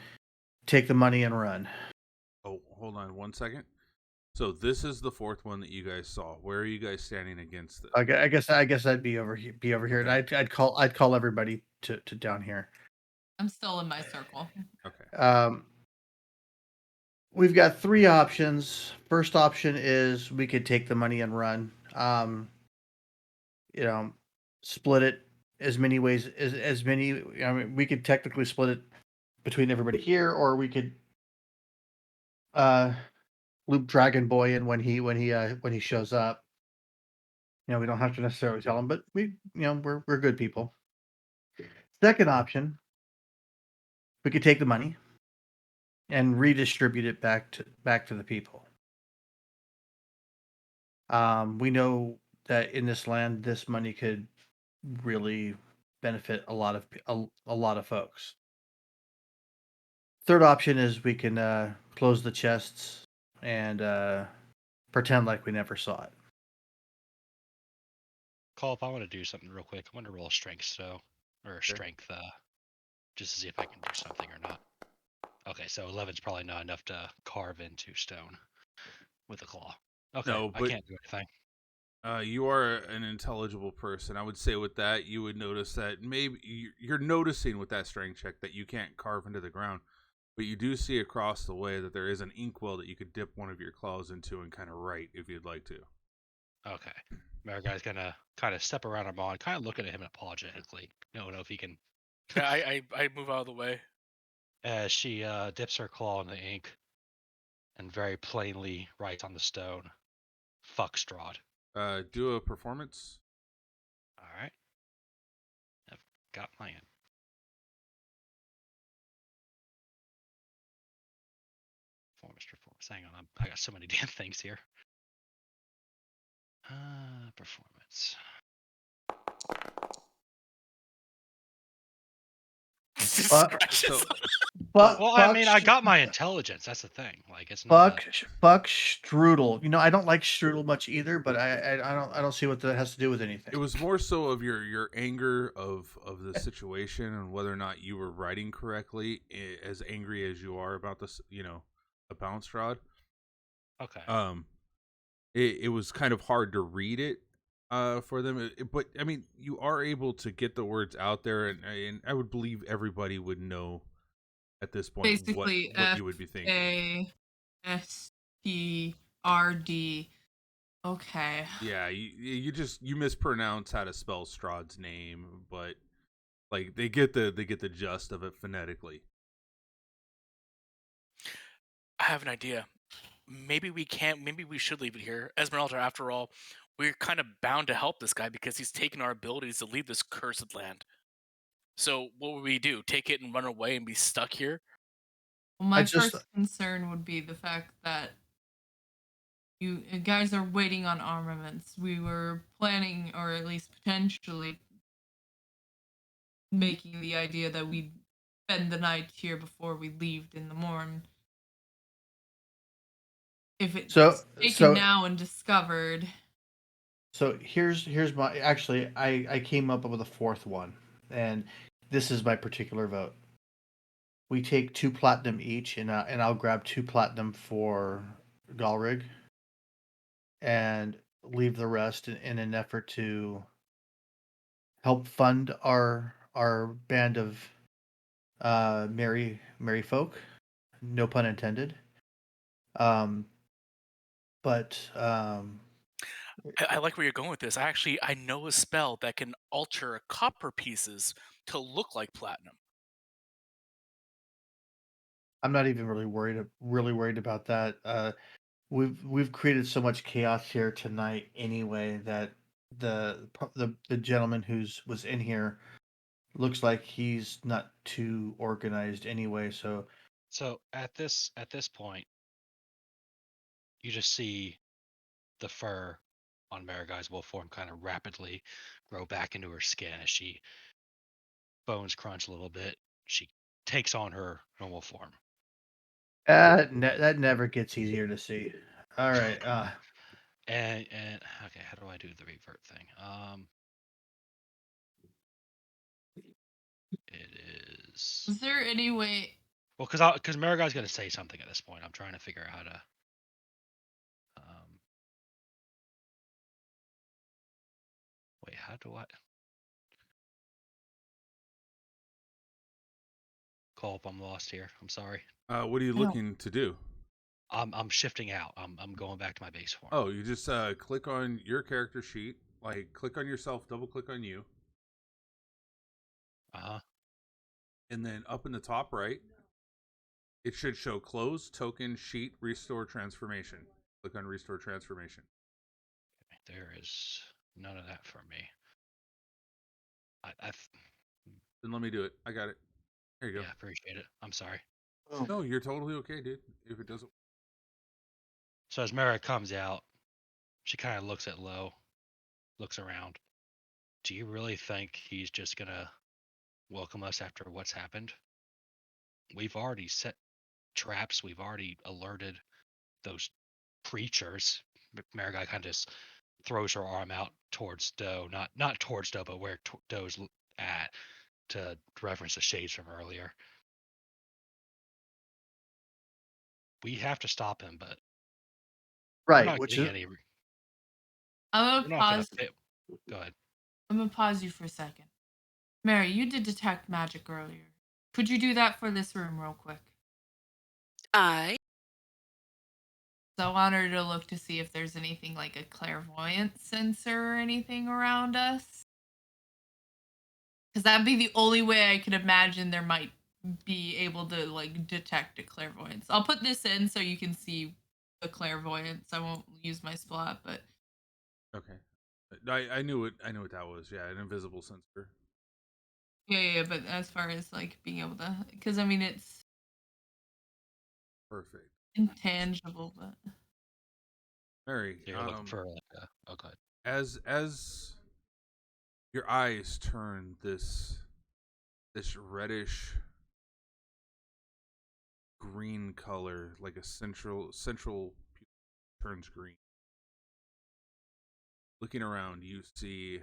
F: take the money and run.
A: Oh, hold on 1 second. So this is the fourth one that you guys saw. Where are you guys standing against this?
F: I guess I'd be over here, and I'd call everybody to down here.
C: I'm still in my circle.
A: Okay.
F: We've got 3 options. First option is we could take the money and run. You know, split it as many ways as many. I mean, we could technically split it between everybody here, or we could loop Dragon Boy in when he shows up. You know, we don't have to necessarily tell him, but we're good people. Second option, we could take the money and redistribute it back to the people. We know that in this land, this money could really benefit a lot of folks. Third option is we can close the chests and pretend like we never saw it.
E: Call, if I want to do something real quick, I want to roll a strength strength just to see if I can do something or not. Okay, so 11's probably not enough to carve into stone with a claw. Okay,
A: No,
E: I
A: but
E: can't do anything.
A: you are an intelligible person. I would say with that, you would notice that maybe you're noticing with that strength check that you can't carve into the ground, but you do see across the way that there is an inkwell that you could dip one of your claws into and kind of write if you'd like to.
E: Okay. Maraguy's gonna kind of step around Armand, kind of looking at him apologetically. Don't know if he can.
G: I move out of the way.
E: As she dips her claw in the ink and very plainly writes on the stone, "Fuck Strahd."
A: Do a performance.
E: All right. I've got my end. Performance. Hang on, I got so many damn things here. Performance.
G: Scratches.
E: Well, I mean, I got my intelligence. That's the thing. Like, it's not.
F: Fuck strudel. You know, I don't like strudel much either, but I don't see what that has to do with anything.
A: It was more so of your anger of the situation and whether or not you were writing correctly, as angry as you are about this, about Strahd.
E: Okay.
A: It was kind of hard to read it for them, but I mean, you are able to get the words out there, and I would believe everybody would know at this point
C: Basically,
A: what you would be thinking.
C: FASTRD. Okay.
A: Yeah, you mispronounce how to spell Strahd's name, but like they get the gist of it phonetically.
G: I have an idea. Maybe we should leave it here. Esmeralda, after all, we're kind of bound to help this guy because he's taken our abilities to leave this cursed land. So what would we do? Take it and run away and be stuck here?
C: Well, my first concern would be the fact that you guys are waiting on armaments. We were planning, or at least potentially, making the idea that we'd spend the night here before we leave in the morning. If it's taken now and discovered.
F: So here's my actually I came up with a fourth one, and this is my particular vote. We take 2 platinum each, and I'll grab 2 platinum for Galrig, and leave the rest in an effort to help fund our band of merry folk. No pun intended. But
G: I like where you're going with this. I know a spell that can alter copper pieces to look like platinum.
F: I'm not even really worried about that. We've created so much chaos here tonight anyway that the gentleman was in here looks like he's not too organized anyway. So
E: at this point, you just see the fur on Maraguy's wolf form kind of rapidly grow back into her skin as she bones crunch a little bit. She takes on her normal form.
F: that never gets easier to see. All right.
E: And okay, how do I do the revert thing? It is.
C: Is there any way?
E: Well, because Maraguy's gonna say something at this point. I'm trying to figure out how to. Wait, how do I? Culp, I'm lost here. I'm sorry.
A: What are you looking to do?
E: I'm shifting out. I'm going back to my base form.
A: Oh, you just click on your character sheet. Like, click on yourself, double click on you. And then up in the top right, it should show close, token, sheet, restore transformation. Click on restore transformation.
E: There is none of that for me.
A: Then let me do it. I got it. There you go.
E: Yeah, appreciate it. I'm sorry.
A: No, you're totally okay, dude. If it doesn't.
E: So as Mara comes out, she kind of looks at Lo, looks around. Do you really think he's just gonna welcome us after what's happened? We've already set traps. We've already alerted those creatures. Marigai kind of just throws her arm out towards Doe, not towards Doe, but where Doe's at, to reference the shades from earlier. We have to stop him, but
F: Right,
E: we're not
F: which
E: getting
F: is
E: any.
C: I'm
E: We're
C: gonna
E: not gonna
C: pause.
E: Go ahead.
C: I'm gonna pause you for a second. Mary, you did detect magic earlier. Could you do that for this room real quick?
D: I
C: So I want her to look to see if there's anything like a clairvoyant sensor or anything around us. Because that'd be the only way I could imagine there might be able to like detect a clairvoyance. I'll put this in so you can see the clairvoyance. I won't use my spot, but
A: Okay. I knew it. I knew what that was. Yeah, an invisible sensor.
C: yeah. But as far as like being able to, because I mean it's
A: Perfect.
C: intangible, but
A: Mary,
E: You're looking for like a. Oh, go ahead.
A: as your eyes turn this reddish green color, like a central turns green. Looking around, you see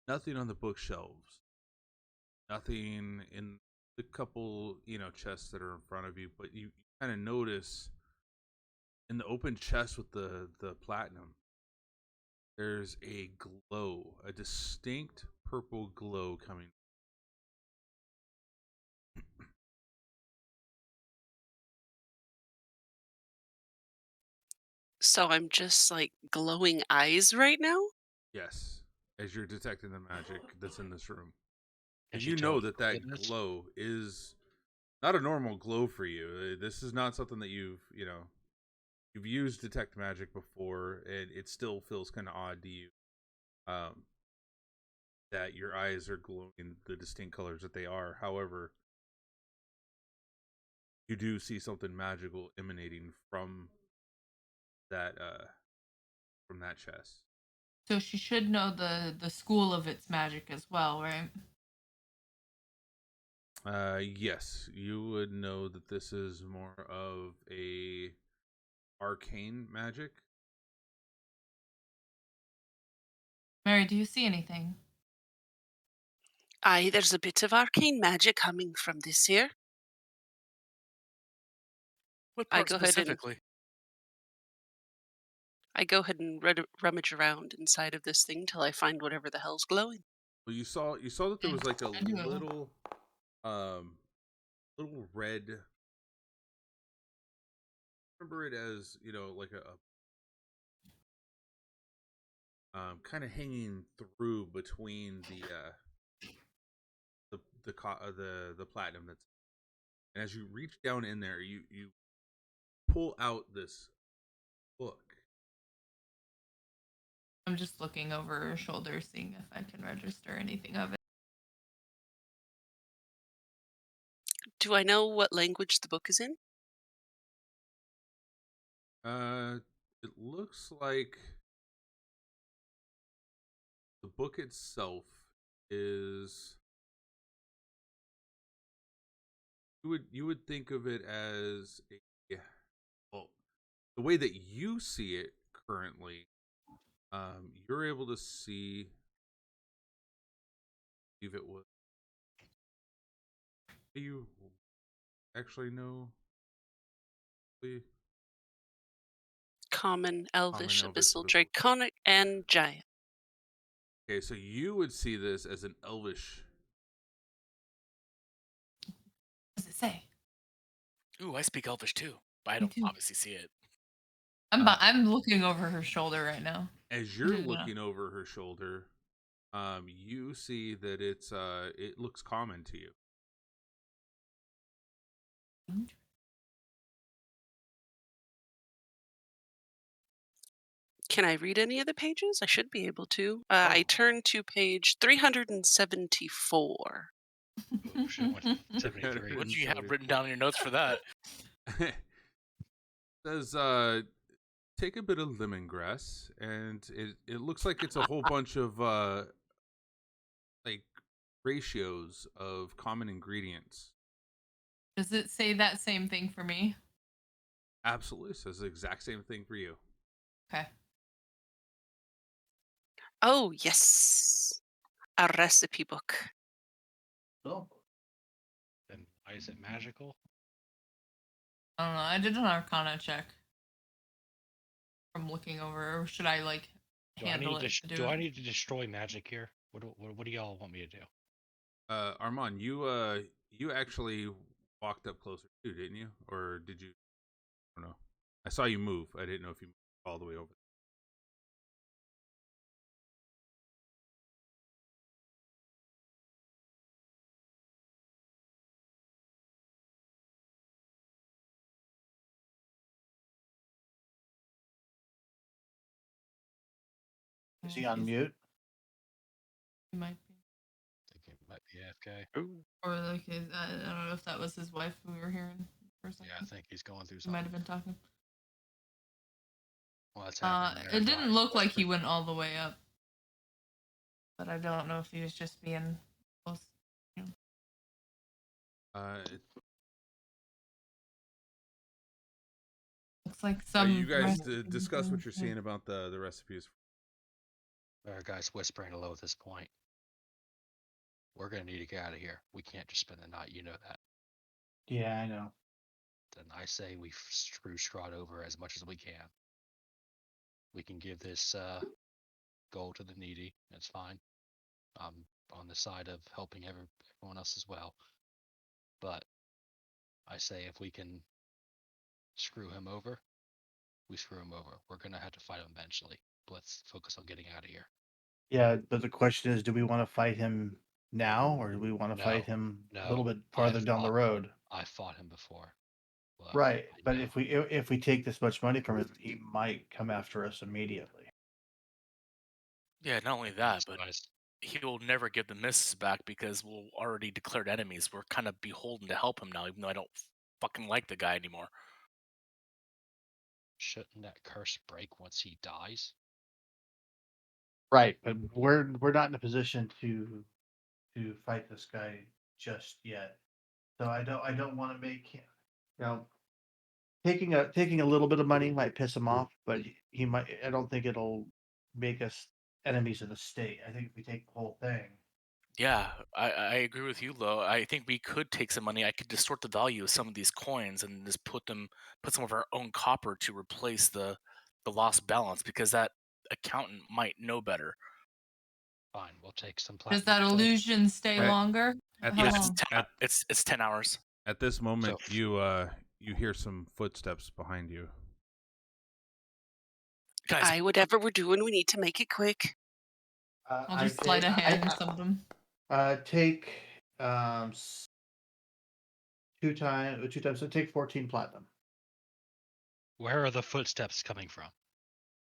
A: nothing on the bookshelves, nothing in the couple chests that are in front of you, but you kind of notice in the open chest with the platinum, there's a glow, a distinct purple glow coming.
D: So I'm just like glowing eyes right now?
A: Yes, as you're detecting the magic that's in this room.
E: Can
A: And
E: she
A: you
E: tell
A: know
E: what
A: that
E: color
A: that
E: it is?
A: glow is not a normal glow for you. This is not something that you've used detect magic before, and it still feels kind of odd to you. That your eyes are glowing the distinct colors that they are. However, you do see something magical emanating from that chest.
C: so she should know the school of its magic as well, right?
A: Yes, you would know that this is more of a arcane magic.
C: Mary, do you see anything?
D: Aye, there's a bit of arcane magic coming from this here.
G: What
D: I
G: part
D: go ahead and
G: specifically?
D: rummage around inside of this thing till I find whatever the hell's glowing.
A: Well, you saw that there was like a
C: I do.
A: little little red. Remember it as like a kind of hanging through between the platinum that's, and as you reach down in there, you pull out this book.
C: I'm just looking over her shoulder, seeing if I can register anything of it.
D: Do I know what language the book is in?
A: It looks like the book itself is, you would think of it as well, the way that you see it currently. You're able to see if it was. Do you actually know?
D: Common, Elvish,
A: Elvish,
D: Abyssal,
A: Abyssal.
D: Draconic, and Giant.
A: Okay, so you would see this as an Elvish.
C: What does it say?
G: Ooh, I speak Elvish too, but I
C: Me
G: don't
C: too.
G: obviously see it.
C: I'm looking over her shoulder right now.
A: As you're
C: Yeah.
A: looking over her shoulder, you see that it looks common to you.
D: Can I read any of the pages? I should be able to. I turn to page 374.
E: Oh, shit, I went to 73.
G: What do you have written down in your notes for that?
A: Says take a bit of lemongrass, and it looks like it's a whole bunch of like ratios of common ingredients.
C: Does it say that same thing for me?
A: Absolutely, says the exact same thing for you.
C: Okay.
D: Oh, yes. A recipe book.
F: Oh.
E: Then why is it magical?
C: I don't know. I did an Arcana check from looking over. Or should I like handle it?
E: Do I need to destroy magic here? What do y'all want me to do?
A: Armand, you actually walked up closer too, didn't you? Or did you? I don't know. I saw you move. I didn't know if you moved all the way over.
F: Is he on mute?
C: He might be.
E: I think it might be AFK.
C: Or like I don't know if that was his wife we were hearing for a second.
E: Yeah, I think he's going through
C: He
E: something.
C: might have been talking.
E: Well, that's happening.
C: It didn't look like he went all the way up, but I don't know if he was just being close. You know. Looks like some.
A: You guys discuss what you're seeing about the recipes.
E: Our guy's whispering low at this point. We're gonna need to get out of here. We can't just spend the night. You know that.
F: Yeah, I know.
E: Then I say we screw Strahd over as much as we can. We can give this gold to the needy. That's fine. On the side of helping everyone else as well. But I say if we can screw him over, we screw him over. We're gonna have to fight him eventually. But let's focus on getting out of here.
F: Yeah, but the question is, do we want to fight him now, or do we want to fight him a little bit farther down the road?
E: I fought him before. Well,
F: Right, but if we take this much money from him, he might come after us immediately.
G: Yeah, not only that, but he will never give the mists back because we're already declared enemies. We're kind of beholden to help him now, even though I don't fucking like the guy anymore.
E: Shouldn't that curse break once he dies?
F: Right, but we're not in a position to fight this guy just yet. So I don't want to make him, taking a little bit of money might piss him off, but he might. I don't think it'll make us enemies of the state. I think if we take the whole thing.
G: Yeah, I agree with you, Lo. I think we could take some money. I could distort the value of some of these coins and just put some of our own copper to replace the lost balance because that accountant might know better.
E: Fine, we'll take some platinum.
C: Does that illusion stay longer?
G: It's 10 hours.
A: At this moment, you hear some footsteps behind you.
G: Guys,
D: whatever we're doing, we need to make it quick.
C: I'll just slide a hand in some of them.
F: Take two times. So take 14 platinum.
E: Where are the footsteps coming from?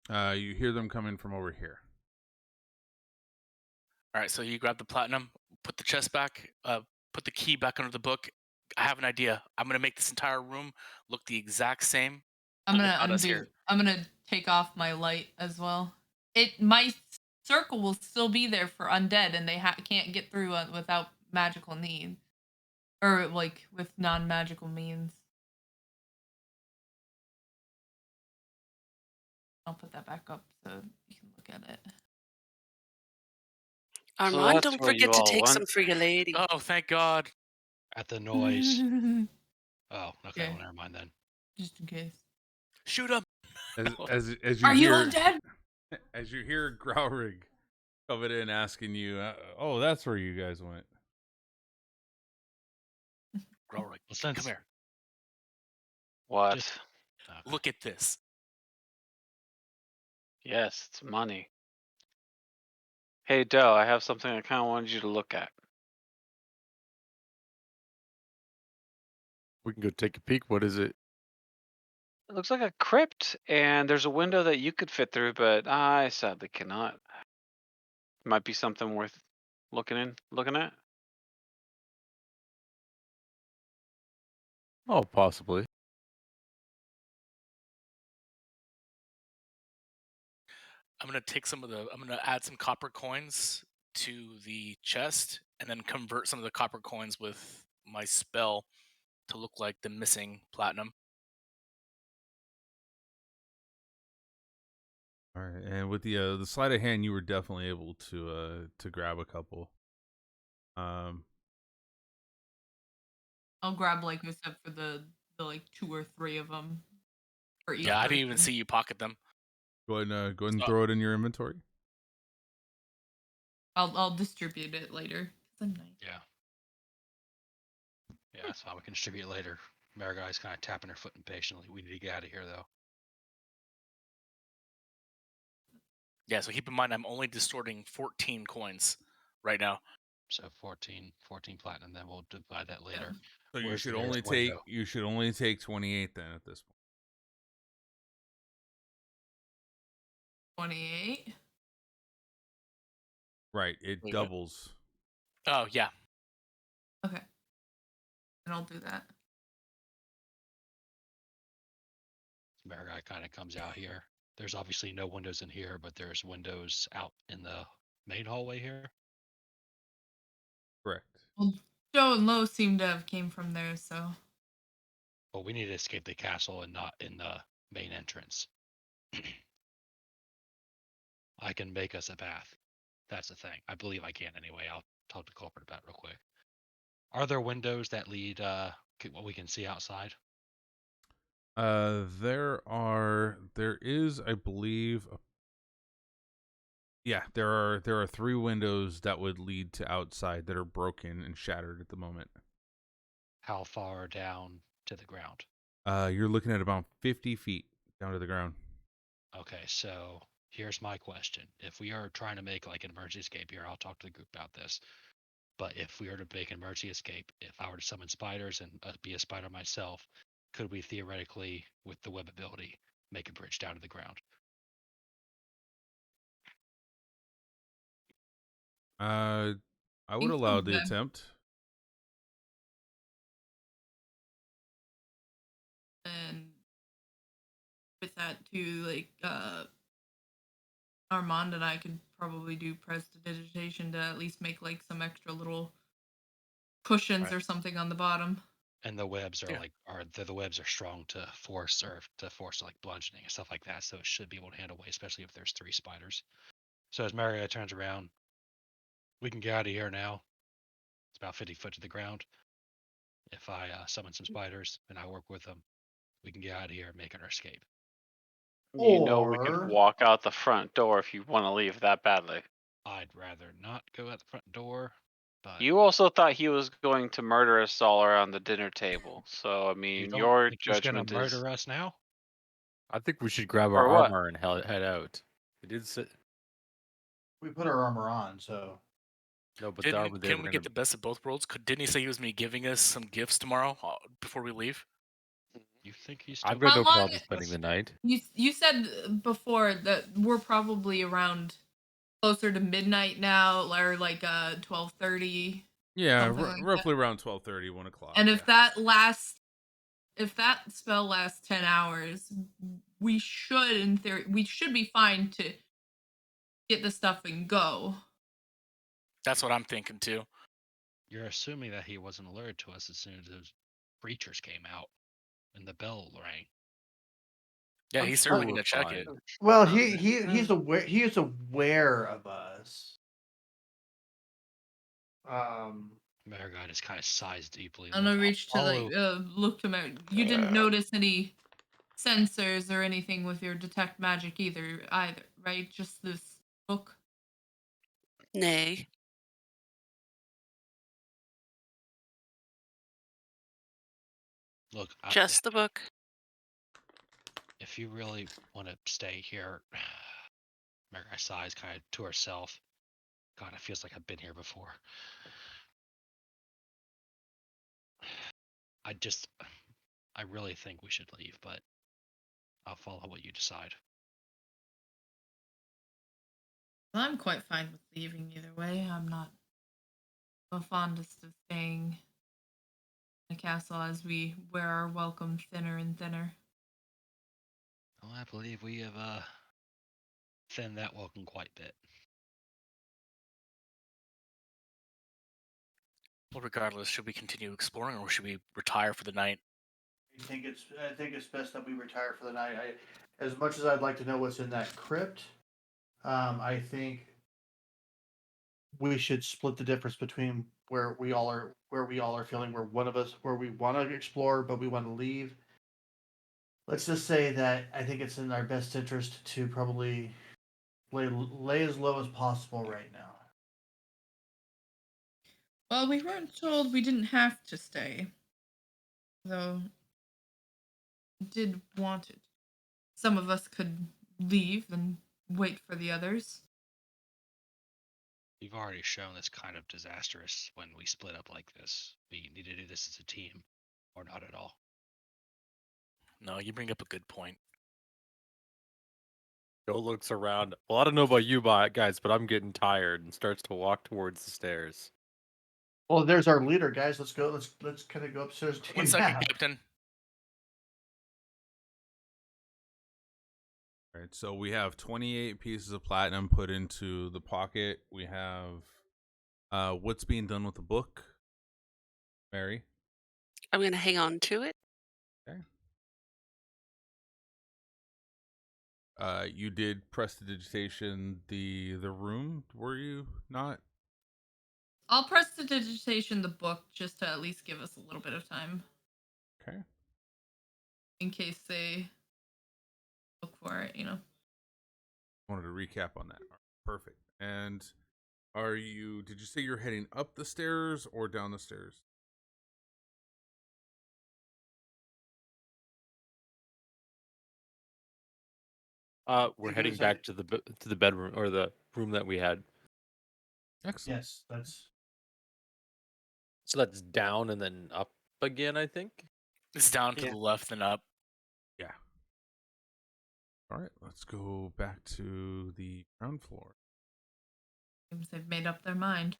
A: You hear them coming from over here.
G: All right, so you grab the platinum, put the chest back, put the key back under the book. I have an idea. I'm gonna make this entire room look the exact same.
C: I'm gonna take off my light as well. My circle will still be there for undead, and they can't get through without magical need, or like with non-magical means. I'll put that back up so you can look at it.
D: Armand, don't forget to take some for your lady.
G: Oh, thank God.
E: At the noise. Oh, okay.
C: Yeah.
E: Well, never mind then.
C: Just in case.
G: Shoot him.
A: As you
C: Are you
A: hear
C: undead?
A: as you hear Growrig coming in asking you, oh, that's where you guys went.
G: Growrig,
E: Well,
G: come here.
H: What?
E: Just- Okay.
G: Look at this.
H: Yes, it's money. Hey, Doe, I have something I kind of wanted you to look at.
B: We can go take a peek. What is it?
H: It looks like a crypt, and there's a window that you could fit through, but I sadly cannot. Might be something worth looking at.
B: Oh, possibly.
G: I'm gonna add some copper coins to the chest, and then convert some of the copper coins with my spell to look like the missing platinum.
A: All right, and with the sleight of hand, you were definitely able to grab a couple.
C: I'll grab like I said for the like 2 or 3 of them for each.
G: Yeah, I didn't even
C: person.
G: see you pocket them.
A: Go ahead and
G: So-
A: throw it in your inventory.
C: I'll distribute it later. I'm nice.
E: Yeah. Yeah, that's fine. We can distribute later. Mariguy's kind of tapping her foot impatiently. We need to get out of here, though.
G: Yeah, so keep in mind I'm only distorting 14 coins right now.
E: So 14 platinum. Then we'll divide that later.
A: So you
E: Where's the
A: should
E: nearest
A: only take 28 then at this point.
C: 28.
A: Right, it
G: Wait, what?
A: doubles.
G: Oh yeah.
C: Okay. And I'll do that.
E: Marigai kind of comes out here. There's obviously no windows in here, but there's windows out in the main hallway here.
A: Correct.
C: Well, Joe and Lo seem to have came from there, so
E: But we need to escape the castle and not in the main entrance. I can make us a path. That's the thing. I believe I can anyway. I'll talk to Culprit about it real quick. Are there windows that lead what we can see outside?
A: There is, I believe, there are 3 windows that would lead to outside that are broken and shattered at the moment.
E: How far down to the ground?
A: You're looking at about 50 feet down to the ground.
E: Okay, so here's my question. If we are trying to make like an emergency escape here, I'll talk to the group about this. But if we were to make an emergency escape, if I were to summon spiders and be a spider myself, could we theoretically, with the web ability, make a bridge down to the ground?
A: I would
C: think
A: allow
C: so,
A: the
C: then.
A: attempt.
C: and with that too, like Armand and I could probably do prestidigitation to at least make like some extra little cushions
E: Right.
C: or something on the bottom.
E: And the webs are
G: Yeah.
E: the webs are strong to force like bludgeoning and stuff like that, so it should be able to handle weight, especially if there's 3 spiders. So as Maria turns around, we can get out of here now. It's about 50 foot to the ground. If I summon some spiders and I work with them, we can get out of here and make our escape.
H: You know we
F: Or-
H: can walk out the front door if you want to leave that badly.
E: I'd rather not go out the front door, but
H: You also thought he was going to murder us all around the dinner table. So I
E: you
H: mean,
E: don't
H: your
E: think he's gonna
H: judgment is
E: murder us now?
B: I think we should grab
H: Or
B: our
H: what?
B: armor and head out. We did sit.
F: We put our armor on, so
B: No, but the armor there.
G: Can
B: we're
G: we
B: gonna-
G: get the best of both worlds? Didn't he say he was me giving us some gifts tomorrow before we leave?
E: You think he's
B: I've
E: still
B: got no
C: How long-
B: problem spending the night.
C: You said before that we're probably around closer to midnight now, or like 12:30.
A: Yeah,
C: Something like that.
A: roughly around 12:30, 1 o'clock.
C: And if
A: yeah.
C: that spell lasts 10 hours, we should, in theory, we should be fine to get the stuff and go.
G: That's what I'm thinking too.
E: You're assuming that he wasn't alerted to us as soon as those creatures came out and the bell rang.
G: Yeah,
B: I'm
G: he's
B: sure
G: certainly
B: we're
G: gonna check
B: fine.
G: it.
F: well, he's aware of us.
E: Marigai just kind of sighs deeply.
C: And I
E: like,
C: reach to
E: "I'll
C: like look to my. You didn't notice any sensors or anything with your detect magic either, right? Just this book.
D: Nay.
E: Look,
D: Just the book.
E: if you really want to stay here, Marika sighs kind of to herself. God, it feels like I've been here before. I really think we should leave, but I'll follow what you decide.
C: Well, I'm quite fine with leaving either way. I'm not the fondest of staying in the castle as we wear our welcome thinner and thinner.
E: Well, I believe we have thinned that welcome quite a bit.
G: Well, regardless, should we continue exploring or should we retire for the night?
F: I think it's best that we retire for the night. As much as I'd like to know what's in that crypt, I think we should split the difference between where we all are feeling where one of us where we want to explore but we want to leave. Let's just say that I think it's in our best interest to probably lay as low as possible right now.
C: Well, we weren't told we didn't have to stay, though. Did want it. Some of us could leave and wait for the others.
E: You've already shown this kind of disastrous when we split up like this. We need to do this as a team, or not at all.
G: No, you bring up a good point.
B: Joe looks around. Well, I don't know about you guys, but I'm getting tired and starts to walk towards the stairs.
F: Well, there's our leader, guys. Let's go. Let's kind of go upstairs. To
G: 1 second, Captain.
A: All right, so we have 28 pieces of platinum put into the pocket. We have what's being done with the book, Mary?
D: I'm going to hang on to it.
A: Okay. You did prestidigitation the room, were you not?
C: I'll prestidigitation the book just to at least give us a little bit of time.
A: Okay.
C: In case they look for it, you know.
A: Wanted to recap on that. All right, perfect. And did you say you're heading up the stairs or down the stairs?
B: We're heading back to the bedroom or the room that we had.
A: Excellent.
F: Yes, that's.
B: So that's down and then up again, I think.
G: It's down to
D: Yeah.
G: the left and up.
A: Yeah. All right, let's go back to the ground floor.
C: Seems they've made up their mind.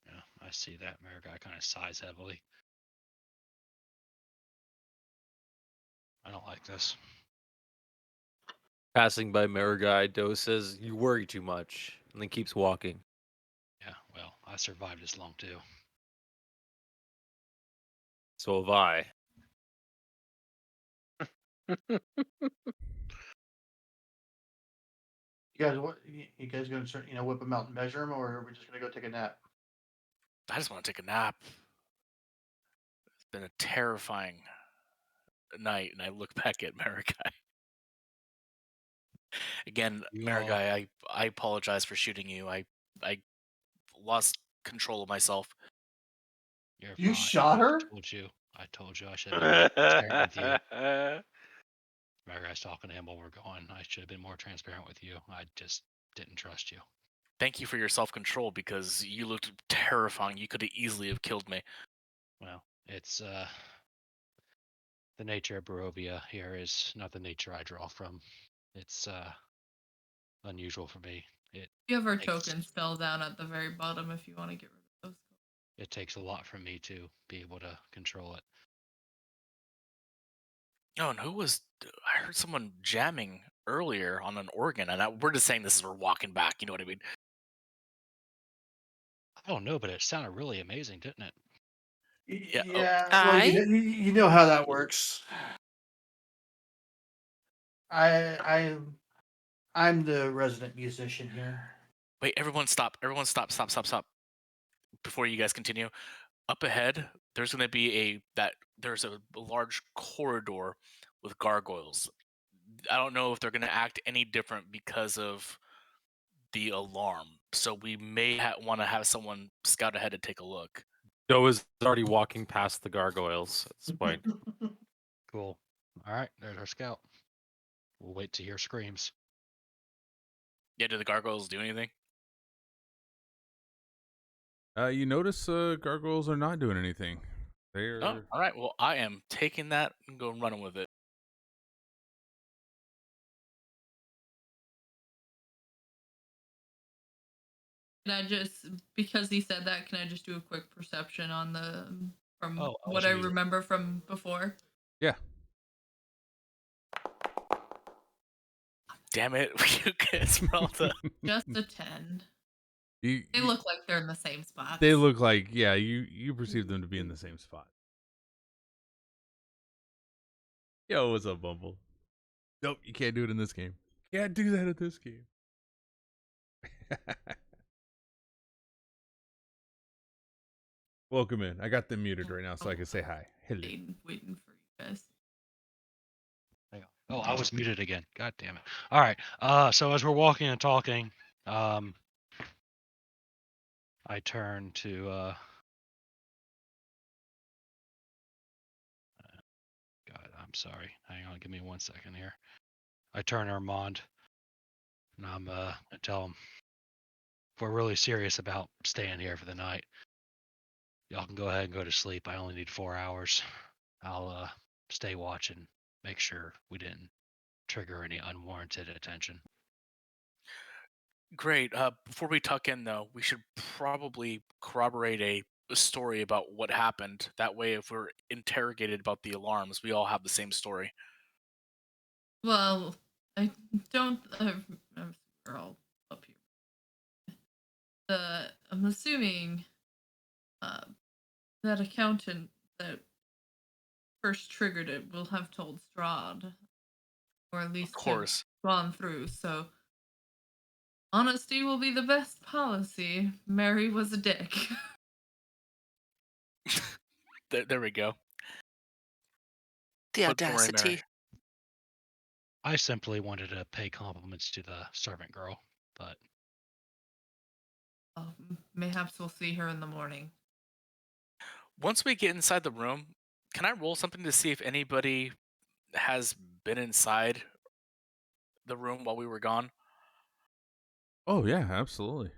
E: Yeah, I see that. Marika kind of sighs heavily. I don't like this.
B: Passing by Marigai, Doe says, "You worry too much," and then keeps walking.
E: Yeah, well, I survived this long too.
B: So have I.
F: You guys going to start, whip them out and measure them, or are we just going to go take a nap?
G: I just want to take a nap. It's been a terrifying night, and I look back at Marikai. Again, Marikai, I apologize for shooting you. I lost control of myself.
F: You shot her?
E: I told you I should have been transparent with you. Marikai's talking to him while we're going. I should have been more transparent with you. I just didn't trust you.
G: Thank you for your self-control because you looked terrifying. You could have easily have killed me.
E: Well, it's the nature of Barovia here is not the nature I draw from. It's unusual for me.
C: You have our tokens fell down at the very bottom if you want to get rid of those.
E: It takes a lot for me to be able to control it.
G: Oh, and I heard someone jamming earlier on an organ, and we're just saying this as we're walking back. You know what I mean?
E: I don't know, but it sounded really amazing, didn't it?
G: Yeah.
F: Yeah. Well, you know how that works. I'm the resident musician here.
G: Wait, everyone stop. Everyone stop. Before you guys continue, up ahead, there's going to be there's a large corridor with gargoyles. I don't know if they're going to act any different because of the alarm. So we may want to have someone scout ahead to take a look.
B: Doe is already walking past the gargoyles at this point.
E: Cool. All right, there's our scout. We'll wait to hear screams.
G: Yeah, do the gargoyles do anything?
A: You notice gargoyles are not doing anything. They're
G: Oh, all right. Well, I am taking that and going running with it.
C: Can I just, because he said that, can I just do a quick perception on the, from
E: Oh,
C: what I remember from before?
A: yeah.
G: Damn it, you guys rolled a
C: Just a 10.
A: They
C: They look like they're in the same spot.
A: They look like, yeah, you perceive them to be in the same spot. Yo, what's up, Bumble? Nope, you can't do it in this game. Can't do that in this game. Welcome in. I got them muted right now so I can say hi. Hello.
C: Waiting for you guys.
E: Hang on. Oh, I was muted again. God damn it. All right. So as we're walking and talking, I turn to God, I'm sorry. Hang on, give me 1 second here. I turn to Armand, and I tell him, if we're really serious about staying here for the night, y'all can go ahead and go to sleep. I only need 4 hours. I'll stay watch and make sure we didn't trigger any unwarranted attention.
G: Great. Before we tuck in, though, we should probably corroborate a story about what happened. That way, if we're interrogated about the alarms, we all have the same story.
C: Well, I don't. We're all up here. I'm assuming that accountant that first triggered it will have told Strahd, or at least
G: Of course.
C: gone through. So honesty will be the best policy. Mary was a dick.
G: There we go.
D: The
G: But don't worry, Mary.
D: audacity.
E: I simply wanted to pay compliments to the servant girl, but
C: Mayhaps we'll see her in the morning.
G: Once we get inside the room, can I roll something to see if anybody has been inside the room while we were gone?
A: Oh, yeah, absolutely.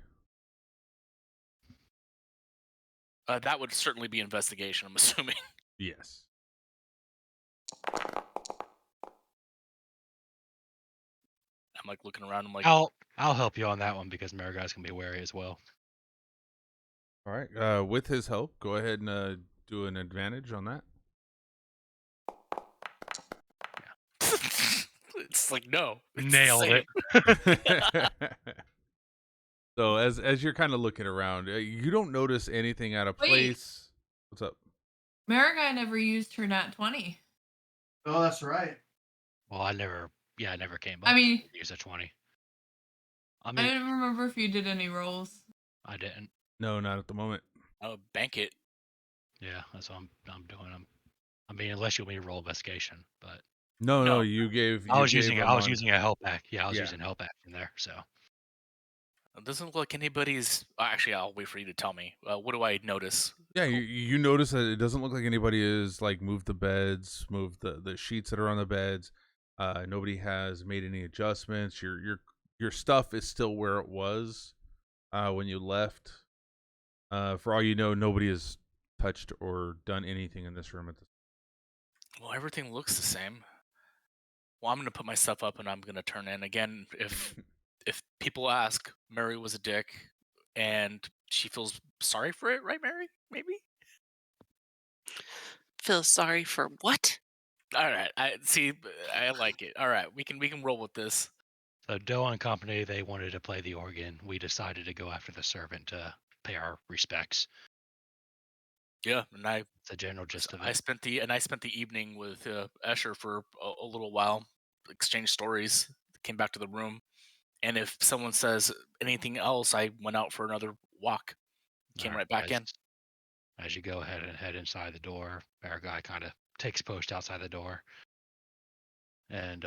G: That would certainly be investigation, I'm assuming.
A: Yes.
G: I'm like looking around. I'm like,
E: I'll help you on that one because Maraguy's gonna be wary as well.
A: All right. With his help, go ahead and do an advantage on that.
G: it's like, no. It's
E: Nailed
G: the
E: it.
G: same.
A: So as you're kind of looking around, you don't notice anything out of
C: Wait.
A: place. What's up?
C: Marigai never used her nat 20.
F: Oh, that's right.
E: Well, I never came up.
C: I mean,
E: to use a 20.
C: I didn't remember if you did any rolls.
E: I didn't.
A: No, not at the moment.
G: Oh, bank it.
E: Yeah, that's what I'm doing. I mean, unless you want me to roll investigation, but
A: No, you gave.
E: I was using
A: Armand-
E: a help act. Yeah, I was
A: Yeah.
E: using help act in there. So
G: It doesn't look like anybody's. Actually, I'll wait for you to tell me. What do I notice?
A: Yeah, you notice that it doesn't look like anybody is like moved the beds, moved the sheets that are on the beds. Nobody has made any adjustments. Your stuff is still where it was when you left. For all you know, nobody has touched or done anything in this room at this.
G: Well, everything looks the same. Well, I'm gonna put my stuff up and I'm gonna turn in again. If people ask, Mary was a dick, and she feels sorry for it, right, Mary? Maybe.
D: Feel sorry for what?
G: All right. I see. I like it. All right. We can roll with this.
E: So Doe and company, they wanted to play the organ. We decided to go after the servant to pay our respects.
G: Yeah, and
E: It's the general gist of it.
G: I spent the evening with Escher for a little while, exchanged stories, came back to the room, and if someone says anything else, I went out for another walk, came right back in.
E: As you go ahead and head inside the door, our guy kind of takes post outside the door. and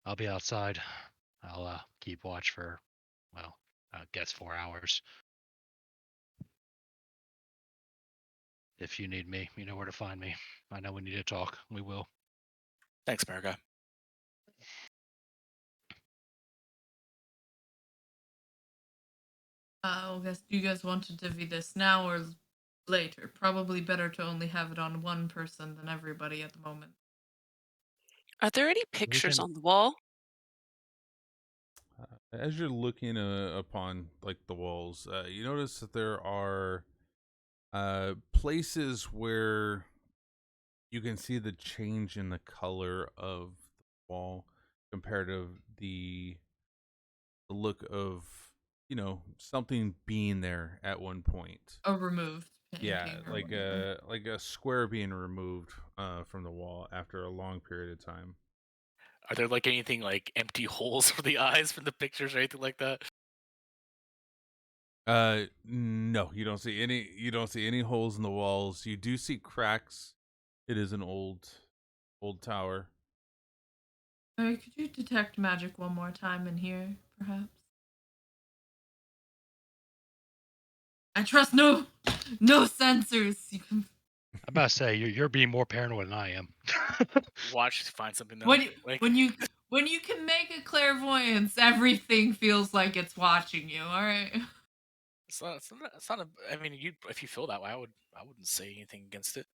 E: I'll be outside. I'll keep watch for, well, I guess 4 hours. If you need me, you know where to find me. I know we need to talk. We will.
G: Thanks, America.
C: I guess, do you guys want to divvy this now or later? Probably better to only have it on one person than everybody at the moment.
D: Are there any pictures
E: can-
D: on the wall?
A: As you're looking upon like the walls, you notice that there are places where you can see the change in the color of the wall compared to the look of, you know, something being there at one point.
C: A removed
A: Yeah,
C: painting or
A: like
C: whatever.
A: a square being removed from the wall after a long period of time.
G: Are there like anything like empty holes for the eyes from the pictures or anything like that?
A: No, you don't see any holes in the walls. You do see cracks. It is an old tower.
C: Could you detect magic one more time in here, perhaps? I trust no sensors. You can
E: I'm about to say you're being more paranoid than I am.
G: Watch, find something though.
C: when you
G: like,
C: when you can make a clairvoyance, everything feels like it's watching you. All right.
G: it's not a. I mean, you if you feel that way, I wouldn't say anything against it.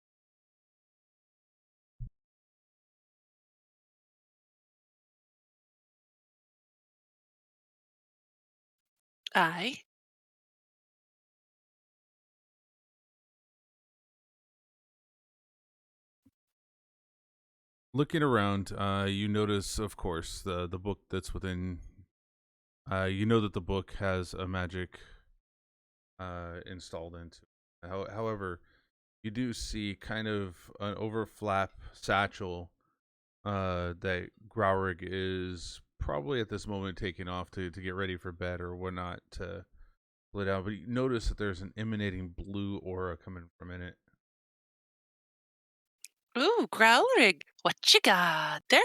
D: Aye.
A: Looking around, you notice, of course, the book that's within. You know that the book has a magic installed into it. However, you do see kind of an overflap satchel that Growrig is probably at this moment taking off to get ready for bed or whatnot to lay down. But you notice that there's an emanating blue aura coming from in it.
D: Ooh, Growlerig, what you got there?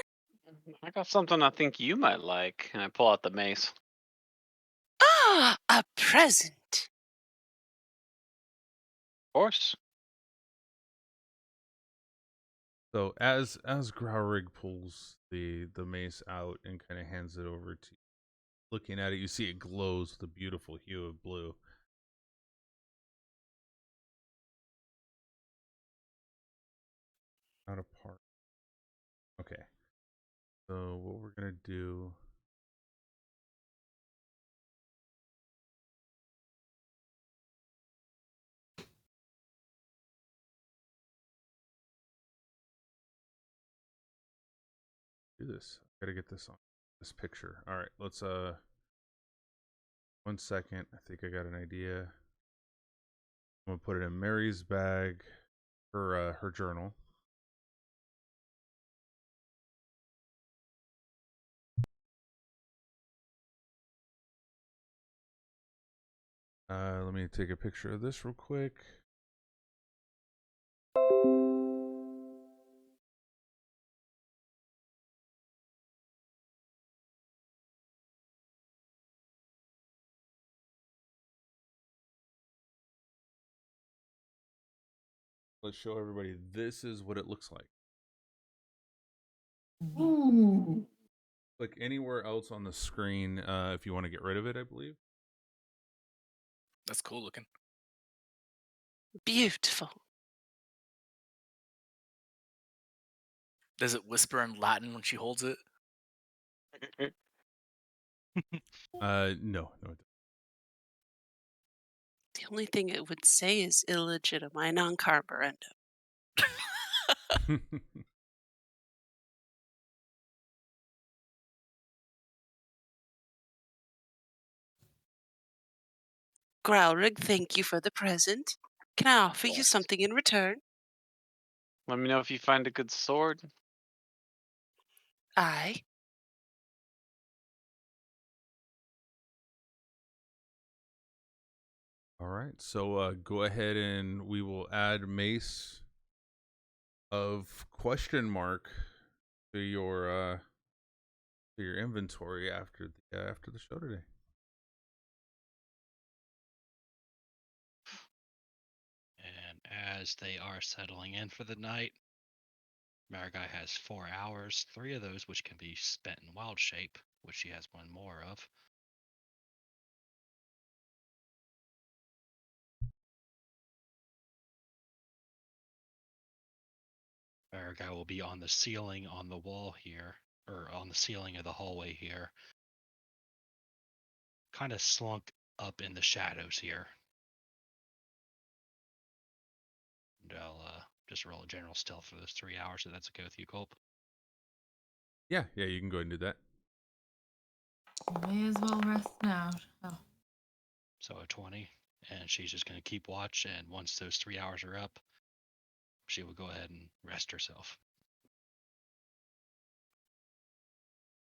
H: I got something I think you might like, and I pull out the mace.
D: Ah, a present.
H: Of course.
A: So as Growrig pulls the mace out and kind of hands it over to you, looking at it, you see it glows with a beautiful hue of blue. Not a part. Okay. So what we're gonna do? Do this. Gotta get this on this picture. All right. Let's 1 second. I think I got an idea. I'm gonna put it in Mary's bag, her journal. Let me take a picture of this real quick. Let's show everybody. This is what it looks like.
C: Ooh.
A: Click anywhere else on the screen if you want to get rid of it, I believe.
G: That's cool looking.
D: Beautiful.
G: Does it whisper in Latin when she holds it?
A: No, it
D: The only thing it would say is illegitimate non-carborundum.
A: doesn't.
D: Growlerig, thank you for the present. Can I offer you something in return?
H: Let me know if you find a good sword.
D: Aye.
A: All right, so go ahead and we will add mace of question mark your inventory after the show today.
E: And as they are settling in for the night, Marigai has 4 hours, 3 of those which can be spent in wild shape, which she has 1 more of. Marigai will be on the ceiling on the wall here, or on the ceiling of the hallway here. Kind of slunk up in the shadows here. And I'll just roll a general stealth for those 3 hours, so that's okay with you, Culp.
A: Yeah, you can go ahead and do that.
C: May as well rest now. Oh.
E: So a 20, and she's just going to keep watch, and once those 3 hours are up, she will go ahead and rest herself.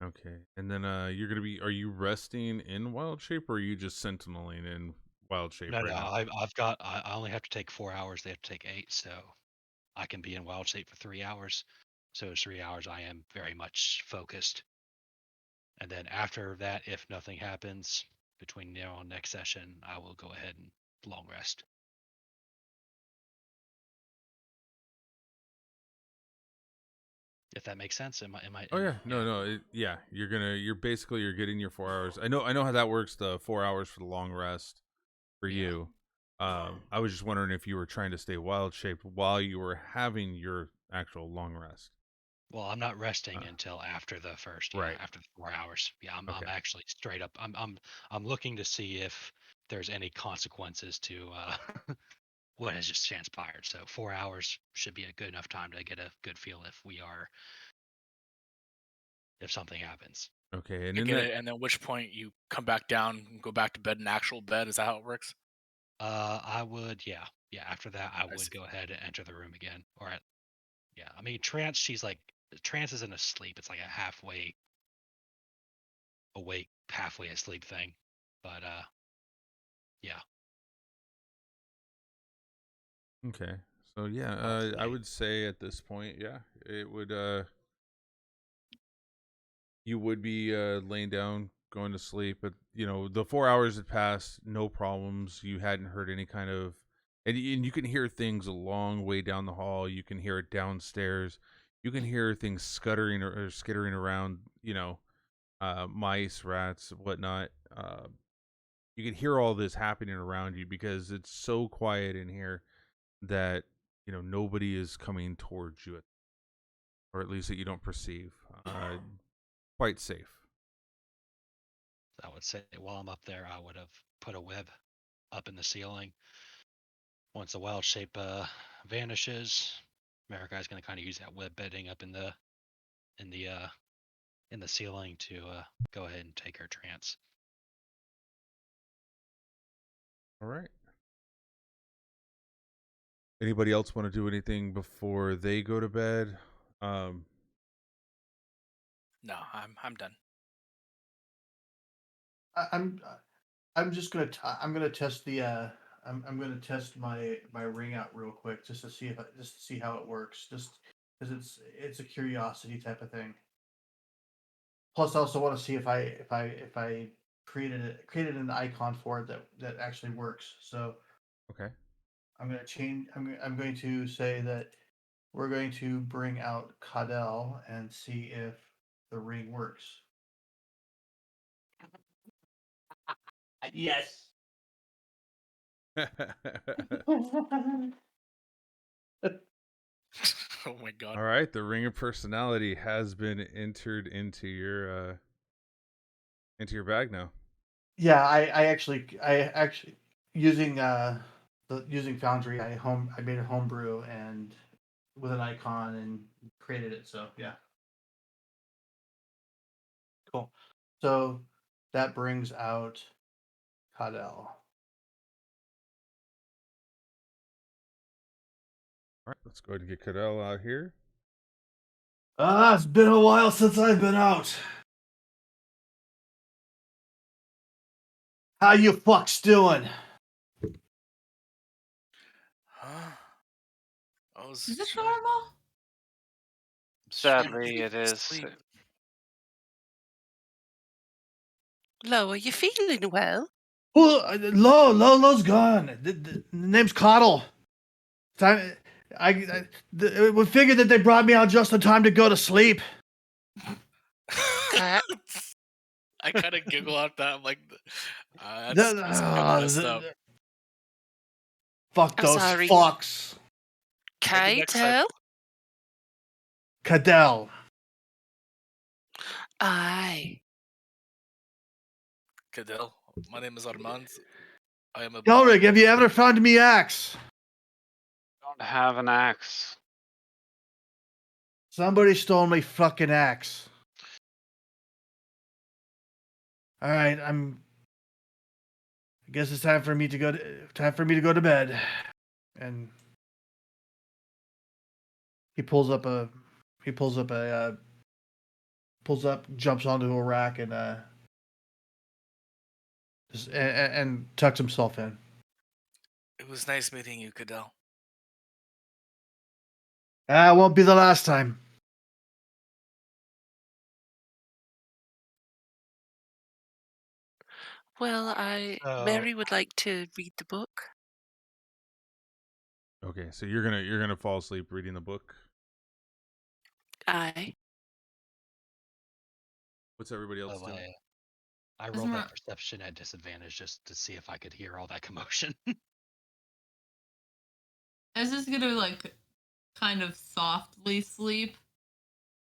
A: Okay, and then are you resting in wild shape, or are you just sentineling in wild shape
E: No,
A: right now?
E: I only have to take 4 hours. They have to take 8, so I can be in wild shape for 3 hours. So it's 3 hours. I am very much focused. And then after that, if nothing happens between now and next session, I will go ahead and long rest. If that makes sense, am I?
A: Oh yeah, no, you're getting your 4 hours. I know how that works. The 4 hours for the long rest for you. I was just wondering if you were trying to stay wild shaped while you were having your actual long rest.
E: Well, I'm not resting until after the first,
A: right.
E: After the 4 hours. Yeah, I'm
A: Okay.
E: actually straight up. I'm looking to see if there's any consequences to what has just transpired. So 4 hours should be a good enough time to get a good feel if something happens.
A: Okay, and
G: And then at which point you come back down and go back to bed in actual bed. Is that how it works?
E: I would, yeah. After that, I would
G: see.
E: go ahead and enter the room again. I mean, trance. Trance isn't asleep. It's like a halfway awake, halfway asleep thing. But yeah.
A: Okay, so I would say at this point, it would you would be laying down, going to sleep, but the 4 hours had passed, no problems. You hadn't heard any kind of, and you can hear things a long way down the hall. You can hear it downstairs. You can hear things scuttering or skittering around. Mice, rats, whatnot. You can hear all this happening around you because it's so quiet in here that nobody is coming towards you, or at least that you don't perceive. Quite safe.
E: I would say while I'm up there, I would have put a web up in the ceiling. Once the wild shape vanishes, Marikai's going to kind of use that web bedding up in the ceiling to go ahead and take her trance.
A: All right. Anybody else want to do anything before they go to bed?
G: No, I'm done.
F: I'm just gonna I'm gonna test the I'm gonna test my ring out real quick just to see how it works, just because it's a curiosity type of thing. Plus, I also want to see if I created an icon for it that actually works. So
A: Okay.
F: I'm gonna change. I'm going to say that we're going to bring out Cadell and see if the ring works. Yes.
G: Oh my god.
A: All right, the ring of personality has been entered into your bag now.
F: Yeah, I actually using using Foundry, I made a homebrew and with an icon and created it. So yeah, cool. So that brings out Cadell.
A: All right, let's go ahead and get Cadell out here.
F: It's been a while since I've been out. How you fucks doing?
G: Huh?
C: Is this normal?
H: Sadly, it is.
G: Sleep.
D: Lo, are you feeling well?
F: Well, Lo's gone. The name's Coddle. Time. We figured that they brought me out just in time to go to sleep.
D: Cat.
G: I kind of giggle at that. I'm like, that's
F: The-
G: kind of messed up.
F: Fuck
D: I'm
F: those
D: sorry.
F: fucks.
G: Maybe next time-
D: Kaito?
F: Cadell.
D: Aye.
G: Cadell, my name is Armand. I am a
F: Elric, have you ever found me axe?
H: Don't have an axe.
F: Somebody stole my fucking axe. All right, I guess it's time for me to go to bed. And he jumps onto a rack and tucks himself in.
G: It was nice meeting you, Cadell.
F: It won't be the last time.
D: Well, Mary would like to read the book.
A: Okay, so you're gonna fall asleep reading the book.
D: Aye.
A: What's everybody else doing?
E: I rolled that perception at disadvantage just to see if I could hear all that commotion.
C: Is this gonna like kind of softly sleep?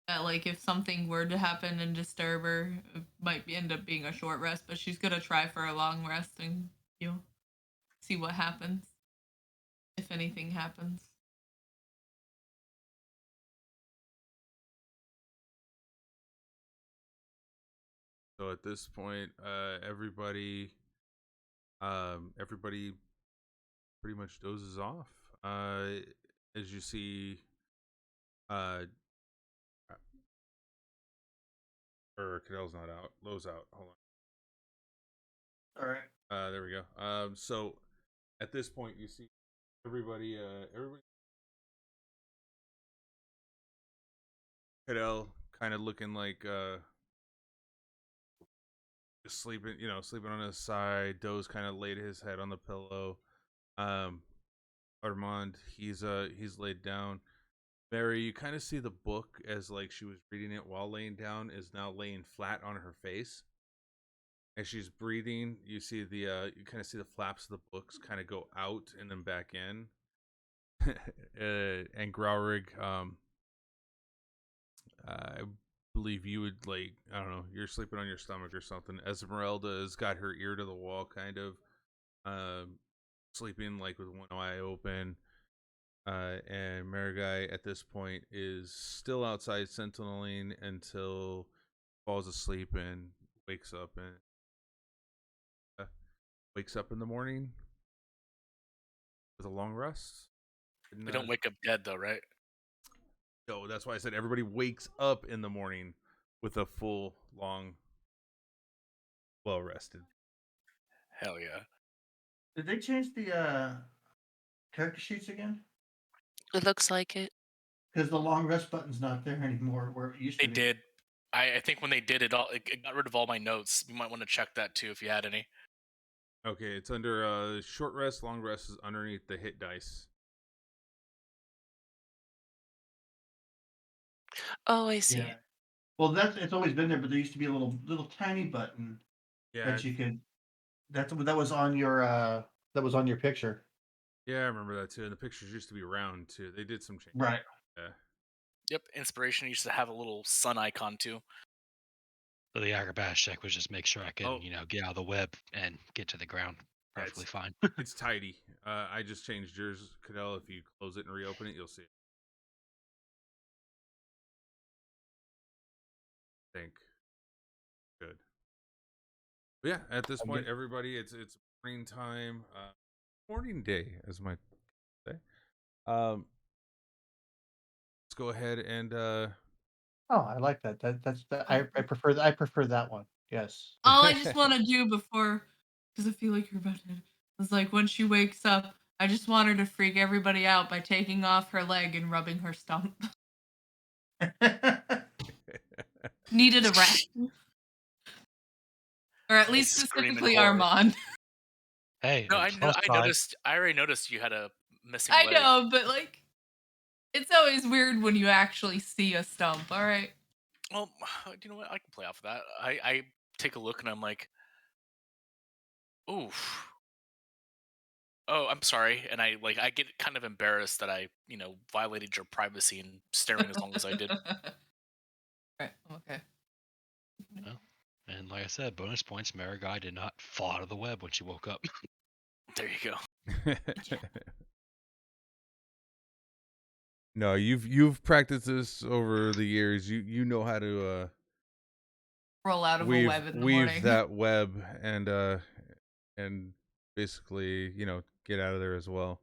C: That like if something were to happen and disturb her, it might end up being a short rest, but she's gonna try for a long rest and see what happens. If anything happens.
A: So at this point, everybody pretty much dozes off. As you see, or Cadell's not out. Lo's out. Hold on.
F: All right.
A: There we go. So at this point, you see everybody. Cadell kind of looking like just sleeping, sleeping on his side. Doe's kind of laid his head on the pillow. Armand, he's laid down. Mary, you kind of see the book as like she was reading it while laying down is now laying flat on her face. As she's breathing, you see you kind of see the flaps of the books kind of go out and then back in. And Graurig, I believe you would I don't know, you're sleeping on your stomach or something. Esmeralda has got her ear to the wall, kind of sleeping like with one eye open. And Marigai at this point is still outside sentineling until falls asleep and wakes up in the morning with a long rest.
G: We don't wake up dead though, right?
A: No, that's why I said everybody wakes up in the morning with a full, long, well rested.
G: Hell yeah.
F: Did they change the character sheets again?
D: It looks like it.
F: Because the long rest button's not there anymore where it used to
G: They
F: be.
G: did. I think when they did it got rid of all my notes. You might want to check that too if you had any.
A: Okay, it's under short rest, long rest is underneath the hit dice.
D: Oh, I see.
F: Yeah. Well, it's always been there, but there used to be a little tiny button that you could. That was on your picture.
A: Yeah, I remember that too. And the pictures used to be round too. They did some changes.
F: Right.
A: Yeah.
G: Yep, inspiration used to have a little sun icon too.
E: So the acrobatics check was just make sure I can, get out of the web and get to the ground perfectly fine.
A: It's tidy. I just changed yours, Cadell. If you close it and reopen it, you'll see it. I think. Good. But yeah, at this point, everybody, it's morning time. Morning day, as my say. Let's go ahead and
F: Oh, I like that. I prefer that one. Yes.
C: All I just want to do before, because I feel like you're about to, is like when she wakes up, I just want her to freak everybody out by taking off her leg and rubbing her stump. Needed a rest. Or at least
G: Scream in
C: specifically
G: horror.
C: Armand.
E: Hey,
G: No,
E: on the plus side,
G: I already noticed you had a missing
C: I
G: leg.
C: know, but like, it's always weird when you actually see a stump. All right.
G: Well, you know what? I can play off of that. I take a look and I'm like, oof. Oh, I'm sorry. And I get kind of embarrassed that I, violated your privacy and staring as long as I did.
C: Right. Okay.
E: and like I said, bonus points. Marigai did not fall out of the web when she woke up.
G: There you go.
A: No, you've practiced this over the years. You know how to
C: Roll out of a web in the
A: weave
C: morning.
A: that web and basically, get out of there as well.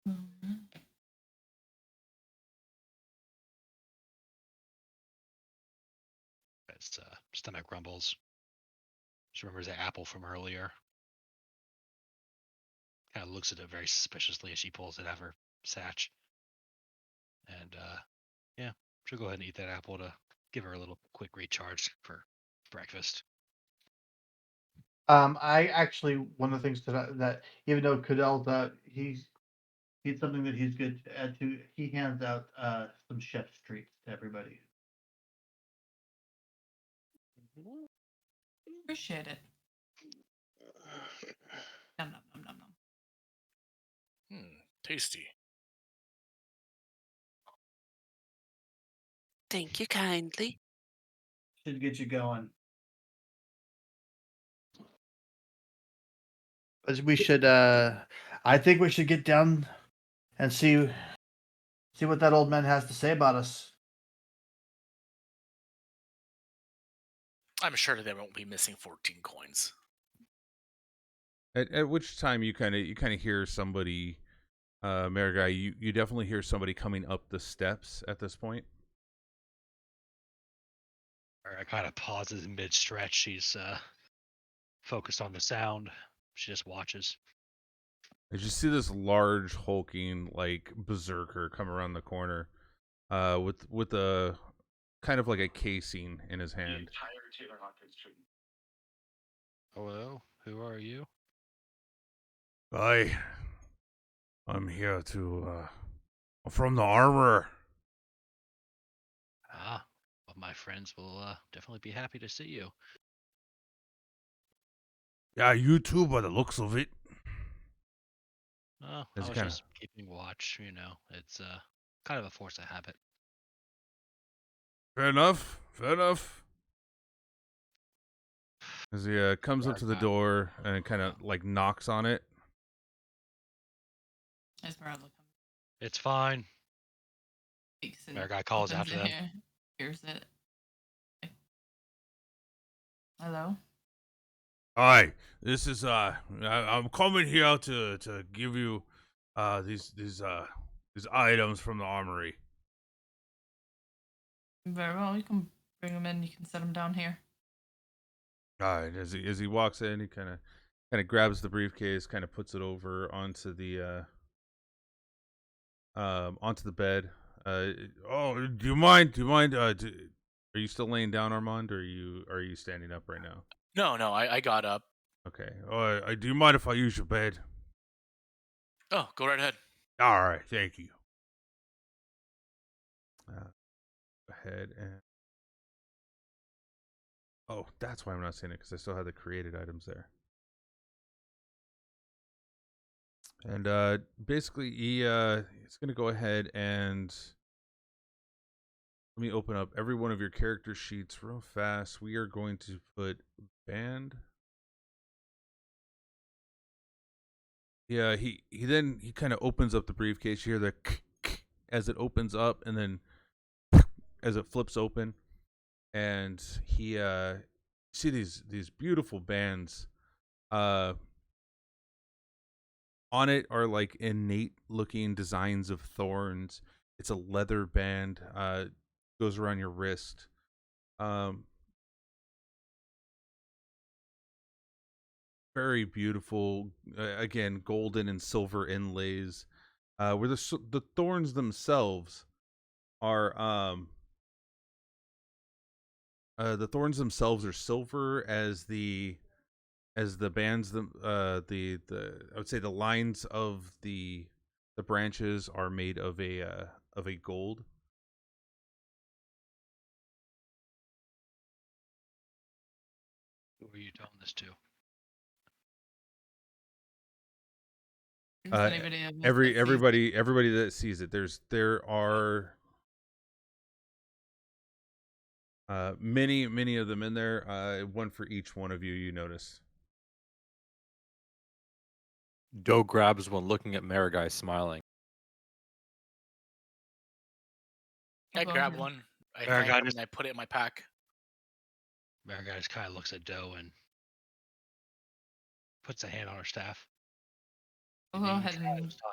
C: Mhm.
E: His stomach rumbles. She remembers the apple from earlier. Kind of looks at it very suspiciously as she pulls it out of her satch. And yeah, she'll go ahead and eat that apple to give her a little quick recharge for breakfast.
F: I actually, one of the things that even though Cadell's he's something that he's good to add to. He hands out some chef's treats to everybody.
C: Appreciate it. Nom nom nom nom nom.
G: Tasty.
D: Thank you kindly.
F: Should get you going. As we should, I think we should get down and see what that old man has to say about us.
G: I'm sure they won't be missing 14 coins.
A: At which time you kind of hear somebody, Marigai, you definitely hear somebody coming up the steps at this point.
E: I kind of pauses mid-stretch. She's focused on the sound. She just watches.
A: As you see this large hulking like berserker come around the corner, with a kind of like a casing in his hand.
E: Hello, who are you?
A: I'm here from the armor.
E: Well, my friends will definitely be happy to see you.
A: Yeah, you too, by the looks of it.
E: I
A: It's
E: was
A: kinda-
E: just keeping watch. It's kind of a force of habit.
A: Fair enough. As he comes up to the door and kind of like knocks on it.
C: Esmeralda
E: It's fine.
C: speaks and
E: Our guy calls
C: opens
E: after
C: it
E: them.
C: here. Here's it. Hello.
A: Hi, this is I'm coming here to give you these items from the armory.
C: Very well. You can bring them in. You can set them down here.
A: All right, as he walks in, he kind of grabs the briefcase, kind of puts it over onto the bed. Oh, do you mind? Are you still laying down, Armand, or are you standing up right now?
G: No, I got up.
A: Okay. Do you mind if I use your bed?
G: Oh, go right ahead.
A: All right, thank you. Go ahead and. Oh, that's why I'm not seeing it, because I still have the created items there. And basically, he's going to go ahead and let me open up every one of your character sheets real fast. We are going to put band. Yeah, he kind of opens up the briefcase. You hear the as it opens up, and then as it flips open, and he see these beautiful bands. On it are like innate looking designs of thorns. It's a leather band. Goes around your wrist. very beautiful, again, golden and silver inlays, where the thorns themselves are the thorns themselves are silver as the bands the I would say the lines of the branches are made of a gold.
E: Who are you telling this to?
C: Is
A: Uh,
C: anybody else that sees it?
A: everybody that sees it. There are many of them in there. One for each one of you. You notice.
B: Doe grabs one, looking at Marigai, smiling.
G: I
C: Go
G: grab
C: ahead.
G: one. I
E: Very
G: thank
E: good.
G: him and I put it in my pack.
E: Marigai just kind of looks at Doe and puts a hand on her staff.
C: I'll
E: You
C: go
E: need
C: ahead
E: to try
C: and
E: this time.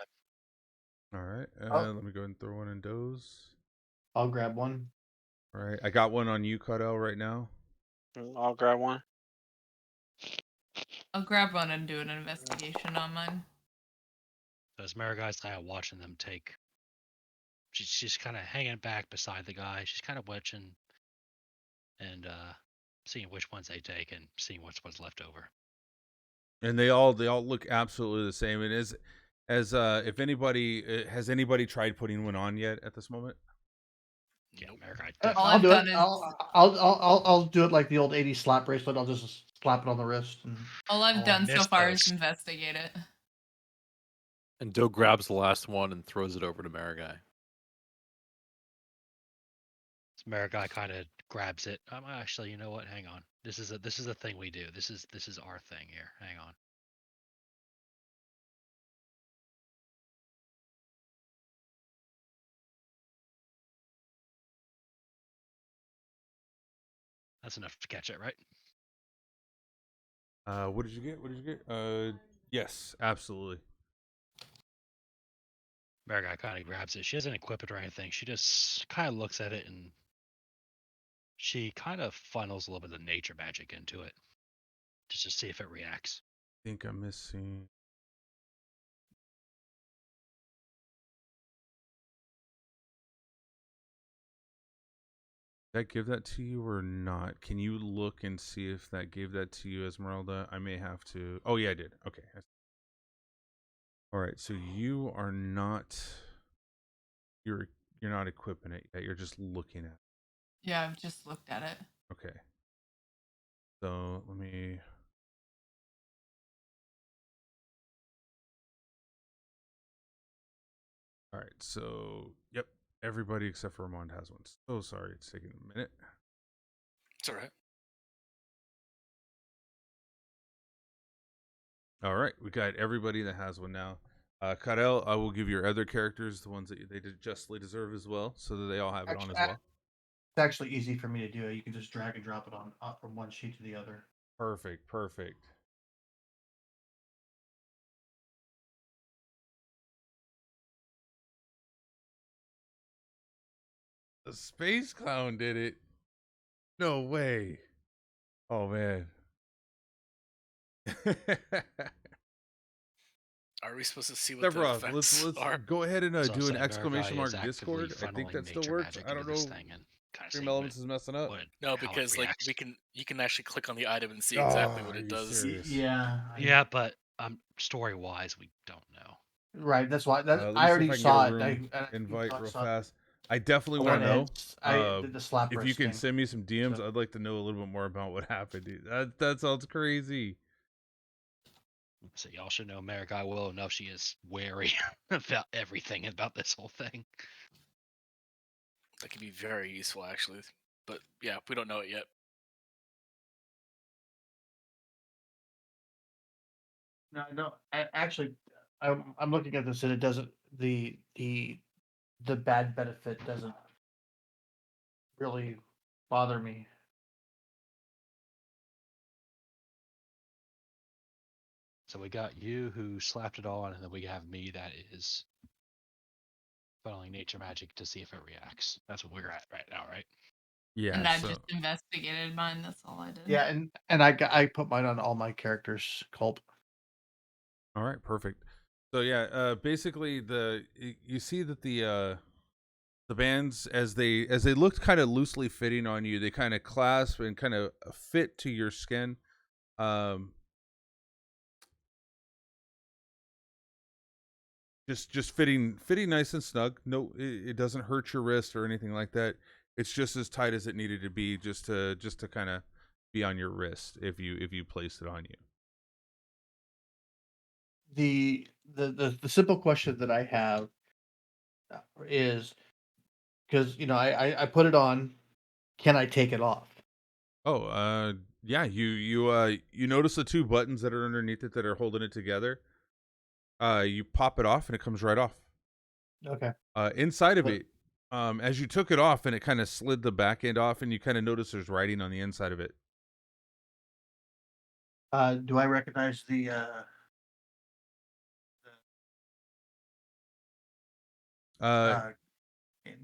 A: All right.
F: Oh.
A: Let me go ahead and throw one in Doe's.
F: I'll grab one.
A: All right. I got one on you, Cudell, right now.
H: I'll grab one.
C: I'll grab one and do an investigation on mine.
E: As Mariguy's kind of watching them take. She's kind of hanging back beside the guy. She's kind of watching and seeing which ones they take and seeing which one's left over.
A: And they all look absolutely the same. And as if anybody has anybody tried putting one on yet at this moment?
E: Yeah, Marigai.
C: All
F: I'll
C: I've
F: do
C: done
F: it.
C: is-
F: I'll do it like the old '80s slap bracelet. I'll just slap it on the wrist. And...
C: All I've
E: Oh, I
C: done so
E: missed
C: far is
E: those.
C: investigate it.
B: And Doe grabs the last one and throws it over to Marigai.
E: So Marigai kind of grabs it. Actually, you know what? Hang on. This is a thing we do. This is our thing here. Hang on. That's enough to catch it, right?
A: What did you get? What did you get? Yes, absolutely.
E: Marigai kind of grabs it. She doesn't equip it or anything. She just kind of looks at it and she kind of funnels a little bit of nature magic into it just to see if it reacts.
A: I think I'm missing. Did I give that to you or not? Can you look and see if that gave that to you, Esmeralda? I may have to. Oh yeah, I did. Okay. All right. So you are not. You're not equipping it yet. You're just looking at it.
C: Yeah, I've just looked at it.
A: Okay. So let me. All right. So yep, everybody except for Armand has one. So sorry, it's taking a minute.
G: It's all right.
A: All right, we got everybody that has one now. Karel, I will give your other characters the ones that they justly deserve as well, so that they all have it on as well.
F: It's actually easy for me to do. You can just drag and drop it on from one sheet to the other.
A: Perfect, perfect. The space clown did it. No way. Oh man.
G: Are we supposed to see what the
A: Sephiroth,
G: effects
A: let's
G: are?
A: go ahead and
E: So I'll
A: do an
E: say
A: exclamation
E: Marigai
A: mark
E: is actively
A: Discord. I think
E: funneling
A: that still
E: nature
A: works.
E: magic
A: I don't
E: into this
A: know.
E: thing and kind of
A: Stream
E: seeing
A: Elements is messing up.
G: No,
E: how it
G: because like
E: reacts.
G: you can actually click on the item and see exactly what
A: Oh, are
G: it
A: you
G: does.
A: serious?
F: Yeah.
E: Yeah, but story wise, we don't know.
F: Right. That's why.
A: Let me
F: I
A: see
F: already
A: if I can
F: saw
A: get a
F: it.
A: room invite real
F: saw it.
A: fast. I definitely
F: I
A: want
F: went
A: to
F: ahead.
A: know.
F: I did the slap
A: If you
F: wrist
A: can
F: thing.
A: send me some DMs,
F: So-
A: I'd like to know a little bit more about what happened, dude. That sounds crazy.
E: So y'all should know Marigai will enough. She is wary about everything about this whole thing.
G: That could be very useful, actually. But yeah, we don't know it yet.
F: No. Actually, I'm looking at this and it doesn't. The bad benefit doesn't really bother me.
E: So we got you who slapped it on, and then we have me that is funneling nature magic to see if it reacts. That's what we're at right now, right?
A: Yeah.
C: And I
A: So
C: just investigated mine. That's all I did.
F: Yeah, and I put mine on all my characters. Culp.
A: all right, perfect. So yeah, basically you see that the bands as they looked kind of loosely fitting on you, they kind of clasp and kind of fit to your skin. Um, just fitting nice and snug. No, it doesn't hurt your wrist or anything like that. It's just as tight as it needed to be, just to kind of be on your wrist if you place it on you.
F: The simple question that I have is, because I put it on, can I take it off?
A: Oh, yeah. You notice the two buttons that are underneath it that are holding it together. You pop it off and it comes right off.
F: Okay.
A: Inside of
F: But-
A: it, as you took it off and it kind of slid the back end off, and you kind of notice there's writing on the inside of it.
F: Do I recognize the
A: Oh,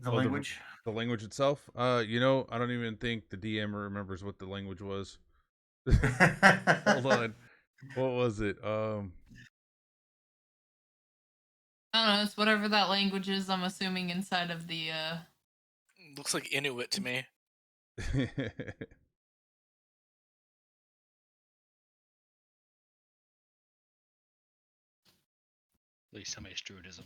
F: language?
A: the language itself. I don't even think the DM remembers what the language was. Hold on. What was it?
C: I don't know. It's whatever that language is. I'm assuming inside of the.
G: Looks like Inuit to me.
E: At least some Strudism.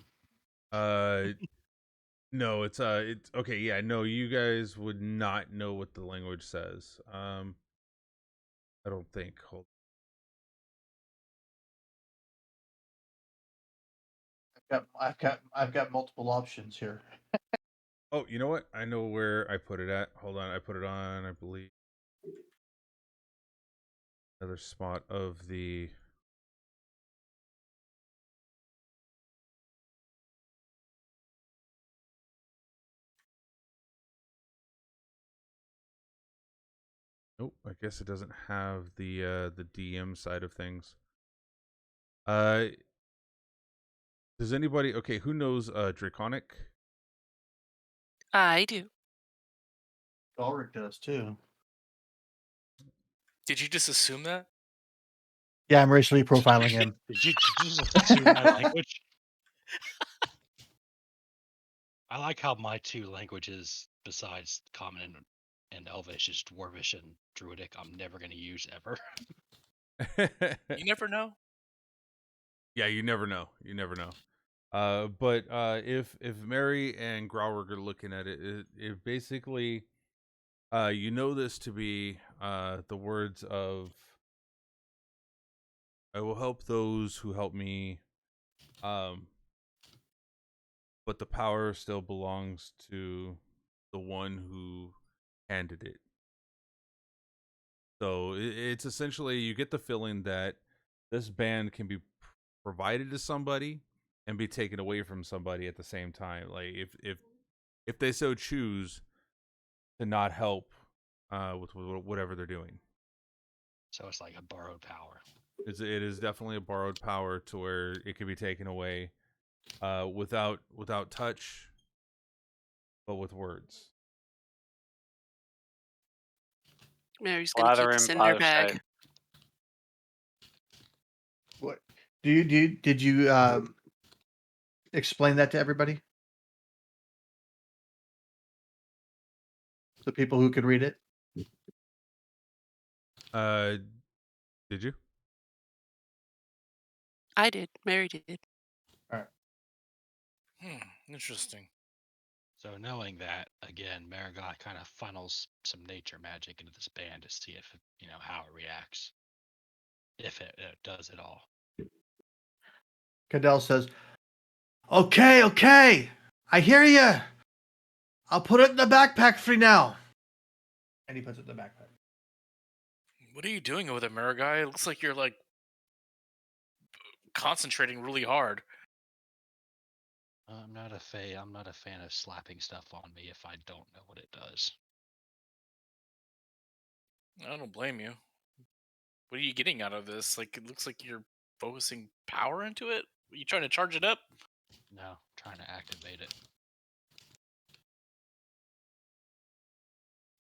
A: No, it's okay. Yeah, no, you guys would not know what the language says. I don't think. Hold.
F: I've got multiple options here.
A: Oh, you know what? I know where I put it at. Hold on, I put it on, I believe, another spot of the. Nope, I guess it doesn't have the DM side of things. Does anybody? Okay, who knows Draconic?
D: I do.
F: Ulrich does too.
G: Did you just assume that?
F: Yeah, I'm racially profiling him.
E: Did you just assume my language? I like how my two languages, besides Common and Elvish, is Dwarvish and Druidic. I'm never going to use ever.
G: You never know.
A: Yeah, you never know. You never know. But if Mary and Grauer are looking at it, it basically, you know this to be the words of, "I will help those who help me," but the power still belongs to the one who handed it. So it's essentially, you get the feeling that this band can be provided to somebody and be taken away from somebody at the same time. Like if they so choose to not help with whatever they're doing.
E: So it's like a borrowed power.
A: It is definitely a borrowed power to where it can be taken away without touch, but with words.
D: Mary's gonna keep this in her bag.
F: What did you explain that to everybody? The people who could read it?
A: Did you?
D: I did. Mary did.
F: All right.
G: Interesting.
E: So knowing that, again, Marigot kind of funnels some nature magic into this band to see if how it reacts, if it does at all.
F: Cadell says, "Okay, I hear you. I'll put it in the backpack for now." And he puts it in the backpack.
G: What are you doing with it, Marigai? It looks like you're like concentrating really hard.
E: I'm not a fan of slapping stuff on me if I don't know what it does.
G: I don't blame you. What are you getting out of this? Like, it looks like you're focusing power into it. Are you trying to charge it up?
E: No, trying to activate it.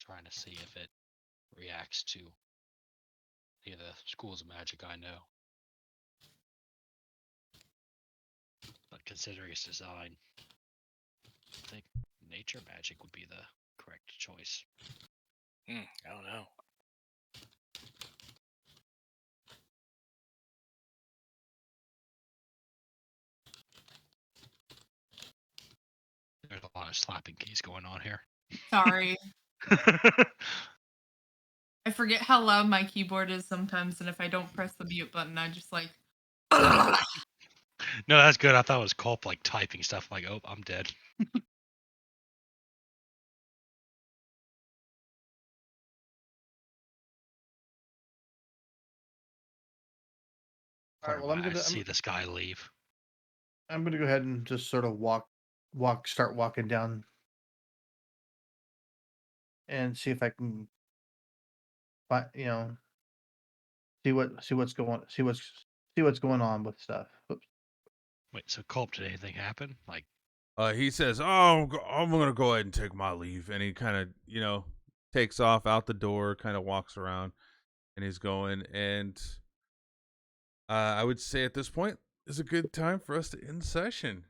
E: trying to see if it reacts to any of the schools of magic I know. But considering its design, I think nature magic would be the correct choice.
G: I don't know.
E: There's a lot of slapping keys going on here.
C: Sorry. I forget how loud my keyboard is sometimes, and if I don't press the mute button, I just like.
E: No, that's good. I thought it was Culp like typing stuff. Like, oh, I'm dead.
F: All right, well, I'm
E: see this guy leave.
F: I'm gonna go ahead and just sort of start walking down, and see if I can, see what's going on with stuff. Oops.
E: Wait, so Culp, did anything happen? Like,
A: He says, "Oh, I'm gonna go ahead and take my leave," and he kind of, takes off out the door, kind of walks around, and he's going. And I would say at this point is a good time for us to end session.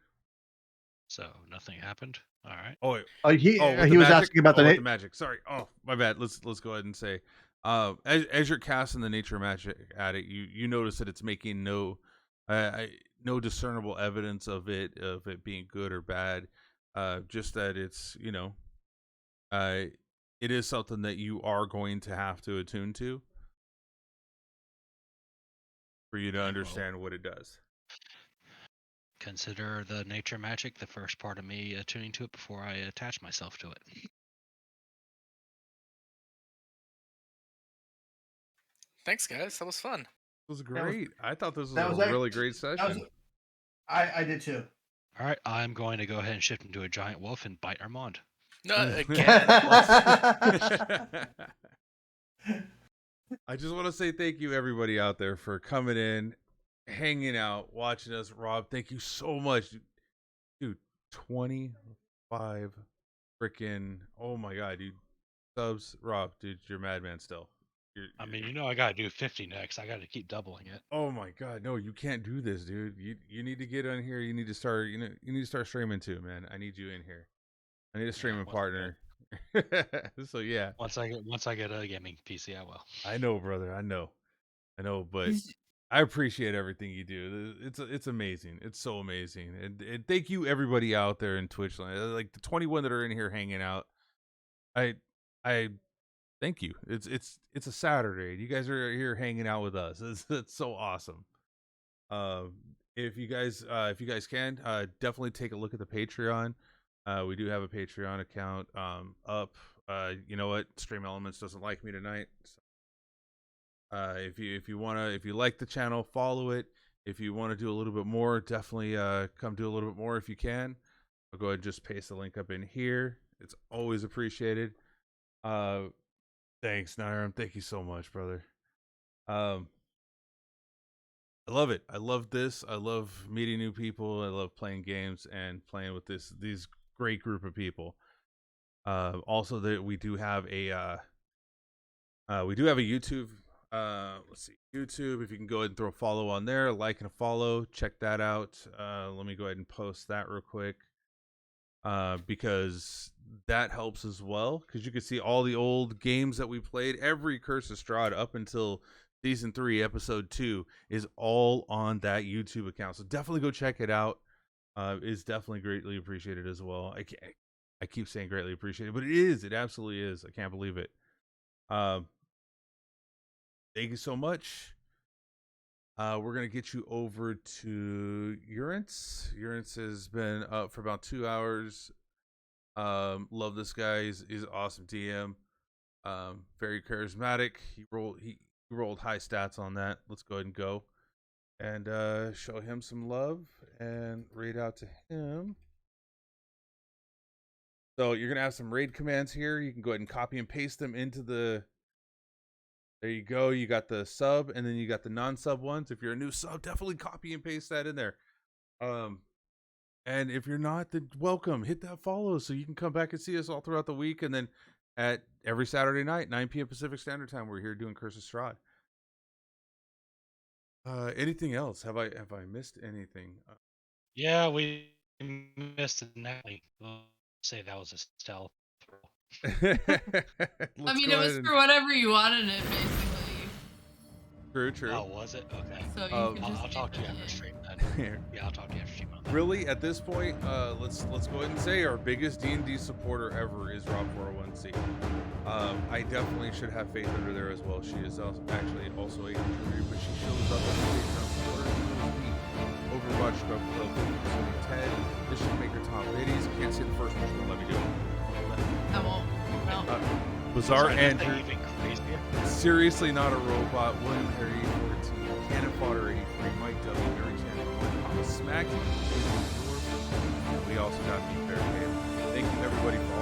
E: so nothing happened. All right.
A: Oh, wait.
F: He
A: with
F: he
A: the
F: was
A: magic?
F: asking about
A: with the magic. Sorry. Oh, my bad. Let's go ahead and say, as you're casting the nature magic at it, you notice that it's making no discernible evidence of it being good or bad. Just that it's it is something that you are going to have to attune to for you to understand what it does.
E: Consider the nature magic the first part of me attuning to it before I attach myself to it.
G: Thanks, guys. That was fun.
A: It was great. I thought this was
F: that
A: a
F: was like-
A: really great session.
F: I did too.
E: All right, I'm going to go ahead and shift into a giant wolf and bite Armand.
G: No, again.
A: I just want to say thank you, everybody out there, for coming in, hanging out, watching us. Rob, thank you so much. Dude, 25 freaking, oh my God, dude. Subs, Rob, dude, you're madman still.
E: I mean, I got to do 50 next. I got to keep doubling it.
A: Oh my God, no, you can't do this, dude. You need to get on here. You need to start, you need to start streaming too, man. I need you in here. I need a streaming partner. So yeah.
E: Once I get a gaming PC, I will.
A: I know, brother. I know, but I appreciate everything you do. It's amazing. It's so amazing. And thank you everybody out there in Twitch land. Like the 21 that are in here hanging out. I thank you. It's a Saturday. You guys are here hanging out with us. It's so awesome. If you guys can, definitely take a look at the Patreon. We do have a Patreon account up. You know what? Stream Elements doesn't like me tonight. So, if you like the channel, follow it. If you want to do a little bit more, definitely come do a little bit more if you can. I'll go ahead and just paste the link up in here. It's always appreciated. Thanks, Niram. Thank you so much, brother. I love it. I love this. I love meeting new people. I love playing games and playing with these great group of people. Also, that we do have a YouTube. Let's see, YouTube. If you can go ahead and throw a follow on there, like and a follow, check that out. Let me go ahead and post that real quick, because that helps as well. Because you can see all the old games that we played. Every Curse of Strahd up until Season 3, Episode 2 is all on that YouTube account. So definitely go check it out. It's definitely greatly appreciated as well. I keep saying greatly appreciated, but it is. It absolutely is. I can't believe it. Thank you so much. We're going to get you over to Urance. Urance has been up for about 2 hours. Love this guy. He's awesome DM. Very charismatic. He rolled high stats on that. Let's go ahead and go and show him some love and raid out to him. So you're going to have some raid commands here. You can go ahead and copy and paste them into the... There you go. You got the sub, and then you got the non-sub ones. If you're a new sub, definitely copy and paste that in there. And if you're not, then welcome. Hit that follow so you can come back and see us all throughout the week. And then at every Saturday night, 9 p.m. Pacific Standard Time. We're here doing Curse of Strahd. Anything else? Have I missed anything?
E: Yeah, we missed it. We'll say that was a stealth roll.
C: I mean, it was for whatever you wanted it, basically.
A: True.
E: Oh, was it? Okay.
C: So you
E: I'll,
C: can just
E: I'll talk to you
C: leave
E: after
C: it
E: stream then. Yeah, I'll talk to you after stream on that.
A: Really, at this point, let's go ahead and say our biggest D&D supporter ever is Rob 401c. I definitely should have faith in her there as well. She is actually also a contributor, but she shows up as a Patreon supporter. Overwatch, Drug Club, Ted. This should make her top biddies. Can't say the first one. She's gonna let me do it.
C: I won't. No.
A: Bizarre
E: Sorry,
A: Andrew.
E: even crazier.
A: Seriously not a robot. William Harry 14. Cannon Fodder 83. Mike W. Mary Chan. Papa Smack. And we also got me Fair Thank you everybody for